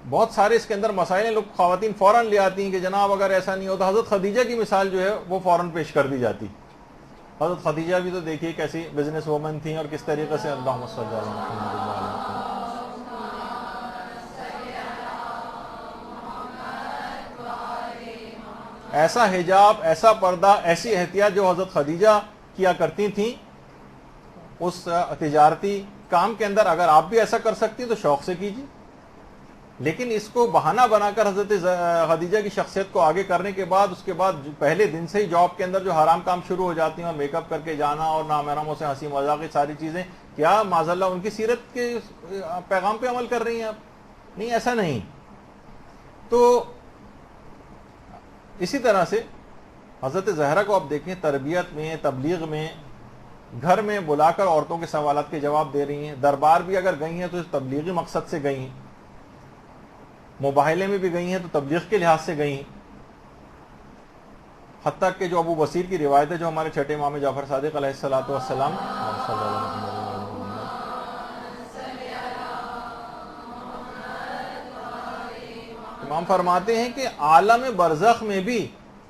بہت سارے اس کے اندر مسائل ہیں. لوگ خواتین فوراً لے آتی ہیں کہ جناب اگر ایسا نہیں ہوتا. حضرت خدیجہ کی مثال جو ہے وہ فوراً پیش کر دی جاتی. حضرت خدیجہ بھی تو دیکھیے کیسی بزنس وومن تھیں اور کس طریقے سے. اللہم صلی علی محمد و علی محمد. ایسا حجاب، ایسا پردہ، ایسی احتیاط جو حضرت خدیجہ کیا کرتی تھیں اس تجارتی کام کے اندر، اگر آپ بھی ایسا کر سکتی ہیں تو شوق سے کیجیے. لیکن اس کو بہانہ بنا کر حضرت خدیجہ کی شخصیت کو آگے کرنے کے بعد، اس کے بعد پہلے دن سے ہی جاب کے اندر جو حرام کام شروع ہو جاتی ہیں اور میک اپ کر کے جانا اور نامحرموں سے ہنسی مذاق، ساری چیزیں، کیا معاذ اللہ ان کی سیرت کے پیغام پہ عمل کر رہی ہیں آپ؟ نہیں، ایسا نہیں. تو اسی طرح سے حضرت زہرا کو آپ دیکھیں، تربیت میں، تبلیغ میں، گھر میں بلا کر عورتوں کے سوالات کے جواب دے رہی ہیں. دربار بھی اگر گئی ہیں تو تبلیغی مقصد سے گئی ہیں. مباہلے میں بھی گئی ہیں تو تبلیغ کے لحاظ سے گئی ہیں. حتیٰ کہ جو ابو بصیر کی روایت ہے، جو ہمارے چھٹے امام جعفر صادق علیہ الصلوۃ والسلام، امام فرماتے ہیں کہ عالم برزخ میں بھی،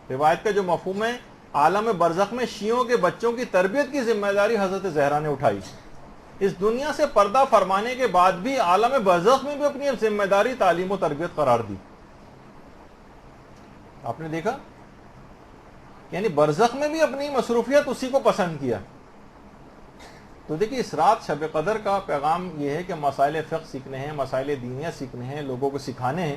روایت کا جو مفہوم ہے، عالم برزخ میں شیعوں کے بچوں کی تربیت کی ذمہ داری حضرت زہرا نے اٹھائی. اس دنیا سے پردہ فرمانے کے بعد بھی عالم برزخ میں بھی اپنی ذمہ داری تعلیم و تربیت قرار دی. آپ نے دیکھا، یعنی برزخ میں بھی اپنی مصروفیت اسی کو پسند کیا. تو دیکھیے، اس رات شب قدر کا پیغام یہ ہے کہ مسائل فقہ سیکھنے ہیں، مسائل دینیہ سیکھنے ہیں، لوگوں کو سکھانے ہیں.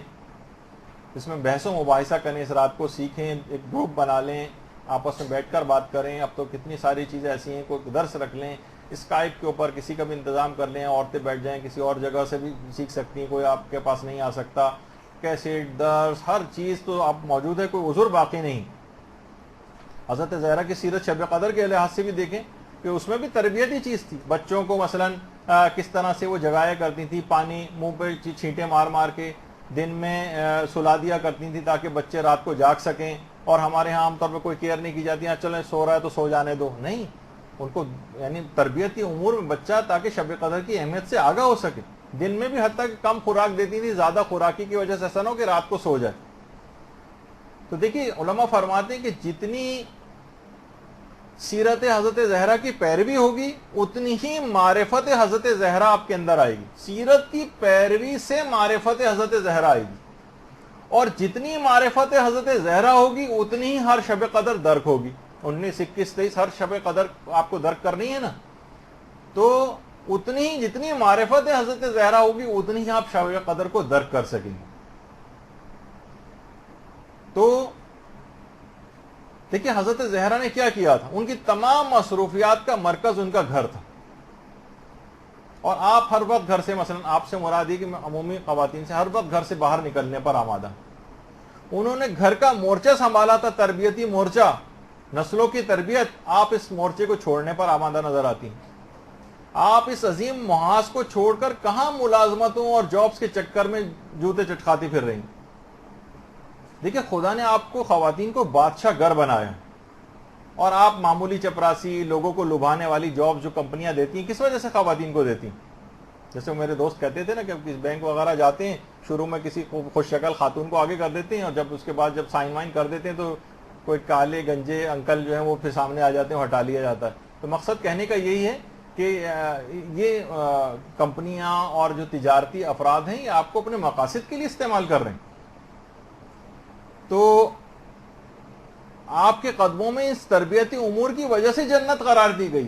اس میں بحث و مباحثہ کریں، اس رات کو سیکھیں، ایک گروپ بنا لیں، آپس میں بیٹھ کر بات کریں. اب تو کتنی ساری چیزیں ایسی ہیں، کوئی درس رکھ لیں اسکائپ کے اوپر، کسی کا بھی انتظام کر لیں، عورتیں بیٹھ جائیں، کسی اور جگہ سے بھی سیکھ سکتی ہیں، کوئی آپ کے پاس نہیں آ سکتا. کیسٹ، درس، ہر چیز تو اب موجود ہے، کوئی عذر باقی نہیں. حضرت زہرا کی سیرت شب قدر کے لحاظ سے بھی دیکھیں کہ اس میں بھی تربیتی چیز تھی. بچوں کو مثلاً کس طرح سے وہ جگایا کرتی تھی، پانی منہ پہ چھینٹے مار مار کے دن میں سلا دیا کرتی تھی تاکہ بچے رات کو جاگ سکیں. اور ہمارے ہاں عام طور پہ کوئی کیئر نہیں کی جاتی، چلیں سو رہا ہے تو سو جانے دو. نہیں، ان کو یعنی تربیتی امور میں بچہ تاکہ شب قدر کی اہمیت سے آگاہ ہو سکے. دن میں بھی حتیٰ کہ کم خوراک دیتی تھی، زیادہ خوراکی کی وجہ سے ایسا نہ ہو کہ رات کو سو جائے. تو دیکھیے، علماء فرماتے ہیں کہ جتنی سیرت حضرت زہرا کی پیروی ہوگی اتنی ہی معرفت حضرت زہرا آپ کے اندر آئے گی. سیرت کی پیروی سے معرفت حضرت زہرا آئے گی، اور جتنی معرفت حضرت زہرا ہوگی اتنی ہی ہر شب قدر درک ہوگی. 19، 21، 23 ہر شب قدر آپ کو درک کرنی ہے نا، تو اتنی ہی جتنی معرفت حضرت زہرا ہوگی اتنی ہی آپ شب قدر کو درک کر سکیں گے. تو دیکھیے، حضرت زہرا نے کیا کیا تھا، ان کی تمام مصروفیات کا مرکز ان کا گھر تھا. اور آپ ہر وقت گھر سے، مثلا آپ سے مراد ہے کہ عمومی خواتین سے، ہر وقت گھر سے باہر نکلنے پر آمادہ. انہوں نے گھر کا مورچہ سنبھالا تھا، تربیتی مورچہ، نسلوں کی تربیت. آپ اس مورچے کو چھوڑنے پر آمادہ نظر آتی ہیں. آپ اس عظیم محاذ کو چھوڑ کر کہاں ملازمتوں اور جابز کے چکر میں جوتے چٹکاتی پھر رہی ہیں. دیکھیں، خدا نے آپ کو، خواتین کو، بادشاہ گر بنایا، اور آپ معمولی چپراسی، لوگوں کو لبھانے والی جاب جو کمپنیاں دیتی ہیں، کس وجہ سے خواتین کو دیتی ہیں؟ جیسے میرے دوست کہتے تھے نا کہ کسی بینک وغیرہ جاتے ہیں، شروع میں کسی خوش شکل خاتون کو آگے کر دیتے ہیں، اور جب اس کے بعد جب سائن وائن کر دیتے ہیں تو کوئی کالے گنجے انکل جو ہیں وہ پھر سامنے آ جاتے ہیں، ہٹا لیا جاتا ہے. تو مقصد کہنے کا یہی ہے کہ یہ کمپنیاں اور جو تجارتی افراد ہیں، یہ آپ کو اپنے مقاصد کے لیے استعمال کر رہے ہیں. تو آپ کے قدموں میں اس تربیتی امور کی وجہ سے جنت قرار دی گئی،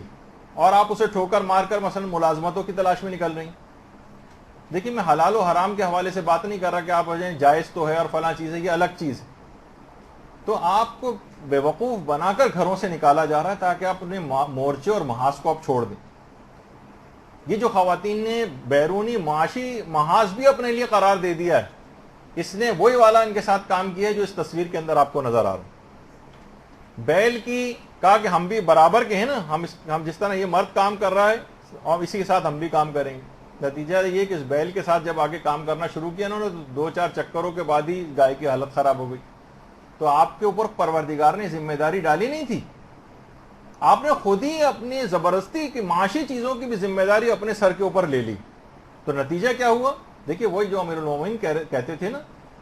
اور آپ اسے ٹھوکر مار کر مثلا ملازمتوں کی تلاش میں نکل رہی ہیں. دیکھیں، میں حلال و حرام کے حوالے سے بات نہیں کر رہا کہ آپ جائز تو ہے اور فلاں چیز ہے، یہ الگ چیز ہے. تو آپ کو بے وقوف بنا کر گھروں سے نکالا جا رہا ہے تاکہ آپ اپنے مورچے اور محاذ کو آپ چھوڑ دیں. یہ جو خواتین نے بیرونی معاشی محاذ بھی اپنے لیے قرار دے دیا ہے، اس نے وہی والا ان کے ساتھ کام کیا ہے جو اس تصویر کے اندر آپ کو نظر آ رہا ہے. بیل کی کہا کہ ہم بھی برابر کے ہیں نا، ہم جس طرح یہ مرد کام کر رہا ہے اور اسی کے ساتھ ہم بھی کام کریں گے. نتیجہ یہ کہ اس بیل کے ساتھ جب آگے کام کرنا شروع کیا انہوں نے، 2-4 چکروں کے بعد ہی گائے کی حالت خراب ہو گئی. تو آپ کے اوپر پروردگار نے ذمہ داری ڈالی نہیں تھی آپ نے خود ہی اپنی زبردستی کی معاشی چیزوں کی بھی ذمہ داری اپنے سر کے اوپر لے لی. تو نتیجہ کیا ہوا؟ دیکھیے وہی جو امیر المومنین کہتے تھے نا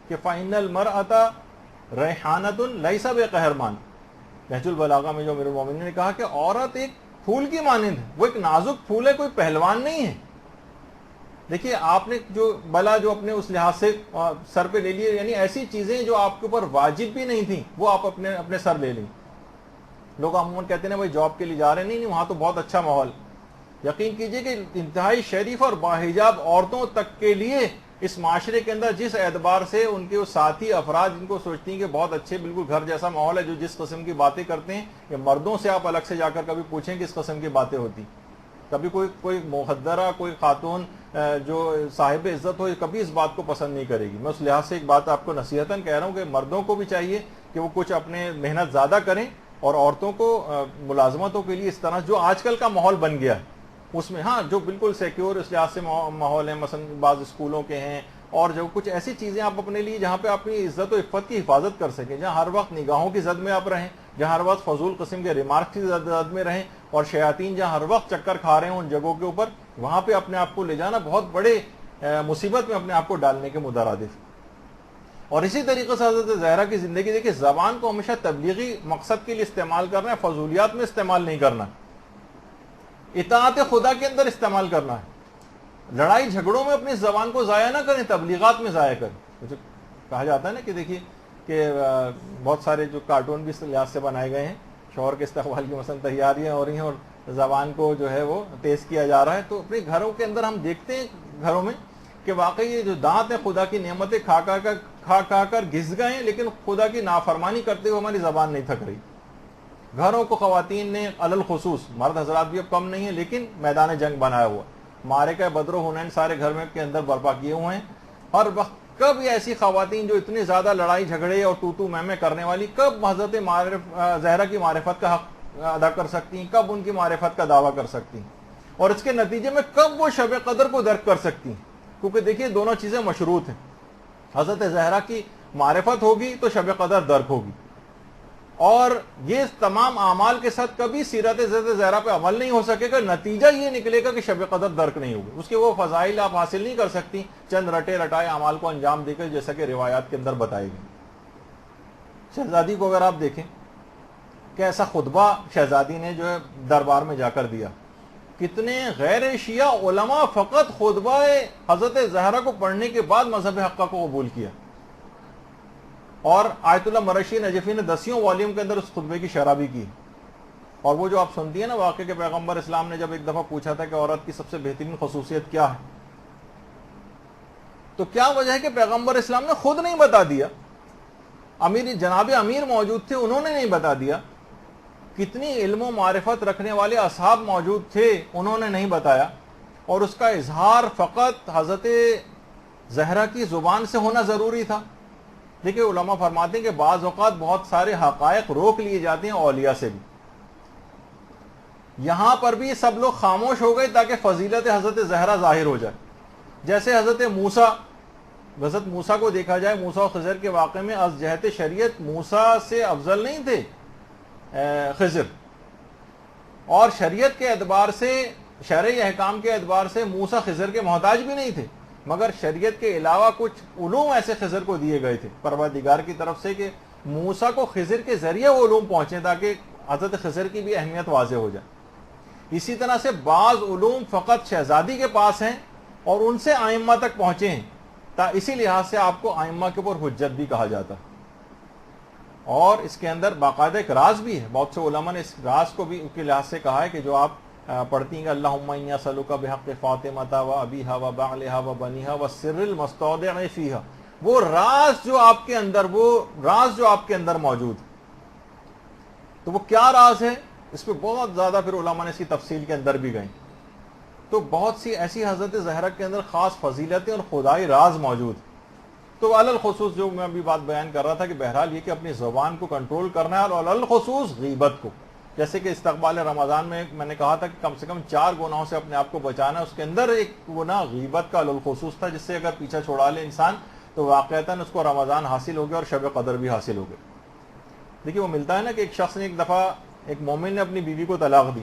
کہ فَإِنَّ الْمَرْأَةَ رَيْحَانَةٌ لَيْسَ بِقَهْرْمَانٍ. نہج البلاغہ میں جو امیر المومنین نے کہا کہ عورت ایک پھول کی مانند ہے، وہ ایک نازک پھول ہے، کوئی پہلوان نہیں ہے. دیکھیے آپ نے جو بلا جو اپنے اس لحاظ سے سر پہ لے لیے، یعنی ایسی چیزیں جو آپ کے اوپر واجب بھی نہیں تھیں وہ آپ اپنے سر لے لیں. لوگ عموماً کہتے ہیں بھائی جاب کے لیے جا رہے نہیں وہاں تو بہت اچھا ماحول. یقین کیجئے کہ انتہائی شریف اور باحجاب عورتوں تک کے لیے اس معاشرے کے اندر جس اعتبار سے ان کے ساتھی افراد جن کو سوچتی ہیں کہ بہت اچھے بالکل گھر جیسا ماحول ہے، جو جس قسم کی باتیں کرتے ہیں کہ مردوں سے آپ الگ سے جا کر کبھی پوچھیں کس قسم کی باتیں ہوتی. کبھی کوئی مخدرہ کوئی خاتون جو صاحب عزت ہو کبھی اس بات کو پسند نہیں کرے گی. میں اس لحاظ سے ایک بات آپ کو نصیحتاً کہہ رہا ہوں کہ مردوں کو بھی چاہیے کہ وہ کچھ اپنے محنت زیادہ کریں اور عورتوں کو ملازمتوں کے لیے اس طرح جو آج کل کا ماحول بن گیا ہے اس میں ہاں جو بالکل سیکیور اس لحاظ سے ماحول ہے، مثلا بعض اسکولوں کے ہیں اور جو کچھ ایسی چیزیں آپ اپنے لیے جہاں پہ اپنی عزت و عفت کی حفاظت کر سکیں، جہاں ہر وقت نگاہوں کی زد میں آپ رہیں، جہاں ہر وقت فضول قسم کے ریمارکس کی زد میں رہیں اور شیاطین جہاں ہر وقت چکر کھا رہے ہیں ان جگہوں کے اوپر، وہاں پہ اپنے آپ کو لے جانا بہت بڑے مصیبت میں اپنے آپ کو ڈالنے کے مترادف. اور اسی طریقے سے حضرت زہرا کی زندگی دیکھیں، زبان کو ہمیشہ تبلیغی مقصد کے لیے استعمال کرنا ہے، فضولیات میں استعمال نہیں کرنا، اطاعت خدا کے اندر استعمال کرنا ہے. لڑائی جھگڑوں میں اپنی زبان کو ضائع نہ کریں، تبلیغات میں ضائع کریں. کہا جاتا ہے نا کہ دیکھیے کہ بہت سارے جو کارٹون بھی اس لحاظ سے بنائے گئے ہیں، شوہر کے استقبال کی مثلا تیاریاں ہو رہی ہیں اور زبان کو جو ہے وہ تیز کیا جا رہا ہے. تو اپنے گھروں کے اندر ہم دیکھتے ہیں گھروں میں کہ واقعی یہ جو دانت ہیں خدا کی نعمتیں کھا کر گھس گئے ہیں، لیکن خدا کی نافرمانی کرتے ہوئے ہماری زبان نہیں تھک رہی. گھروں کو خواتین نے علل خصوص، مرد حضرات بھی اب کم نہیں ہیں، لیکن میدان جنگ بنایا ہوا، معرکہ بدر و حنین سارے گھر میں کے اندر برپا کیے ہوئے ہیں. ہر وقت کب یہ ایسی خواتین جو اتنی زیادہ لڑائی جھگڑے اور تو میں کرنے والی کب حضرت زہرا کی معرفت کا حق ادا کر سکتی ہیں، کب ان کی معرفت کا دعویٰ کر سکتی ہیں، اور اس کے نتیجے میں کب وہ شب قدر کو درک کر سکتی ہیں. کیونکہ دیکھیے دونوں چیزیں مشروط ہیں. حضرت زہرا کی معرفت ہوگی تو شب قدر درک ہوگی، اور یہ تمام اعمال کے ساتھ کبھی سیرت حضرت زہرا پہ عمل نہیں ہو سکے گا. نتیجہ یہ نکلے گا کہ شب قدر درک نہیں ہوگی، اس کے وہ فضائل آپ حاصل نہیں کر سکتی چند رٹے رٹائے اعمال کو انجام دے کر، جیسا کہ روایات کے اندر بتائے گئے. شہزادی کو اگر آپ دیکھیں کہ ایسا خطبہ شہزادی نے جو ہے دربار میں جا کر دیا، کتنے غیر شیعہ علماء فقط خطبہ حضرت زہرا کو پڑھنے کے بعد مذہب حقہ کو قبول کیا. اور آیت اللہ مرشی نجفی نے 10 والیوم کے اندر اس خطبے کی شرح بھی کی. اور وہ جو آپ سنتی ہیں نا واقعہ کہ پیغمبر اسلام نے جب ایک دفعہ پوچھا تھا کہ عورت کی سب سے بہترین خصوصیت کیا ہے، تو کیا وجہ ہے کہ پیغمبر اسلام نے خود نہیں بتا دیا، جناب امیر موجود تھے انہوں نے نہیں بتا دیا، کتنی علم و معرفت رکھنے والے اصحاب موجود تھے انہوں نے نہیں بتایا، اور اس کا اظہار فقط حضرت زہرا کی زبان سے ہونا ضروری تھا. دیکھیں علماء فرماتے ہیں کہ بعض اوقات بہت سارے حقائق روک لیے جاتے ہیں اولیاء سے بھی. یہاں پر بھی سب لوگ خاموش ہو گئے تاکہ فضیلت حضرت زہرا ظاہر ہو جائے. جیسے حضرت موسیٰ کو دیکھا جائے، موسیٰ و خضر کے واقعے میں از جہت شریعت موسیٰ سے افضل نہیں تھے خضر، اور شریعت کے اعتبار سے شرعی احکام کے اعتبار سے موسیٰ خضر کے محتاج بھی نہیں تھے، مگر شریعت کے علاوہ کچھ علوم ایسے خضر کو دیے گئے تھے پروردگار کی طرف سے کہ موسیٰ کو خضر کے ذریعے وہ علوم پہنچے تاکہ حضرت خضر کی بھی اہمیت واضح ہو جائے. اسی طرح سے بعض علوم فقط شہزادی کے پاس ہیں اور ان سے ائمہ تک پہنچے ہیں، اسی لحاظ سے آپ کو ائمہ کے اوپر حجت بھی کہا جاتا ہے. اور اس کے اندر باقاعدہ ایک راز بھی ہے، بہت سے علماء نے اس راز کو بھی ان کے لحاظ سے کہا ہے کہ جو آپ پڑھتی ہیں کہ اللہم انی اسألک بحق فاطمہ و ابیہا و بعلہا و بنیہا و سر المستودع فیہا، وہ راز جو آپ کے اندر موجود. تو وہ کیا راز ہے، اس پہ بہت زیادہ پھر علماء نے اس کی تفصیل کے اندر بھی گئے. تو بہت سی ایسی حضرت زہرا کے اندر خاص فضیلتیں اور خدائی راز موجود. تو علل خصوص جو میں ابھی بات بیان کر رہا تھا کہ بہرحال یہ کہ اپنی زبان کو کنٹرول کرنا ہے، اور علل خصوص غیبت کو، جیسے کہ استقبال رمضان میں نے کہا تھا کہ کم سے کم 4 گناہوں سے اپنے آپ کو بچانا ہے. اس کے اندر ایک گناہ غیبت کا علل خصوص تھا، جس سے اگر پیچھا چھوڑا لے انسان تو واقعتاً اس کو رمضان حاصل ہو گیا اور شب قدر بھی حاصل ہو گیا. دیکھیے وہ ملتا ہے نا کہ ایک شخص نے ایک دفعہ ایک مومن نے اپنی بیوی کو طلاق دی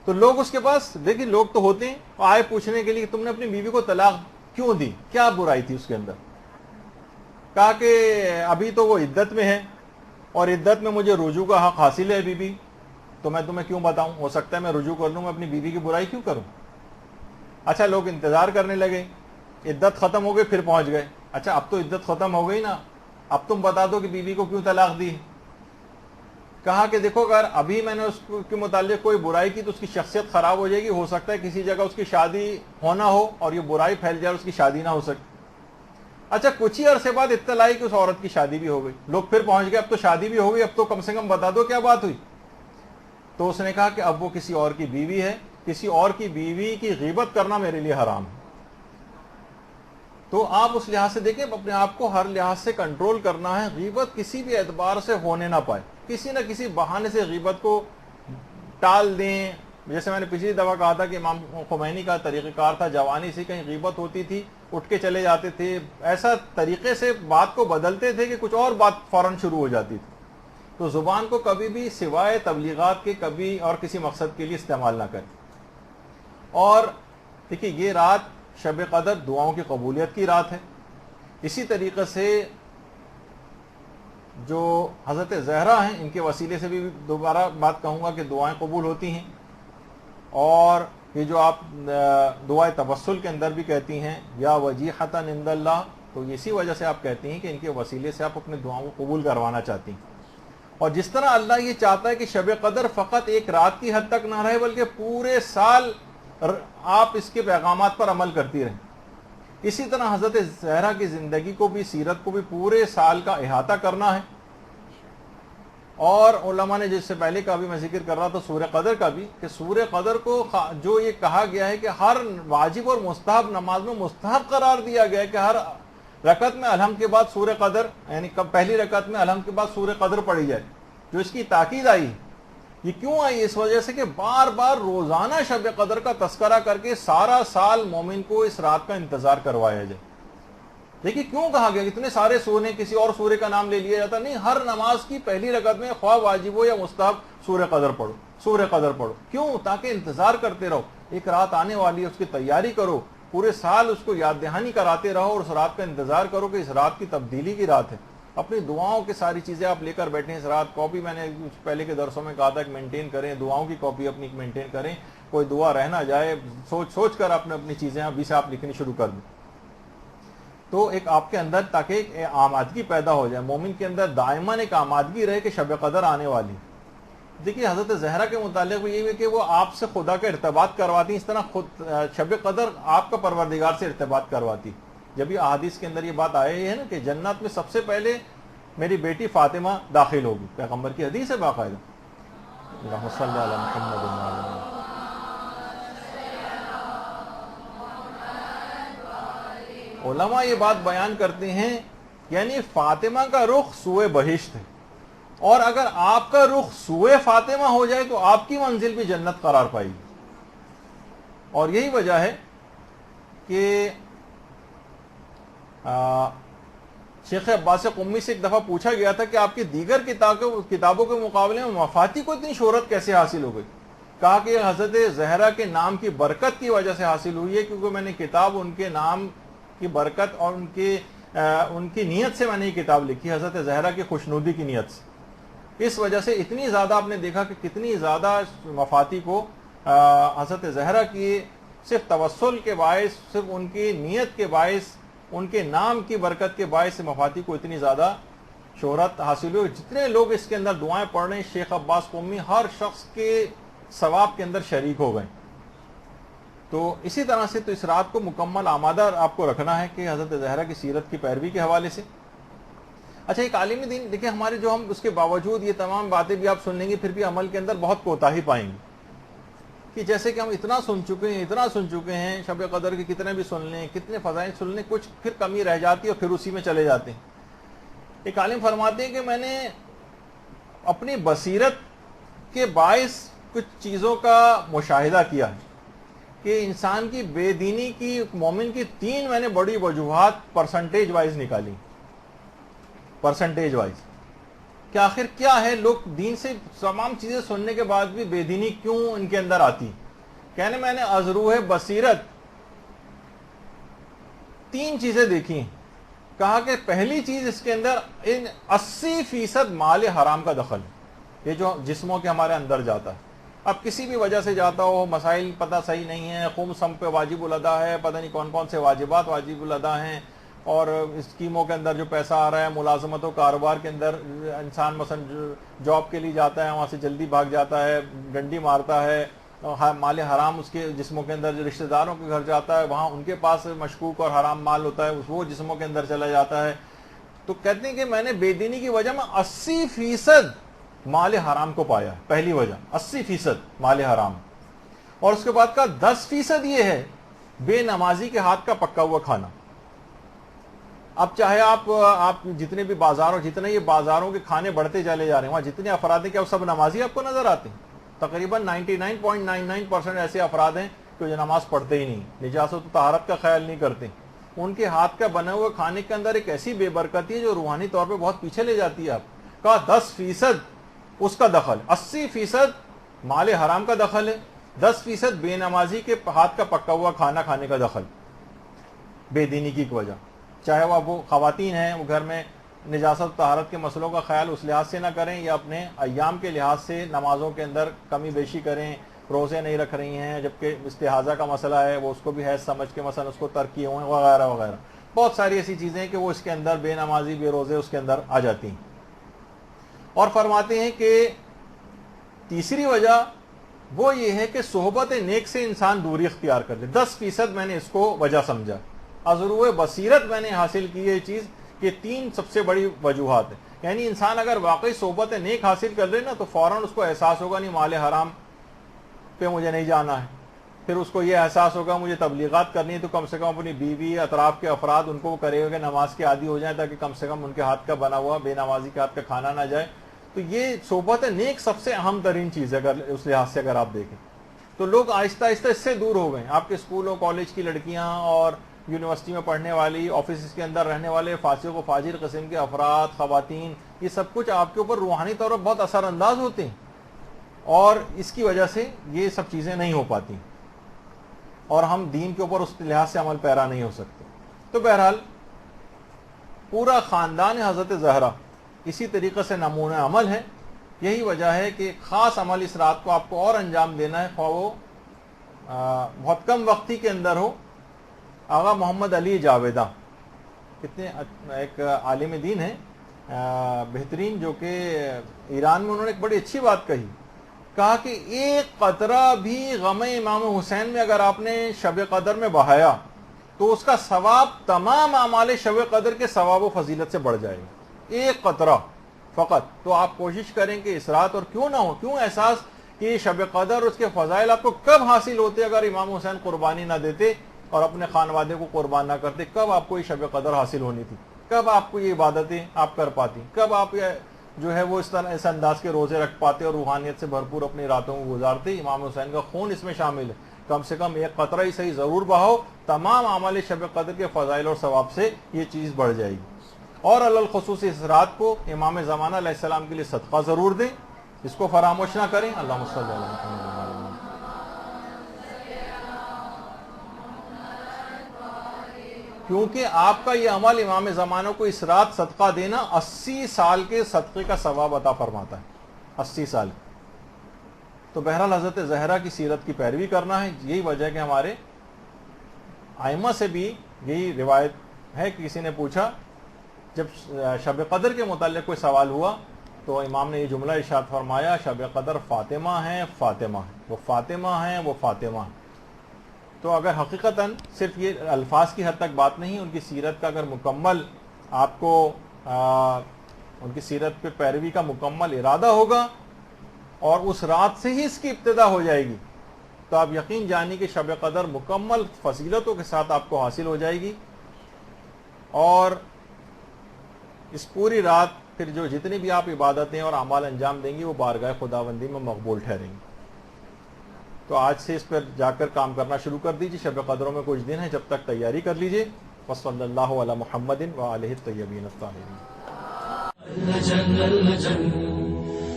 تو لوگ اس کے پاس دیکھیں لوگ تو ہوتے ہیں آئے پوچھنے کے لیے کہ تم نے اپنی بیوی کو طلاق کیوں دی, کیا برائی تھی اس کے اندر. کہا کہ ابھی تو وہ عدت میں ہے اور عدت میں مجھے رجوع کا حق حاصل ہے بیوی, تو میں تمہیں کیوں بتاؤں, ہو سکتا ہے میں رجوع کر لوں, میں اپنی بیوی کی برائی کیوں کروں. اچھا لوگ انتظار کرنے لگے, عدت ختم ہو گئی پھر پہنچ گئے. اچھا اب تو عدت ختم ہو گئی نا, اب تم بتا دو کہ بیوی کو کیوں طلاق دی. کہا کہ دیکھو اگر ابھی میں نے اس کے متعلق کوئی برائی کی تو اس کی شخصیت خراب ہو جائے گی, ہو سکتا ہے کسی جگہ اس کی شادی ہونا ہو اور یہ برائی پھیل جائے اور اس کی شادی نہ ہو سکے. اچھا کچھ ہی عرصے بعد اطلاع آئی کہ اس عورت کی شادی بھی ہو گئی, لوگ پھر پہنچ گئے اب تو شادی بھی ہو گئی, اب تو کم سے کم بتا دو کیا بات ہوئی. تو اس نے کہا کہ اب وہ کسی اور کی بیوی ہے, کسی اور کی بیوی کی غیبت کرنا میرے لیے حرام ہے. تو آپ اس لحاظ سے دیکھیں اپنے آپ کو ہر لحاظ سے کنٹرول کرنا ہے, غیبت کسی بھی اعتبار سے ہونے نہ پائے, کسی نہ کسی بہانے سے غیبت کو ٹال دیں. جیسے میں نے پچھلی دفعہ کہا تھا کہ امام خمینی کا طریقہ کار تھا, جوانی سے کہیں غیبت ہوتی تھی اٹھ کے چلے جاتے تھے, ایسا طریقے سے بات کو بدلتے تھے کہ کچھ اور بات فوراً شروع ہو جاتی تھی. تو زبان کو کبھی بھی سوائے تبلیغات کے کبھی اور کسی مقصد کے لیے استعمال نہ کریں. اور دیکھیے یہ رات شب قدر دعاؤں کی قبولیت کی رات ہے. اسی طریقے سے جو حضرت زہرا ہیں ان کے وسیلے سے بھی دوبارہ بات کہوں گا کہ دعائیں قبول ہوتی ہیں. اور یہ جو آپ دعائے توسل کے اندر بھی کہتی ہیں یا وجیحتاً عند اللہ, تو اسی وجہ سے آپ کہتی ہیں کہ ان کے وسیلے سے آپ اپنے دعاؤں کو قبول کروانا چاہتی ہیں. اور جس طرح اللہ یہ چاہتا ہے کہ شب قدر فقط ایک رات کی حد تک نہ رہے بلکہ پورے سال آپ اس کے پیغامات پر عمل کرتی رہیں, اسی طرح حضرت زہرا کی زندگی کو بھی سیرت کو بھی پورے سال کا احاطہ کرنا ہے. اور علماء نے جس سے پہلے کا بھی میں ذکر کر رہا تھا سورہ قدر کا بھی, کہ سورہ قدر کو جو یہ کہا گیا ہے کہ ہر واجب اور مستحب نماز میں مستحب قرار دیا گیا ہے کہ ہر رکعت میں الحمد کے بعد سورہ قدر یعنی پہلی رکعت میں الحمد کے بعد سورہ قدر پڑھی جائے. جو اس کی تاکید آئی, یہ کیوں آئی, اس وجہ سے کہ بار بار روزانہ شب قدر کا تذکرہ کر کے سارا سال مومن کو اس رات کا انتظار کروایا جائے. دیکھیے کیوں کہا گیا اتنے سارے سورے کسی اور سورے کا نام لے لیا جاتا نہیں, ہر نماز کی پہلی رکعت میں خواہ واجب ہو یا مستحب سورہ قدر پڑھو, سورہ قدر پڑھو. کیوں؟ تاکہ انتظار کرتے رہو, ایک رات آنے والی ہے اس کی تیاری کرو, پورے سال اس کو یاد دہانی کراتے رہو اور اس رات کا انتظار کرو کہ اس رات کی تبدیلی کی رات ہے. اپنی دعاؤں کی ساری چیزیں آپ لے کر بیٹھیں اس رات. کاپی میں نے پہلے کے درسوں میں کہا تھا کہ مینٹین کریں, دعاؤں کی کاپی اپنی مینٹین کریں, کوئی دعا رہ نہ جائے, سوچ سوچ کر اپنی چیزیں ابھی سے آپ لکھنی شروع کر دیں. تو ایک آپ کے اندر تاکہ ایک آمادگی پیدا ہو جائے, مومن کے اندر دائماً ایک آمادگی رہے کہ شب قدر آنے والی. دیکھیے حضرت زہرا کے متعلق بھی یہ ہے کہ وہ آپ سے خدا کا ارتباط کرواتی, اس طرح خود شب قدر آپ کا پروردگار سے ارتباط کرواتی. جب یہ احادیث کے اندر یہ بات آئی ہے نا کہ جنت میں سب سے پہلے میری بیٹی فاطمہ داخل ہوگی, پیغمبر کی حدیث ہے باقاعدہ. اللہم صلی علی محمد. علماء یہ بات بیان کرتے ہیں یعنی فاطمہ کا رخ سوئے بہشت ہے, اور اگر آپ کا رخ سوئے فاطمہ ہو جائے تو آپ کی منزل بھی جنت قرار پائے گی. اور یہی وجہ ہے کہ شیخ عباس قمی سے ایک دفعہ پوچھا گیا تھا کہ آپ کی دیگر کتابوں کے مقابلے میں مفاتی کو اتنی شہرت کیسے حاصل ہو گئی. کہا کہ حضرت زہرا کے نام کی برکت کی وجہ سے حاصل ہوئی ہے, کیونکہ میں نے کتاب ان کے نام کی برکت اور ان کی نیت سے میں نے یہ کتاب لکھی, حضرت زہرا کی خوشنودی کی نیت سے. اس وجہ سے اتنی زیادہ آپ نے دیکھا کہ کتنی زیادہ مفاتی کو حضرت زہرا کی صرف توسل کے باعث, صرف ان کی نیت کے باعث, ان کے نام کی برکت کے باعث مفاتی کو اتنی زیادہ شہرت حاصل ہوئی. جتنے لوگ اس کے اندر دعائیں پڑھ رہے ہیں, شیخ عباس قمی ہر شخص کے ثواب کے اندر شریک ہو گئے. تو اسی طرح سے تو اس رات کو مکمل آمادہ آپ کو رکھنا ہے کہ حضرت زہرا کی سیرت کی پیروی کے حوالے سے. اچھا ایک عالمی دین دیکھیں ہمارے جو ہم اس کے باوجود یہ تمام باتیں بھی آپ سن لیں گے پھر بھی عمل کے اندر بہت کوتاہی پائیں گے, کہ جیسے کہ ہم اتنا سن چکے ہیں شب قدر کے کتنے بھی سن لیں, کتنے فضائل سن لیں, کچھ پھر کمی رہ جاتی ہے اور پھر اسی میں چلے جاتے ہیں. ایک عالم فرماتے ہیں کہ میں نے اپنی بصیرت کے باعث کچھ چیزوں کا مشاہدہ کیا ہے کہ انسان کی بے دینی کی, مومن کی 3 میں نے بڑی وجوہات پرسنٹیج وائز نکالی, پرسنٹیج وائز. کہ آخر کیا ہے، لوگ دین سے تمام چیزیں سننے کے بعد بھی بے دینی کیوں ان کے اندر آتی؟ کہنے میں نے از روح بصیرت 3 چیزیں دیکھی ہیں. کہا کہ پہلی چیز اس کے اندر 80% مال حرام کا دخل ہے، یہ جو جسموں کے ہمارے اندر جاتا ہے. اب کسی بھی وجہ سے جاتا ہو، مسائل پتہ صحیح نہیں ہے، خمس ہم پہ واجب الادا ہے، پتہ نہیں کون کون سے واجبات واجب الادا ہیں، اور اسکیموں کے اندر جو پیسہ آ رہا ہے، ملازمت و کاروبار کے اندر انسان مثلا جاب کے لیے جاتا ہے، وہاں سے جلدی بھاگ جاتا ہے، ڈنڈی مارتا ہے، مال حرام اس کے جسموں کے اندر، جو رشتہ داروں کے گھر جاتا ہے وہاں ان کے پاس مشکوک اور حرام مال ہوتا ہے، وہ جسموں کے اندر چلا جاتا ہے. تو کہتے ہیں کہ میں نے بے دینی کی وجہ میں 80% مال حرام کو پایا. پہلی وجہ 80% مال حرام، اور اس کے بعد کا 10% یہ ہے بے نمازی کے ہاتھ کا پکا ہوا کھانا. اب چاہے آپ جتنے بھی بازاروں، جتنے یہ بازاروں کے کھانے بڑھتے چلے جا رہے ہیں، وہاں جتنے افراد ہیں کیا وہ سب نمازی آپ کو نظر آتے ہیں؟ تقریباً 99.99% ایسے افراد ہیں کہ جو نماز پڑھتے ہی نہیں، نجاست و طہارت کا خیال نہیں کرتے. ان کے ہاتھ کا بنا ہوا کھانے کے اندر ایک ایسی بے برکتی ہے جو روحانی طور پہ بہت پیچھے لے جاتی ہے. آپ کا 10% اس کا دخل، 80% مال حرام کا دخل ہے، 10% بے نمازی کے ہاتھ کا پکا ہوا کھانا کھانے کا دخل بے دینی کی وجہ. چاہے وہ خواتین ہیں، وہ گھر میں نجاست و طہارت کے مسئلوں کا خیال اس لحاظ سے نہ کریں، یا اپنے ایام کے لحاظ سے نمازوں کے اندر کمی بیشی کریں، روزے نہیں رکھ رہی ہیں جبکہ استحاضہ کا مسئلہ ہے، وہ اس کو بھی حیض سمجھ کے مثلا اس کو ترک کیے ہوئے وغیرہ وغیرہ. بہت ساری ایسی چیزیں کہ وہ اس کے اندر بے نمازی بے روزے اس کے اندر آ جاتی ہیں. اور فرماتے ہیں کہ تیسری وجہ وہ یہ ہے کہ صحبت نیک سے انسان دوری اختیار کر لے. 10% میں نے اس کو وجہ سمجھا. از روح بصیرت میں نے حاصل کی یہ چیز کہ 3 سب سے بڑی وجوہات ہیں. یعنی انسان اگر واقعی صحبت نیک حاصل کر لے نا تو فوراً اس کو احساس ہوگا نہیں مال حرام پہ مجھے نہیں جانا ہے. پھر اس کو یہ احساس ہوگا مجھے تبلیغات کرنی ہے تو کم سے کم اپنی بیوی، اطراف کے افراد ان کو وہ کرے گا کہ نماز کے عادی ہو جائیں تاکہ کم سے کم ان کے ہاتھ کا بنا ہوا بے نمازی کے ہاتھ کا کھانا نہ جائے. تو یہ صحبت نیک سب سے اہم ترین چیز ہے اگر اس لحاظ سے اگر آپ دیکھیں تو. لوگ آہستہ آہستہ اس سے دور ہو گئے. آپ کے اسکولوں کالج کی لڑکیاں اور یونیورسٹی میں پڑھنے والی، آفیسز کے اندر رہنے والے فاسق و فاجر قسم کے افراد، خواتین، یہ سب کچھ آپ کے اوپر روحانی طور پر بہت اثر انداز ہوتے ہیں، اور اس کی وجہ سے یہ سب چیزیں نہیں ہو پاتی اور ہم دین کے اوپر اس لحاظ سے عمل پیرا نہیں ہو سکتے. تو بہرحال پورا خاندان حضرت زہرا اسی طریقے سے نمونہ عمل ہے. یہی وجہ ہے کہ خاص عمل اس رات کو آپ کو اور انجام دینا ہے، خواہ وہ بہت کم وقتی کے اندر ہو. آغا محمد علی جاویدہ کتنے ایک عالم دین ہیں بہترین، جو کہ ایران میں انہوں نے ایک بڑی اچھی بات کہی. کہا کہ ایک قطرہ بھی غم امام حسین میں اگر آپ نے شب قدر میں بہایا تو اس کا ثواب تمام اعمال شب قدر کے ثواب و فضیلت سے بڑھ جائے گا. ایک قطرہ فقط. تو آپ کوشش کریں کہ اس رات، اور کیوں نہ ہو، کیوں احساس کہ شب قدر اس کے فضائل آپ کو کب حاصل ہوتے اگر امام حسین قربانی نہ دیتے اور اپنے خانوادے کو قربان نہ کرتے. کب آپ کو یہ شب قدر حاصل ہونی تھی؟ کب آپ کو یہ عبادتیں آپ کر پاتی؟ کب آپ جو ہے وہ اس طرح اس انداز کے روزے رکھ پاتے اور روحانیت سے بھرپور اپنی راتوں کو گزارتے؟ امام حسین کا خون اس میں شامل ہے. کم سے کم ایک قطرہ ہی صحیح ضرور بہاؤ، تمام اعمال شب قدر کے فضائل اور ثواب سے یہ چیز بڑھ جائے گی. اور الخصوص اس رات کو امام زمانہ علیہ السلام کے لیے صدقہ ضرور دیں، اس کو فراموش نہ کریں. اللہم صلی علی محمد. کیونکہ آپ کا یہ عمل امام زمانہ کو اس رات صدقہ دینا 80 سال کے صدقے کا ثواب عطا فرماتا ہے. 80 سال. تو بہرحال حضرت زہرا کی سیرت کی پیروی کرنا ہے. یہی وجہ ہے کہ ہمارے ائمہ سے بھی یہی روایت ہے کہ کسی نے پوچھا، جب شب قدر کے متعلق کوئی سوال ہوا تو امام نے یہ جملہ ارشاد فرمایا، شب قدر فاطمہ ہیں، فاطمہ ہیں، وہ فاطمہ ہیں، وہ فاطمہ ہیں. تو اگر حقیقتاً صرف یہ الفاظ کی حد تک بات نہیں، ان کی سیرت کا اگر مکمل آپ کو ان کی سیرت پہ پیروی کا مکمل ارادہ ہوگا اور اس رات سے ہی اس کی ابتدا ہو جائے گی، تو آپ یقین جانیں کہ شب قدر مکمل فضیلتوں کے ساتھ آپ کو حاصل ہو جائے گی. اور اس پوری رات پھر جو جتنی بھی آپ عبادتیں اور اعمال انجام دیں گی وہ بارگاہ خداوندی میں مقبول ٹھہریں گی. تو آج سے اس پر جا کر کام کرنا شروع کر دیجیے. شب قدروں میں کچھ دن ہے، جب تک تیاری کر لیجیے. وصلی اللہ علی محمد وآلہ الطیبین الطاہرین. اللجن اللجن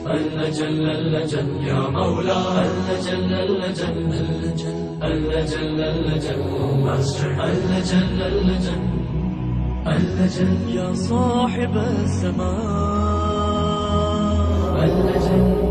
اللجن اللجن يا مولا اللجن اللجن اللجن اللجن اللجن اللجن اللجن يا صاحب السماء اللجن